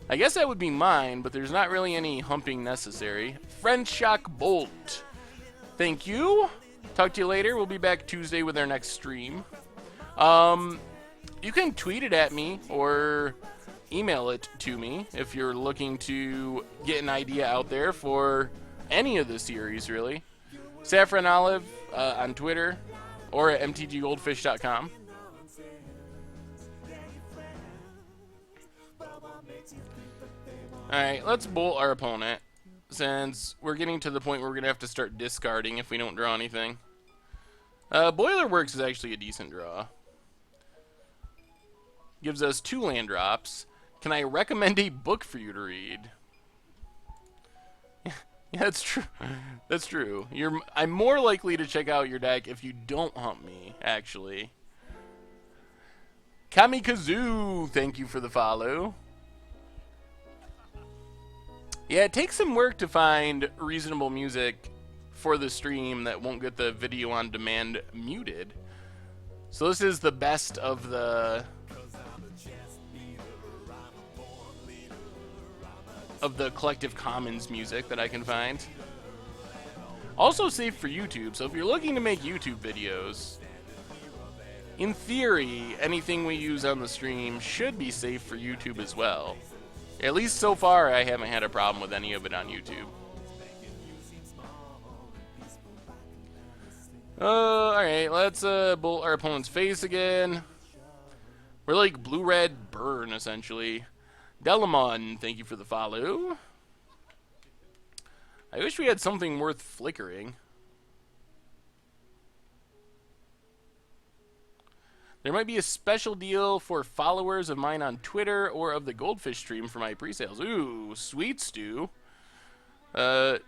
guess that would be mine, but there's not really any humping necessary. French Shock Bolt. Thank you. Talk to you later. We'll be back Tuesday with our next stream. You can tweet it at me or email it to me if you're looking to get an idea out there for any of the series, really. Saffron Olive on Twitter or at mtggoldfish.com. Alright, let's bolt our opponent, since we're getting to the point where we're going to have to start discarding if we don't draw anything. Boilerworks is actually a decent draw. Gives us 2 land drops. Can I recommend a book for you to read? Yeah, that's true. That's true. I'm more likely to check out your deck if you don't hump me, actually. Kamikazu, thank you for the follow. Yeah, it takes some work to find reasonable music for the stream that won't get the video on demand muted. So this is the best of the Collective Commons music that I can find. Also safe for YouTube, so if you're looking to make YouTube videos, in theory, anything we use on the stream should be safe for YouTube as well. At least so far, I haven't had a problem with any of it on YouTube. Alright, let's bolt our opponent's face again. We're like blue-red burn, essentially. Delamon, thank you for the follow. I wish we had something worth flickering. There might be a special deal for followers of mine on Twitter or of the Goldfish stream for my pre-sales. Ooh, sweet stew. 5%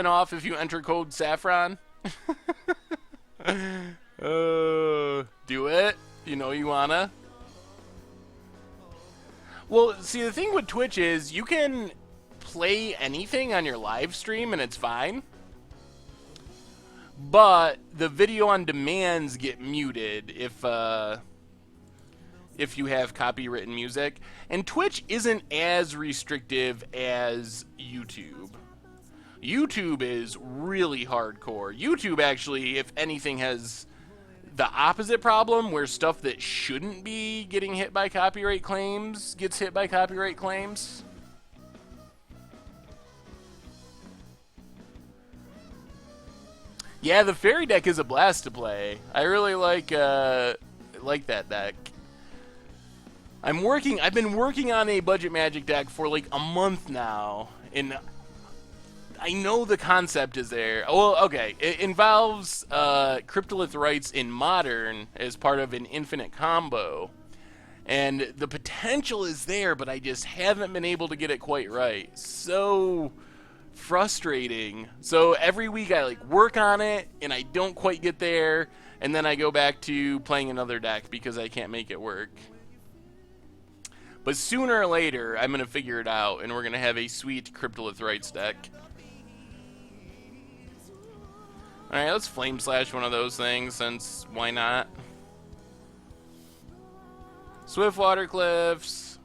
off if you enter code Saffron. Do it. You know you wanna. Well, see, the thing with Twitch is you can play anything on your live stream and it's fine. But the video on demands get muted if you have copywritten music. And Twitch isn't as restrictive as YouTube. YouTube is really hardcore. YouTube actually, if anything, has the opposite problem where stuff that shouldn't be getting hit by copyright claims gets hit by copyright claims. Yeah, the fairy deck is a blast to play. I really like that deck. I've been working on a budget magic deck for like a month now, and I know the concept is there. Well, okay, it involves Cryptolith Rites in Modern as part of an infinite combo, and the potential is there, but I just haven't been able to get it quite right. So frustrating. So every week I like work on it and I don't quite get there, and then I go back to playing another deck because I can't make it work. But sooner or later I'm gonna figure it out and we're gonna have a sweet Cryptolith Rites deck. Alright, let's Flame Slash one of those things, since why not? Swift Water Cliffs.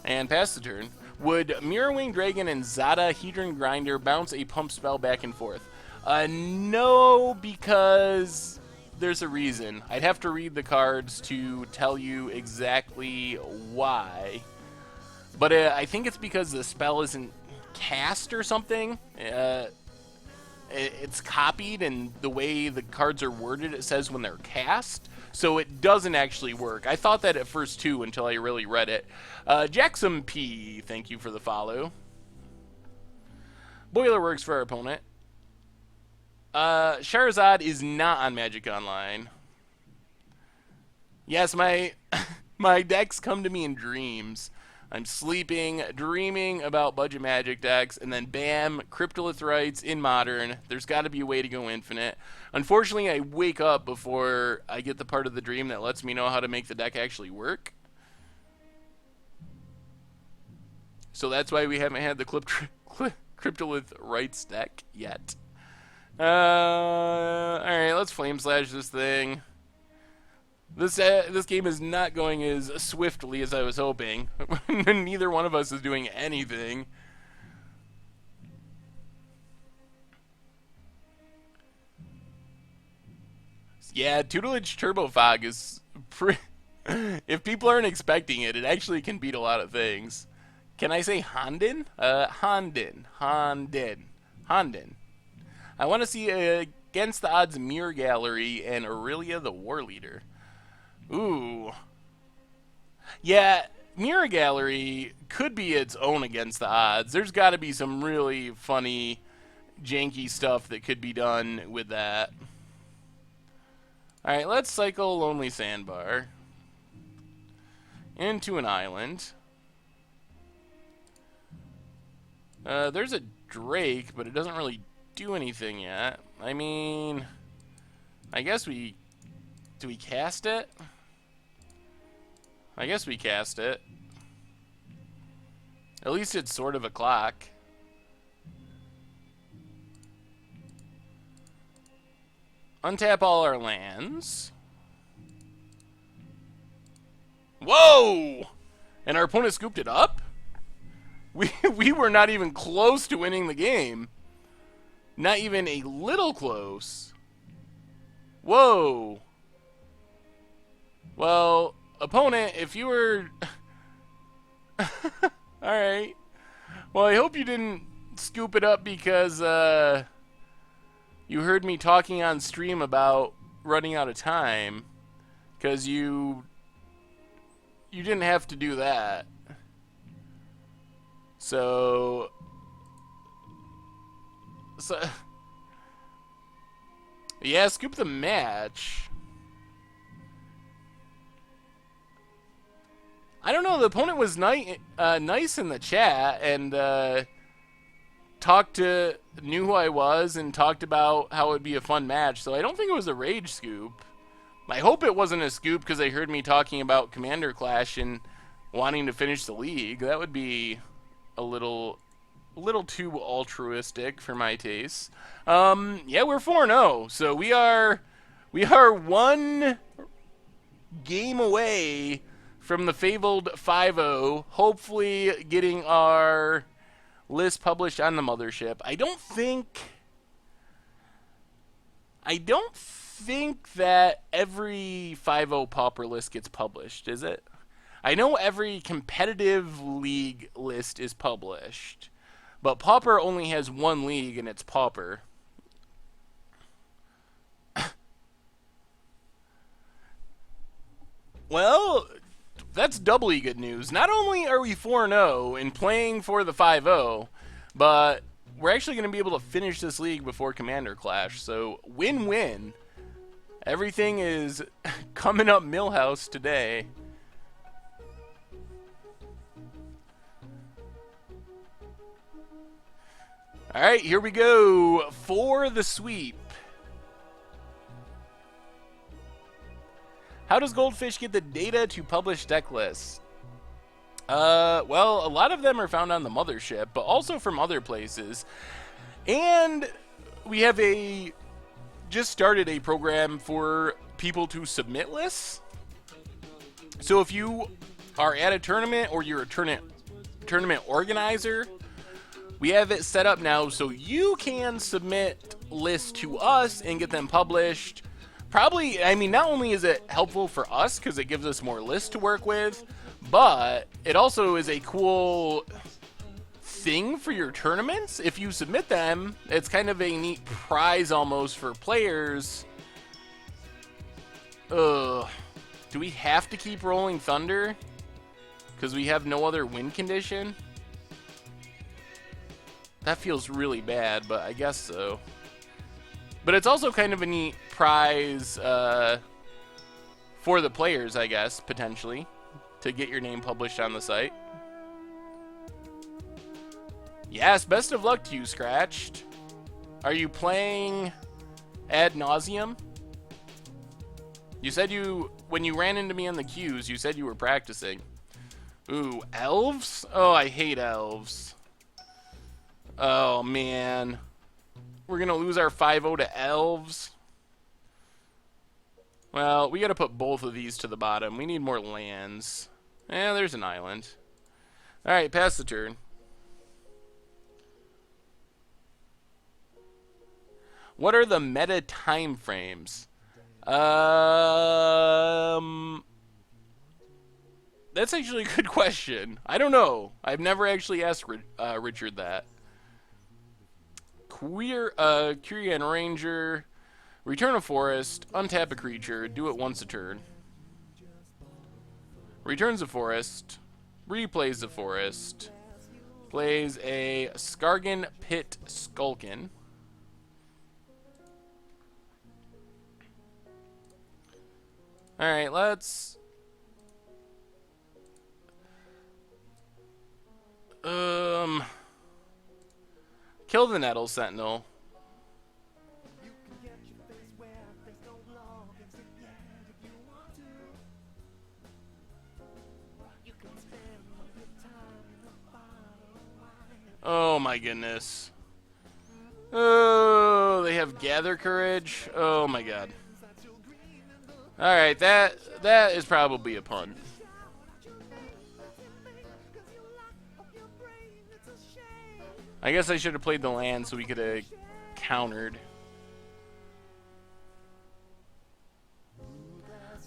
And pass the turn. Would Mirrorwing Dragon and Zada Hedron Grinder bounce a pump spell back and forth? No, because there's a reason. I'd have to read the cards to tell you exactly why. But I think it's because the spell isn't cast or something. It's copied, and the way the cards are worded, it says when they're cast. So it doesn't actually work. I thought that at first too until I really read it. Jackson P, thank you for the follow. Boiler works for our opponent. Charizard is not on Magic Online. Yes, my my decks come to me in dreams. I'm sleeping, dreaming about budget Magic decks, and then bam, Cryptolith Rites in Modern. There's got to be a way to go infinite. Unfortunately, I wake up before I get the part of the dream that lets me know how to make the deck actually work. So that's why we haven't had the Cryptolith Rites deck yet. Alright, let's Flame Slash this thing. This game is not going as swiftly as I was hoping. Neither one of us is doing anything. Yeah, Tutelage Turbo Fog is if people aren't expecting it, it actually can beat a lot of things. Can I say Hondin? Hondin. I want to see Against the Odds Mirror Gallery and Aurelia the War Leader. Ooh. Yeah, Mirror Gallery could be its own Against the Odds. There's got to be some really funny, janky stuff that could be done with that. Alright, let's cycle Lonely Sandbar into an island. There's a Drake, but it doesn't really do anything yet. I mean, I guess do we cast it? I guess we cast it. At least it's sort of a clock. Untap all our lands. Whoa! And our opponent scooped it up? We were not even close to winning the game. Not even a little close. Whoa. Well, opponent, if you were... Alright. Well, I hope you didn't scoop it up because you heard me talking on stream about running out of time. Because you didn't have to do that. So yeah, scoop the match. I don't know, the opponent was nice in the chat and knew who I was and talked about how it would be a fun match, so I don't think it was a rage scoop. I hope it wasn't a scoop because they heard me talking about Commander Clash and wanting to finish the league. That would be a little too altruistic for my taste. Yeah, we're 4-0, so we are one game away from the fabled 5-0, hopefully getting our list published on the mothership. I don't think that every 5-0 Pauper list gets published, is it? I know every competitive league list is published, but Pauper only has one league, and it's Pauper. Well, that's doubly good news. Not only are we 4-0 and playing for the 5-0, but we're actually going to be able to finish this league before Commander Clash, so win-win. Everything is coming up Millhouse today. Alright, here we go for the sweep. How does Goldfish get the data to publish deck lists? Well, a lot of them are found on the mothership, but also from other places. And we have just started a program for people to submit lists. So if you are at a tournament or you're a tournament organizer, we have it set up now so you can submit lists to us and get them published. Probably, I mean, not only is it helpful for us because it gives us more lists to work with, but it also is a cool thing for your tournaments. If you submit them, it's kind of a neat prize almost for players. Do we have to keep rolling Thunder? Because we have no other win condition? That feels really bad, but I guess so. But it's also kind of a neat prize for the players, I guess, potentially, to get your name published on the site. Yes, best of luck to you, Scratched. Are you playing ad nauseum? You said when you ran into me on the queues, you said you were practicing. Ooh, elves? Oh, I hate elves. Oh, man. We're going to lose our 5-0 to elves. Well, we got to put both of these to the bottom. We need more lands. Eh, there's an island. All right, pass the turn. What are the meta time frames? That's actually a good question. I don't know. I've never actually asked Richard that. Kurian Ranger, return a forest, untap a creature, do it once a turn. Returns a forest, replays the forest, plays a Skargan Pit Skulkin. Alright, let's... kill the Nettle Sentinel. my goodness. Oh, they have Gather Courage. Oh my god. Alright, that is probably a punt. I guess I should have played the land so we could have countered.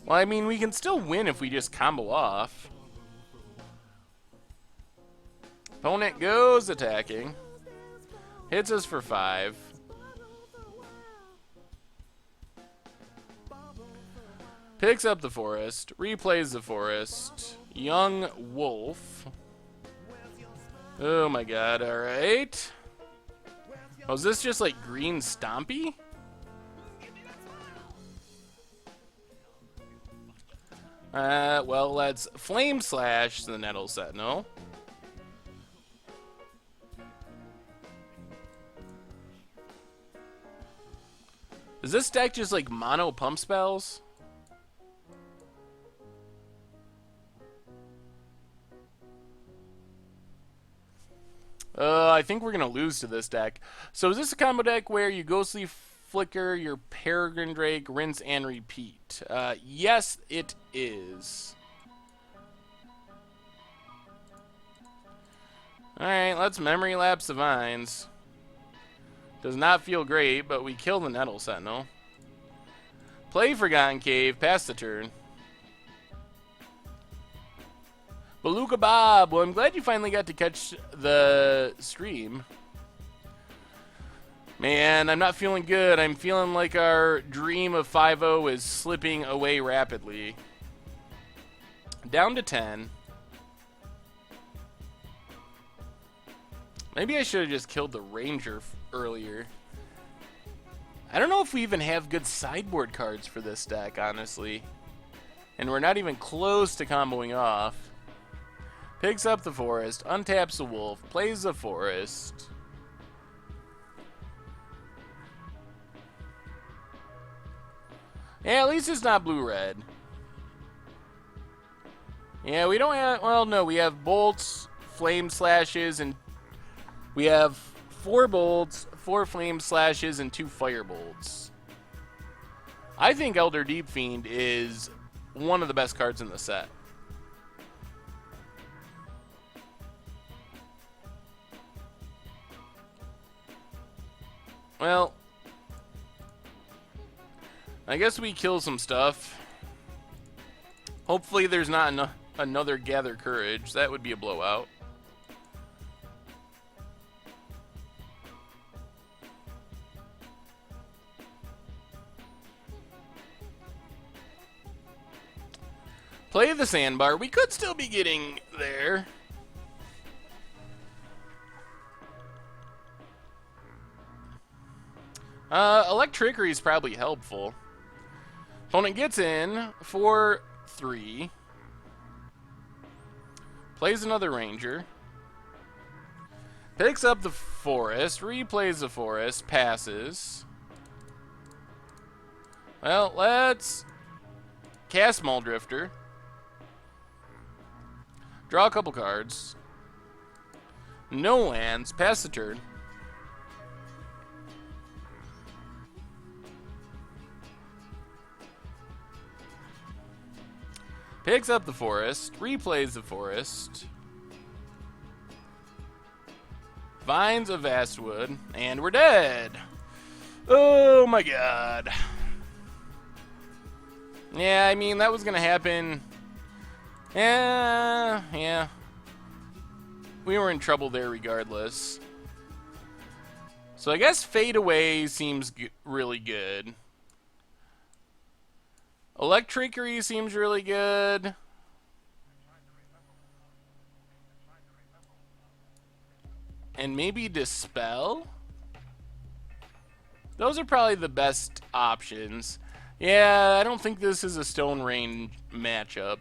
Well, I mean, we can still win if we just combo off. Opponent goes attacking. Hits us for 5. Picks up the forest. Replays the forest. Young wolf. Oh my god, alright. Oh, is this just like green stompy? Well, let's Flame Slash the Nettle Sentinel. Is this deck just like mono pump spells? I think we're going to lose to this deck. So is this a combo deck where you Ghostly Flicker, your Peregrine Drake, rinse and repeat? Yes, it is. Alright, let's Memory Lapse the Vines. Does not feel great, but we kill the Nettle Sentinel. Play Forgotten Cave, pass the turn. Beluga Bob, well, I'm glad you finally got to catch the stream. Man, I'm not feeling good. I'm feeling like our dream of 5-0 is slipping away rapidly. Down to 10. Maybe I should have just killed the Ranger earlier. I don't know if we even have good sideboard cards for this deck, honestly. And we're not even close to comboing off. Picks up the forest, untaps the wolf, plays the forest. Yeah, at least it's not blue-red. Yeah, we don't have... Well, no, we have bolts, flame slashes, and... We have 4 bolts, 4 flame slashes, and 2 fire bolts. I think Elder Deep Fiend is one of the best cards in the set. Well, I guess we kill some stuff. Hopefully there's not another Gather Courage. That would be a blowout. Play the Sandbar. We could still be getting there. Electrickery is probably helpful. Opponent gets in for 3. Plays another Ranger. Picks up the forest. Replays the forest. Passes. Well, let's cast Muldrifter. Draw a couple cards. No lands. Pass the turn. Picks up the forest, replays the forest. Vines of Vastwood, and we're dead. Oh my god. Yeah, I mean, that was gonna happen. Yeah. We were in trouble there regardless. So I guess Fade Away seems really good. Electrickery seems really good. And maybe Dispel? Those are probably the best options. Yeah, I don't think this is a Stone Rain matchup.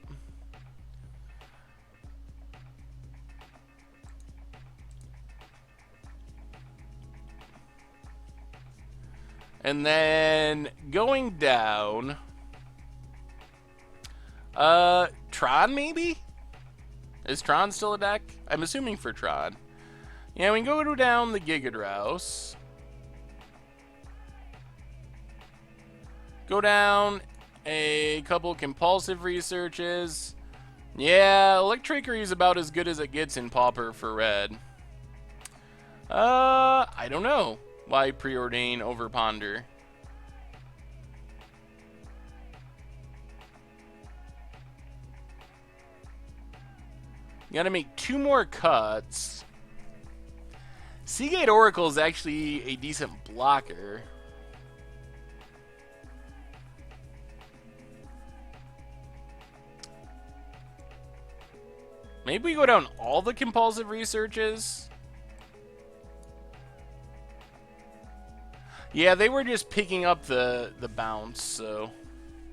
And then going down... Tron maybe? Is Tron still a deck? I'm assuming for Tron. Yeah, we can go down the Gigadrouse. Go down a couple compulsive researches. Yeah, Electrickery is about as good as it gets in Pauper for red. I don't know. Why preordain over ponder? You gotta make 2 more cuts. Seagate Oracle is actually a decent blocker. Maybe we go down all the compulsive researches. Yeah, they were just picking up the bounce, so...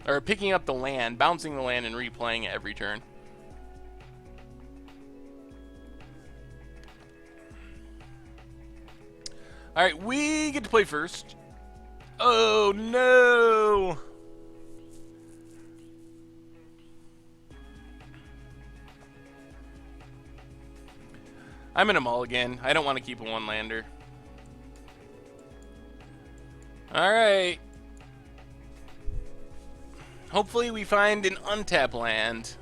Or picking up the land, bouncing the land and replaying it every turn. Alright, we get to play first. Oh, no! I'm in a mulligan. I don't want to keep a one-lander. Alright. Hopefully we find an untap land.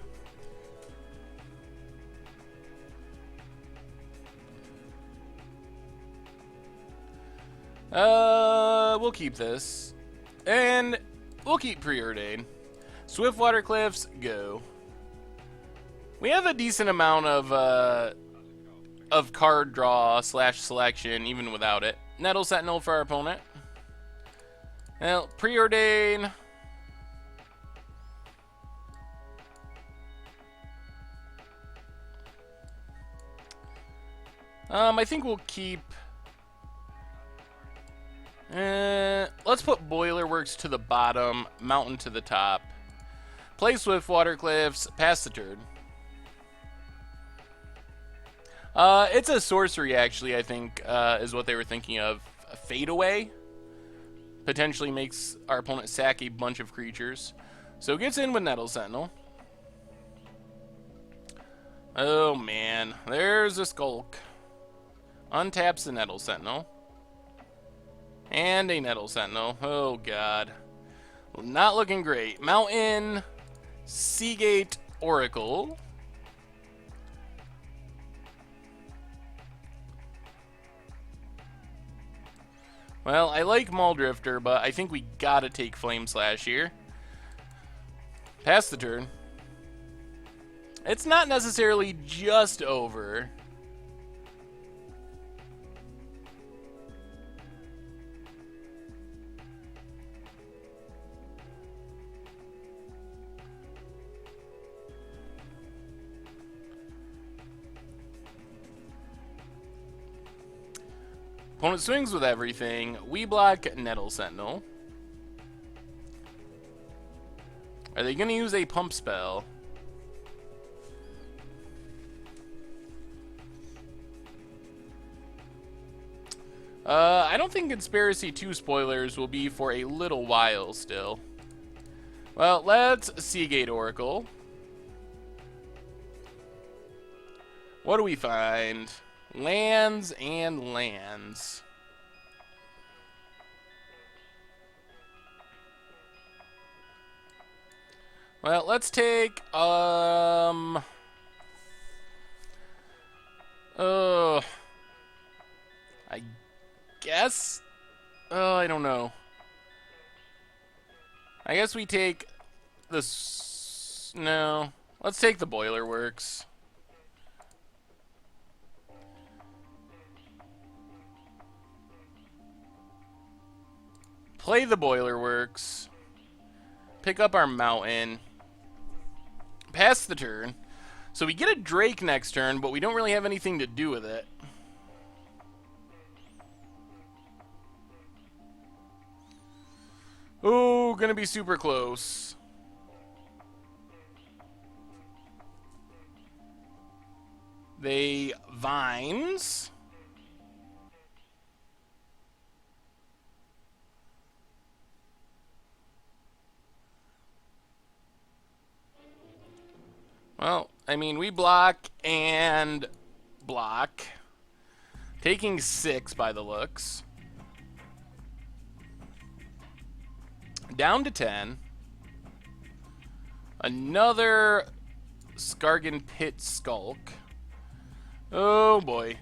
We'll keep this. And we'll keep Preordain. Swiftwater Cliffs, go. We have a decent amount of card draw / selection, even without it. Nettle Sentinel for our opponent. Well, Preordain. I think we'll keep... let's put Boilerworks to the bottom, Mountain to the top. Play Swiftwater Cliffs, pass the turn. It's a sorcery, actually, I think, is what they were thinking of. Fade Away potentially makes our opponent sack a bunch of creatures. So it gets in with Nettle Sentinel. Oh, man. There's a Skulk. Untaps the Nettle Sentinel. And a Nettle Sentinel. Oh, God. Not looking great. Mountain, Seagate, Oracle. Well, I like Muldrifter, but I think we gotta take Flame Slash here. Pass the turn. It's not necessarily just over. Opponent swings with everything. We block Nettle Sentinel. Are they going to use a pump spell? I don't think Conspiracy 2 spoilers will be for a little while still. Well, let's Seagate Oracle. What do we find? Lands and lands. Well, let's take I guess I don't know. I guess we take this. No, let's take the Boilerworks. Play the Boilerworks. Pick up our Mountain. Pass the turn. So we get a Drake next turn, but we don't really have anything to do with it. Oh, gonna be super close. They Vines. Well, I mean, we block and block. Taking 6 by the looks. Down to 10. Another Skargan Pit Skulk. Oh boy.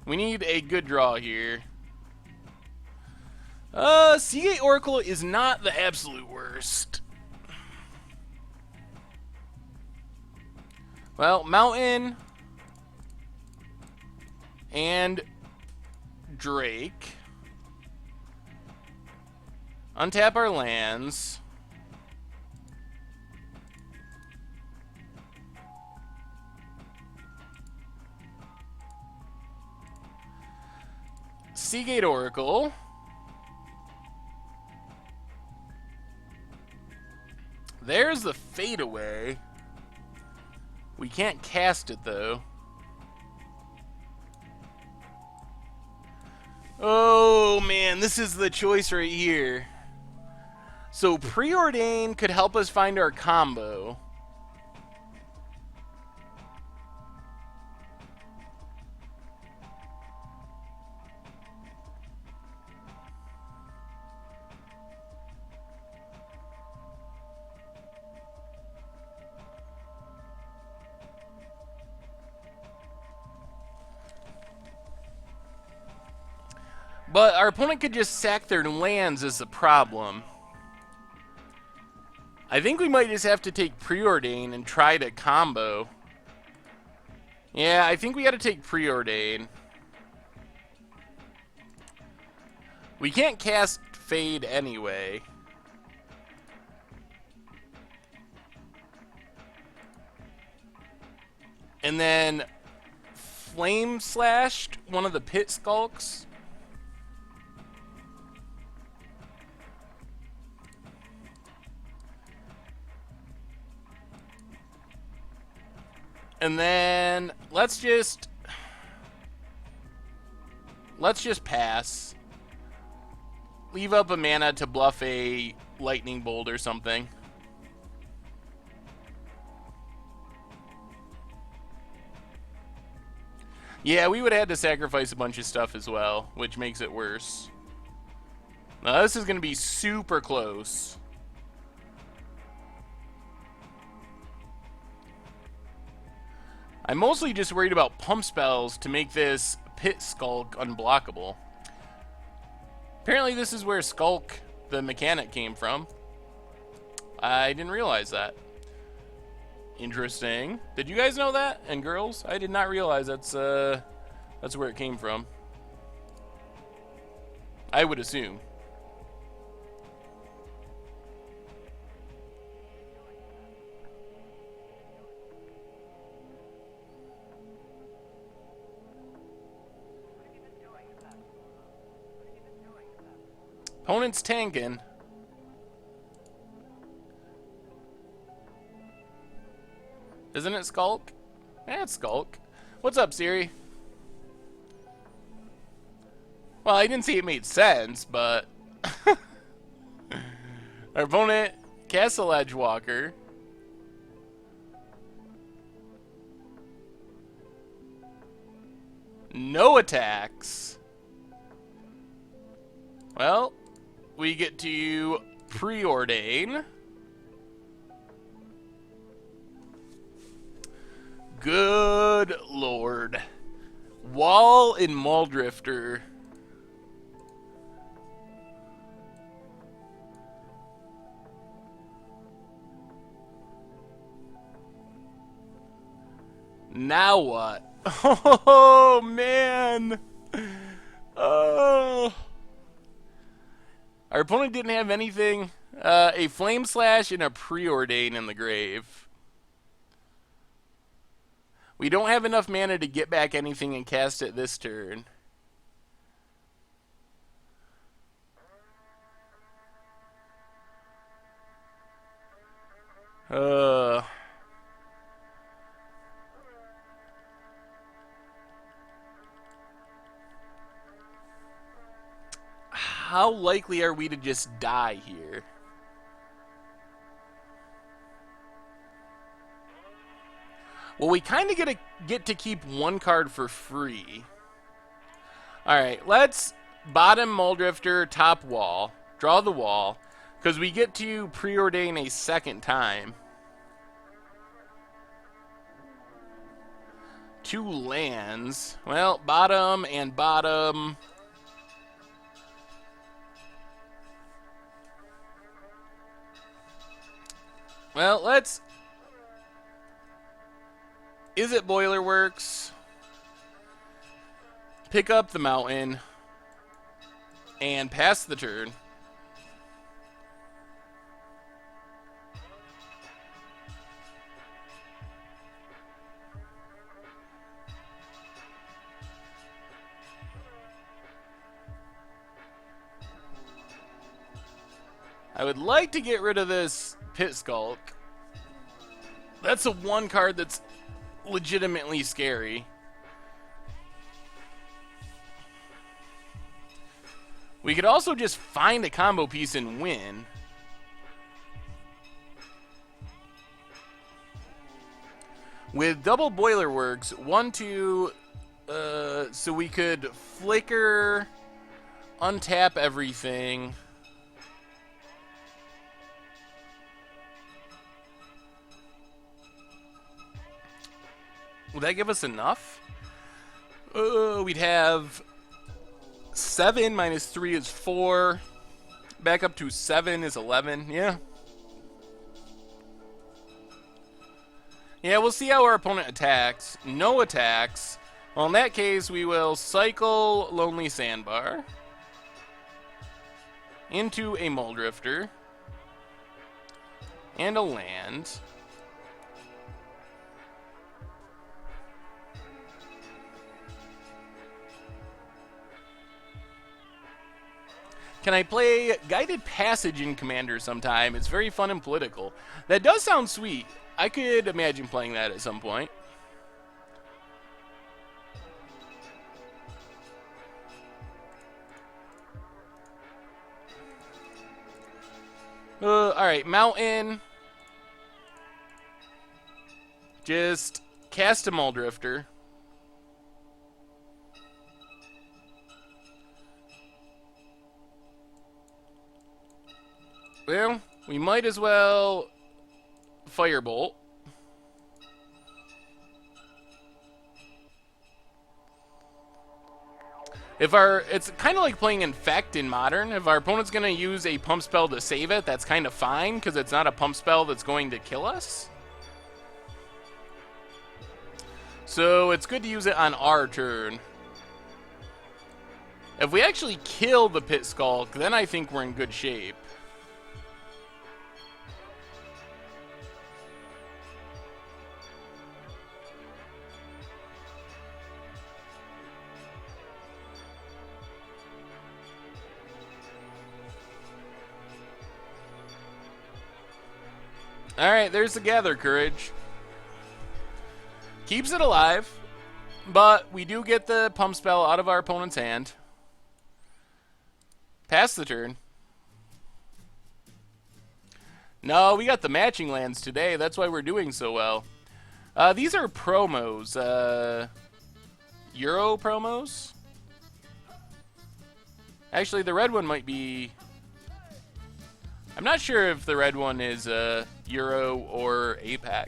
We need a good draw here. Seagate Oracle is not the absolute worst. Well, Mountain and Drake. Untap our lands. Seagate Oracle. There's the fadeaway. We can't cast it though. Oh man, this is the choice right here. So Preordain could help us find our combo. But our opponent could just sack their lands as the problem. I think we might just have to take Preordain and try to combo. Yeah, I think we gotta take Preordain. We can't cast Fade anyway. And then Flame Slashed one of the Pit Skulks. And then let's just pass. Leave up a mana to bluff a lightning bolt or something. Yeah, we would have had to sacrifice a bunch of stuff as well, which makes it worse. Now this is going to be super close. I'm mostly just worried about pump spells to make this Pit Skulk unblockable. Apparently this is where Skulk, the mechanic, came from. I didn't realize that. Interesting. Did you guys know that? And girls? I did not realize that's where it came from. I would assume. Opponent's tanking. Isn't it Skulk? Yeah, it's Skulk. What's up, Siri? Well, I didn't see it made sense, but... Our opponent, Castle Edgewalker. No attacks. Well... We get to Preordain. Good lord. Wall and Muldrifter. Now what? Oh, man. Oh... Our opponent didn't have anything. A Flame Slash and a Preordain in the grave. We don't have enough mana to get back anything and cast it this turn. How likely are we to just die here? Well, we kind of get to keep one card for free. All right, let's bottom Muldrifter, top wall. Draw the wall, because we get to preordain a second time. 2 lands. Well, bottom and bottom. Well, let's... Izzet Boiler Works. Pick up the mountain. And pass the turn. I would like to get rid of this Pit Skulk. That's the one card that's legitimately scary. We could also just find a combo piece and win. With double Boiler Works, 1/2, so we could flicker, untap everything. Would that give us enough? We'd have 7 minus 3 is 4. Back up to 7 is 11. Yeah. Yeah, we'll see how our opponent attacks. No attacks. Well, in that case, we will cycle Lonely Sandbar into a Muldrifter and a land. Can I play Guided Passage in Commander sometime? It's very fun and political. That does sound sweet. I could imagine playing that at some point. Alright, Mountain. Just cast a Muldrifter. Well, we might as well Firebolt. It's kind of like playing Infect in Modern. If our opponent's going to use a pump spell to save it, that's kind of fine, because it's not a pump spell that's going to kill us. So it's good to use it on our turn. If we actually kill the Pit Skulk, then I think we're in good shape. Alright, there's the Gather Courage. Keeps it alive, but we do get the pump spell out of our opponent's hand. Pass the turn. No, we got the matching lands today. That's why we're doing so well. These are promos. Euro promos? Actually, the red one might be... I'm not sure if the red one is Euro or APAC.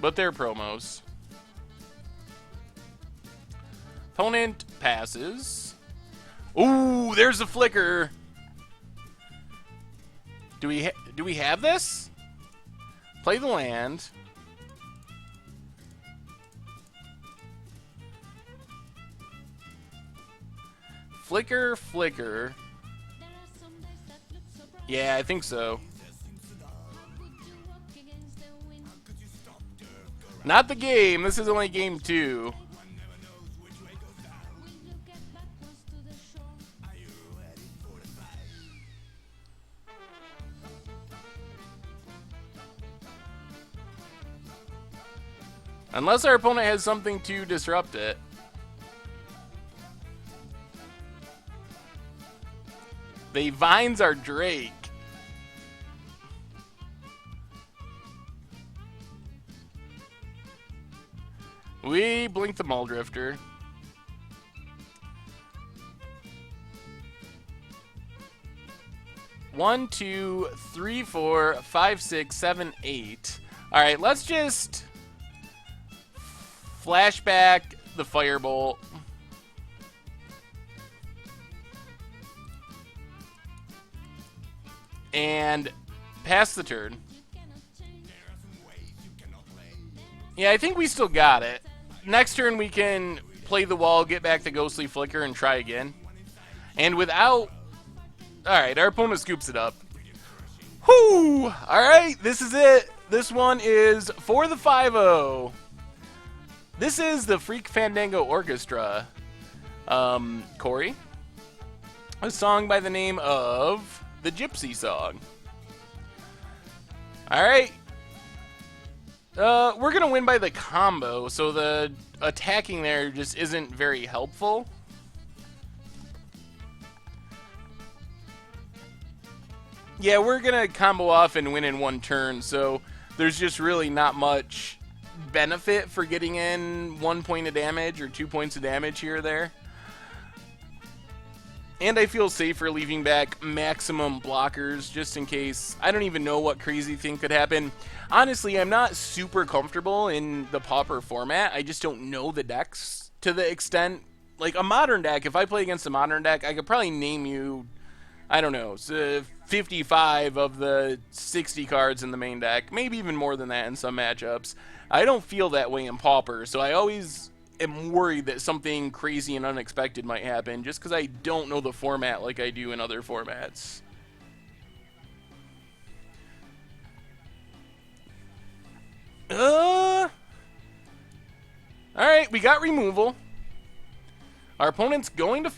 But they're promos. Opponent passes. Ooh, there's a flicker. Do we have this? Play the land. Flicker, flicker. Yeah, I think so. Not the game. This is only game 2. Unless our opponent has something to disrupt it. They vines our Drake. We blink the Muldrifter. One, two, three, four, five, six, seven, eight. All right, let's just flashback the Firebolt. And pass the turn. Yeah, I think we still got it. Next turn we can play the wall, get back the Ghostly Flicker, and try again. And without... Alright, our opponent scoops it up. Whoo! Alright, this is it. This one is for the 5-0. This is the Freak Fandango Orchestra. Corey. A song by the name of the Gypsy Song. Alright. We're going to win by the combo, so the attacking there just isn't very helpful. Yeah, we're going to combo off and win in one turn, so there's just really not much benefit for getting in 1 point of damage or 2 points of damage here or there. And I feel safer leaving back maximum blockers just in case. I don't even know what crazy thing could happen. Honestly, I'm not super comfortable in the Pauper format. I just don't know the decks to the extent. Like a modern deck, if I play against a modern deck, I could probably name you, I don't know, 55 of the 60 cards in the main deck. Maybe even more than that in some matchups. I don't feel that way in Pauper, so I always am worried that something crazy and unexpected might happen just because I don't know the format like I do in other formats. Alright, we got removal. Our opponent's going to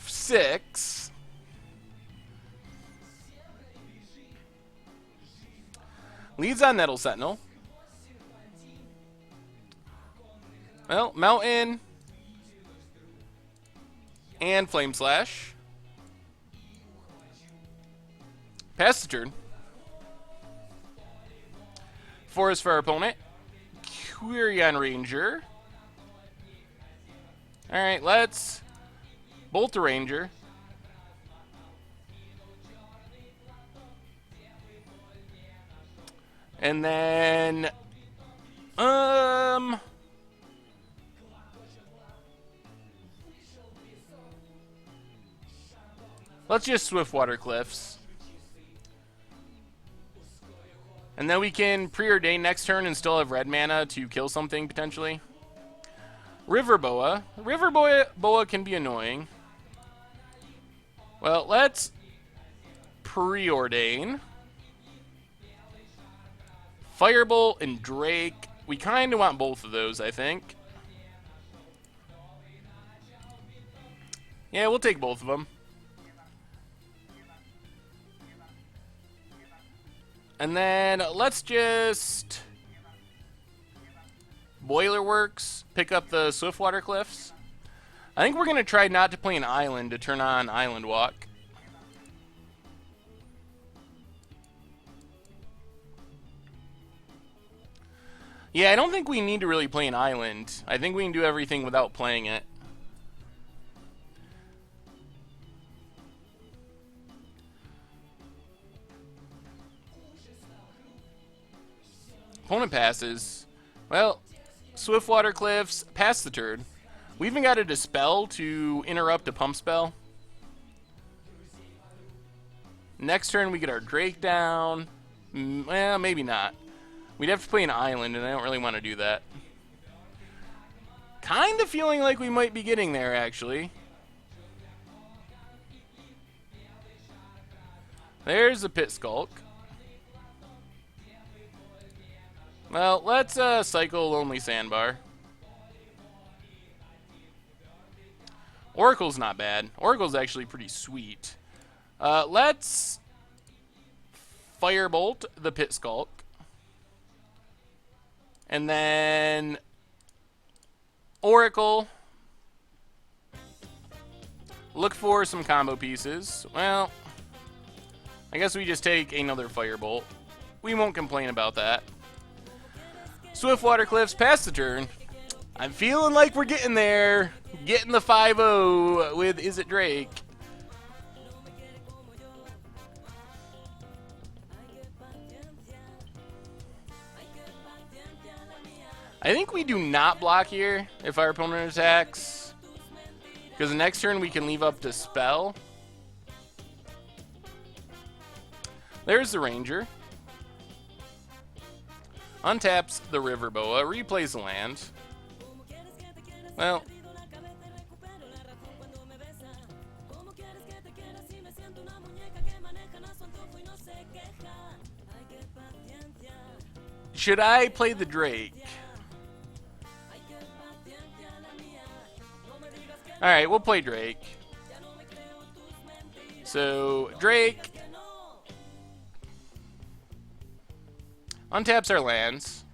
6. Leads on Nettle Sentinel. Well, Mountain and Flame Slash. Pass the turn. Forest for our opponent. Quirion Ranger. Alright, let's Bolt the Ranger. And then let's just Swiftwater Cliffs. And then we can preordain next turn and still have red mana to kill something, potentially. River Boa. River Boa can be annoying. Well, let's preordain. Firebolt and Drake. We kind of want both of those, I think. Yeah, we'll take both of them. And then let's just Boilerworks, pick up the Swiftwater Cliffs. I think we're going to try not to play an island to turn on Island Walk. Yeah, I don't think we need to really play an island. I think we can do everything without playing it. Opponent passes. Well, Swiftwater Cliffs, pass the turn. We even got a Dispel to interrupt a pump spell. Next turn we get our Drake down. Well, maybe not. We'd have to play an island, and I don't really want to do that. Kind of feeling like we might be getting there, actually. There's a Pit Skulk. Well, let's cycle Lonely Sandbar. Oracle's not bad. Oracle's actually pretty sweet. Let's Firebolt the Pit Skulk. And then Oracle. Look for some combo pieces. Well, I guess we just take another Firebolt. We won't complain about that. Swiftwater Cliffs, pass the turn. I'm feeling like we're getting there. Getting the 5-0 with Izzet Drake. I think we do not block here if our opponent attacks. Because the next turn we can leave up Dispel. There's the Ranger. Untaps the River Boa. Replays the land. Well. Should I play the Drake? Alright, we'll play Drake. So, Drake untaps our lands.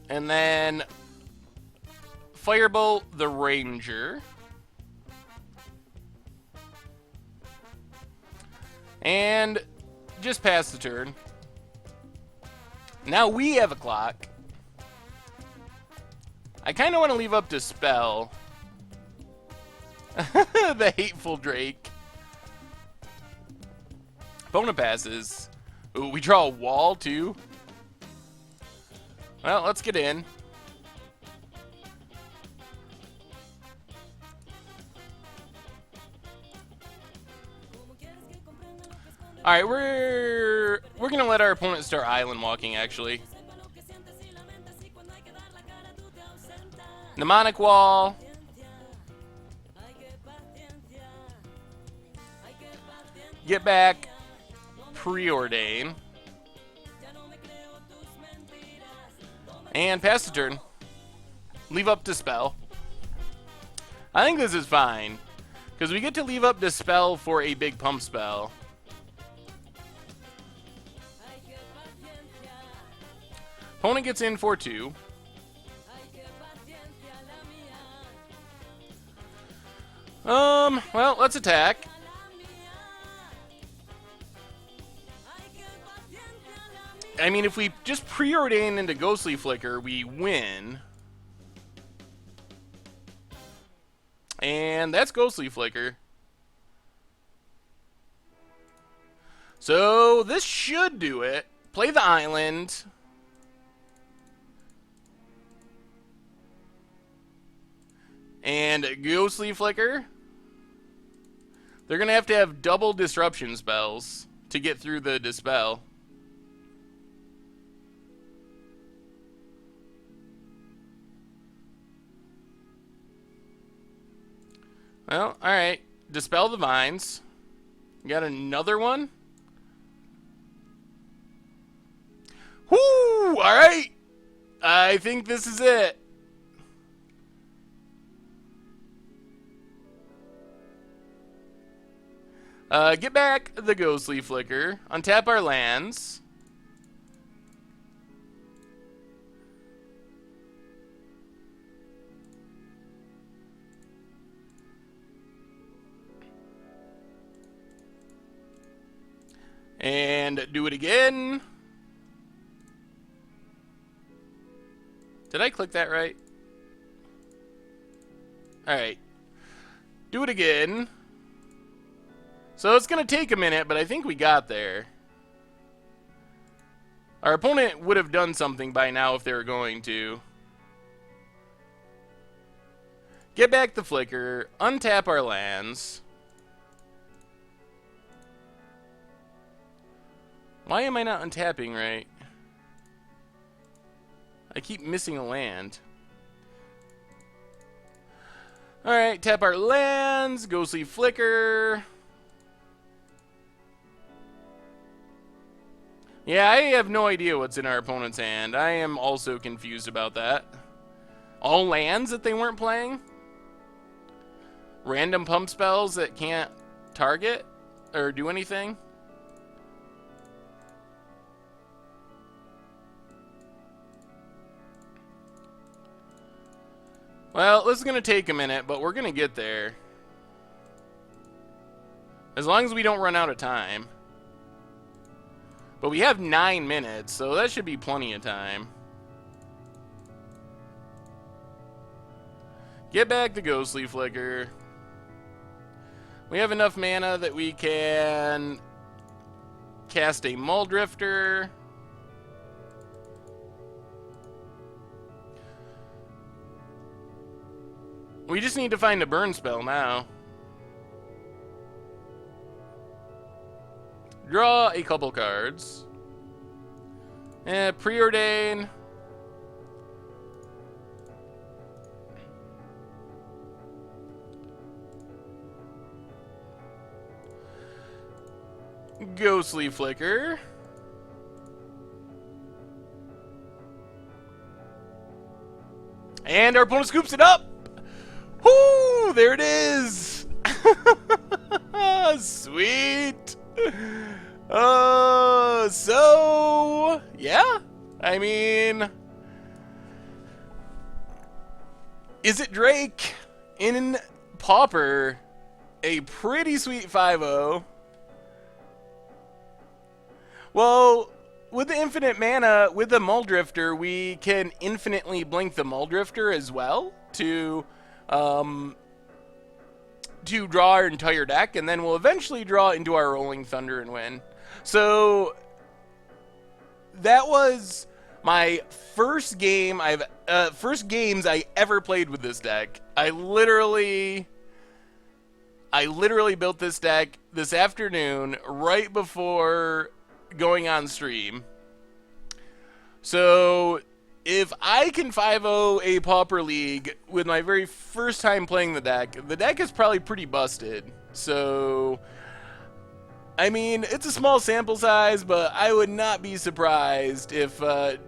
And then Firebolt the Ranger. And just pass the turn. Now we have a clock. I kind of want to leave up Dispel. The hateful Drake. Opponent passes. Ooh, we draw a wall too. Well, let's get in. All right, we're gonna let our opponent start island walking. Actually, mnemonic wall. Get back. Preordain. And pass the turn. Leave up Dispel. I think this is fine, because we get to leave up Dispel for a big pump spell. Opponent gets in for 2. Well, let's attack. I mean, if we just preordain into Ghostly Flicker, we win. And that's Ghostly Flicker. So this should do it. Play the island. And Ghostly Flicker. They're going to have double disruption spells to get through the Dispel. Well, alright. Dispel the Vines. Got another one? Whoo! Alright! I think this is it. Get back the Ghostly Flicker. Untap our lands. And do it again. Did I click that right? Alright. Do it again. So it's going to take a minute, but I think we got there. Our opponent would have done something by now if they were going to. Get back the Flicker. Untap our lands. Why am I not untapping right? I keep missing a land. Alright, tap our lands. Ghostly Flicker. Yeah, I have no idea what's in our opponent's hand. I am also confused about that. All lands that they weren't playing? Random pump spells that can't target or do anything? Well, this is going to take a minute, but we're going to get there. As long as we don't run out of time. But we have 9 minutes, so that should be plenty of time. Get back the Ghostly Flicker. We have enough mana that we can cast a Muldrifter. We just need to find a burn spell now. Draw a couple cards. Preordain. Ghostly Flicker. And our opponent scoops it up. Whoo! There it is. Sweet. So yeah. I mean, Izzet Drake in Pauper, a pretty sweet 5-0. Well, with the infinite mana, with the Muldrifter, we can infinitely blink the Muldrifter as well to draw our entire deck, and then we'll eventually draw into our Rolling Thunder and win. So that was my first games I ever played with this deck. I literally built this deck this afternoon right before going on stream. So if I can 5-0 a Pauper League with my very first time playing the deck is probably pretty busted. So I mean, it's a small sample size, but I would not be surprised if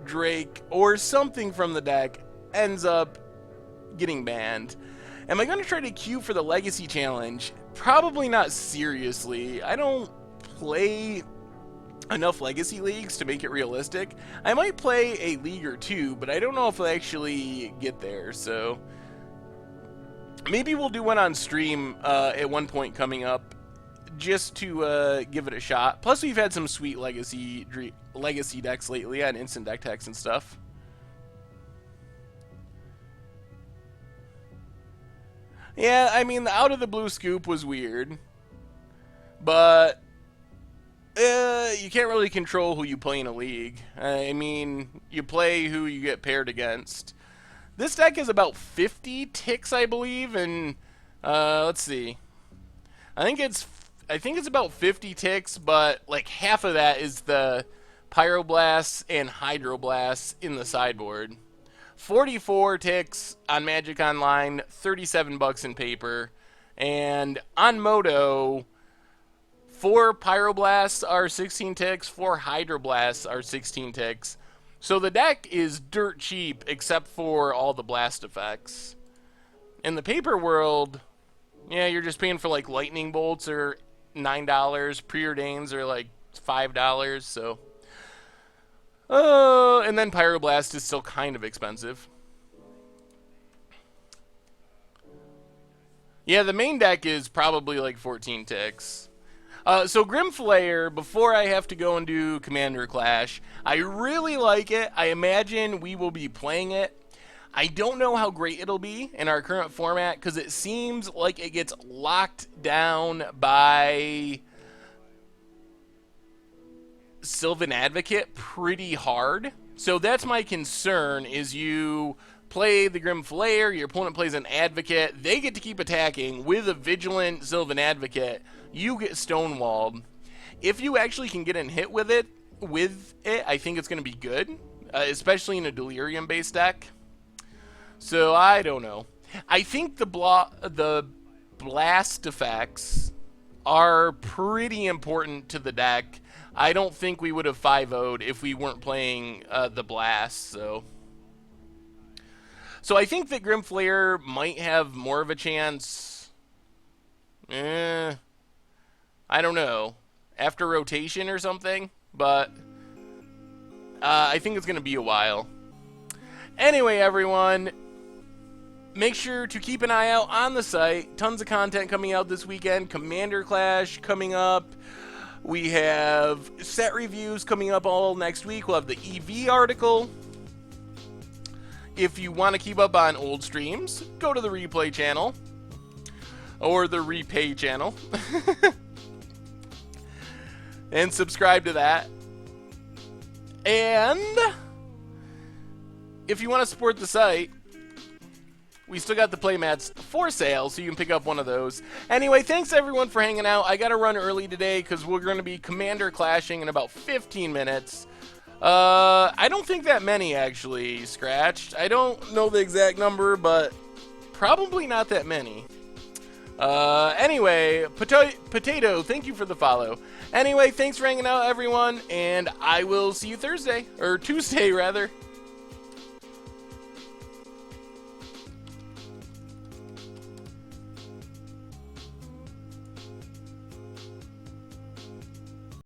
Drake or something from the deck ends up getting banned. Am I going to try to queue for the Legacy Challenge? Probably not seriously. I don't play enough Legacy Leagues to make it realistic. I might play a league or two, but I don't know if I'll actually get there, so maybe we'll do one on stream at one point coming up, just to give it a shot. Plus, we've had some sweet legacy decks lately on instant deck techs and stuff. Yeah, I mean, the out of the blue scoop was weird, but you can't really control who you play in a league. I mean, you play who you get paired against. This deck is about 50 ticks, I believe, and let's see. I think it's about 50 ticks, but like half of that is the Pyroblasts and Hydroblasts in the sideboard. 44 ticks on Magic Online, $37 in paper, and on Moto, 4 Pyroblasts are 16 ticks, 4 Hydroblasts are 16 ticks. So the deck is dirt cheap except for all the blast effects. In the paper world, yeah, you're just paying for like lightning bolts or $9, preordains are like $5, so and then Pyroblast is still kind of expensive. Yeah, the main deck is probably like 14 ticks. So Grimflayer, before I have to go and do Commander Clash, I really like it. I imagine we will be playing it. I don't know how great it'll be in our current format because it seems like it gets locked down by Sylvan Advocate pretty hard. So that's my concern, is you play the Grimflayer, your opponent plays an Advocate, they get to keep attacking with a Vigilant Sylvan Advocate, you get stonewalled. If you actually can get in hit with it, I think it's going to be good, especially in a Delirium-based deck. So I don't know. I think the blast effects are pretty important to the deck. I don't think we would have 5-0'd if we weren't playing the blast. So I think that Grimflayer might have more of a chance. I don't know. After rotation or something, but I think it's going to be a while. Anyway, everyone, make sure to keep an eye out on the site. Tons of content coming out this weekend. Commander Clash coming up. We have set reviews coming up all next week. We'll have the EV article. If you want to keep up on old streams, go to the replay channel. Or the repay channel. And subscribe to that. And if you want to support the site, we still got the playmats for sale, so you can pick up one of those. Anyway, thanks everyone for hanging out. I got to run early today because we're going to be commander clashing in about 15 minutes. I don't think that many actually scratched. I don't know the exact number, but probably not that many. Anyway, Potato, thank you for the follow. Anyway, thanks for hanging out, everyone, and I will see you Thursday, or Tuesday, rather.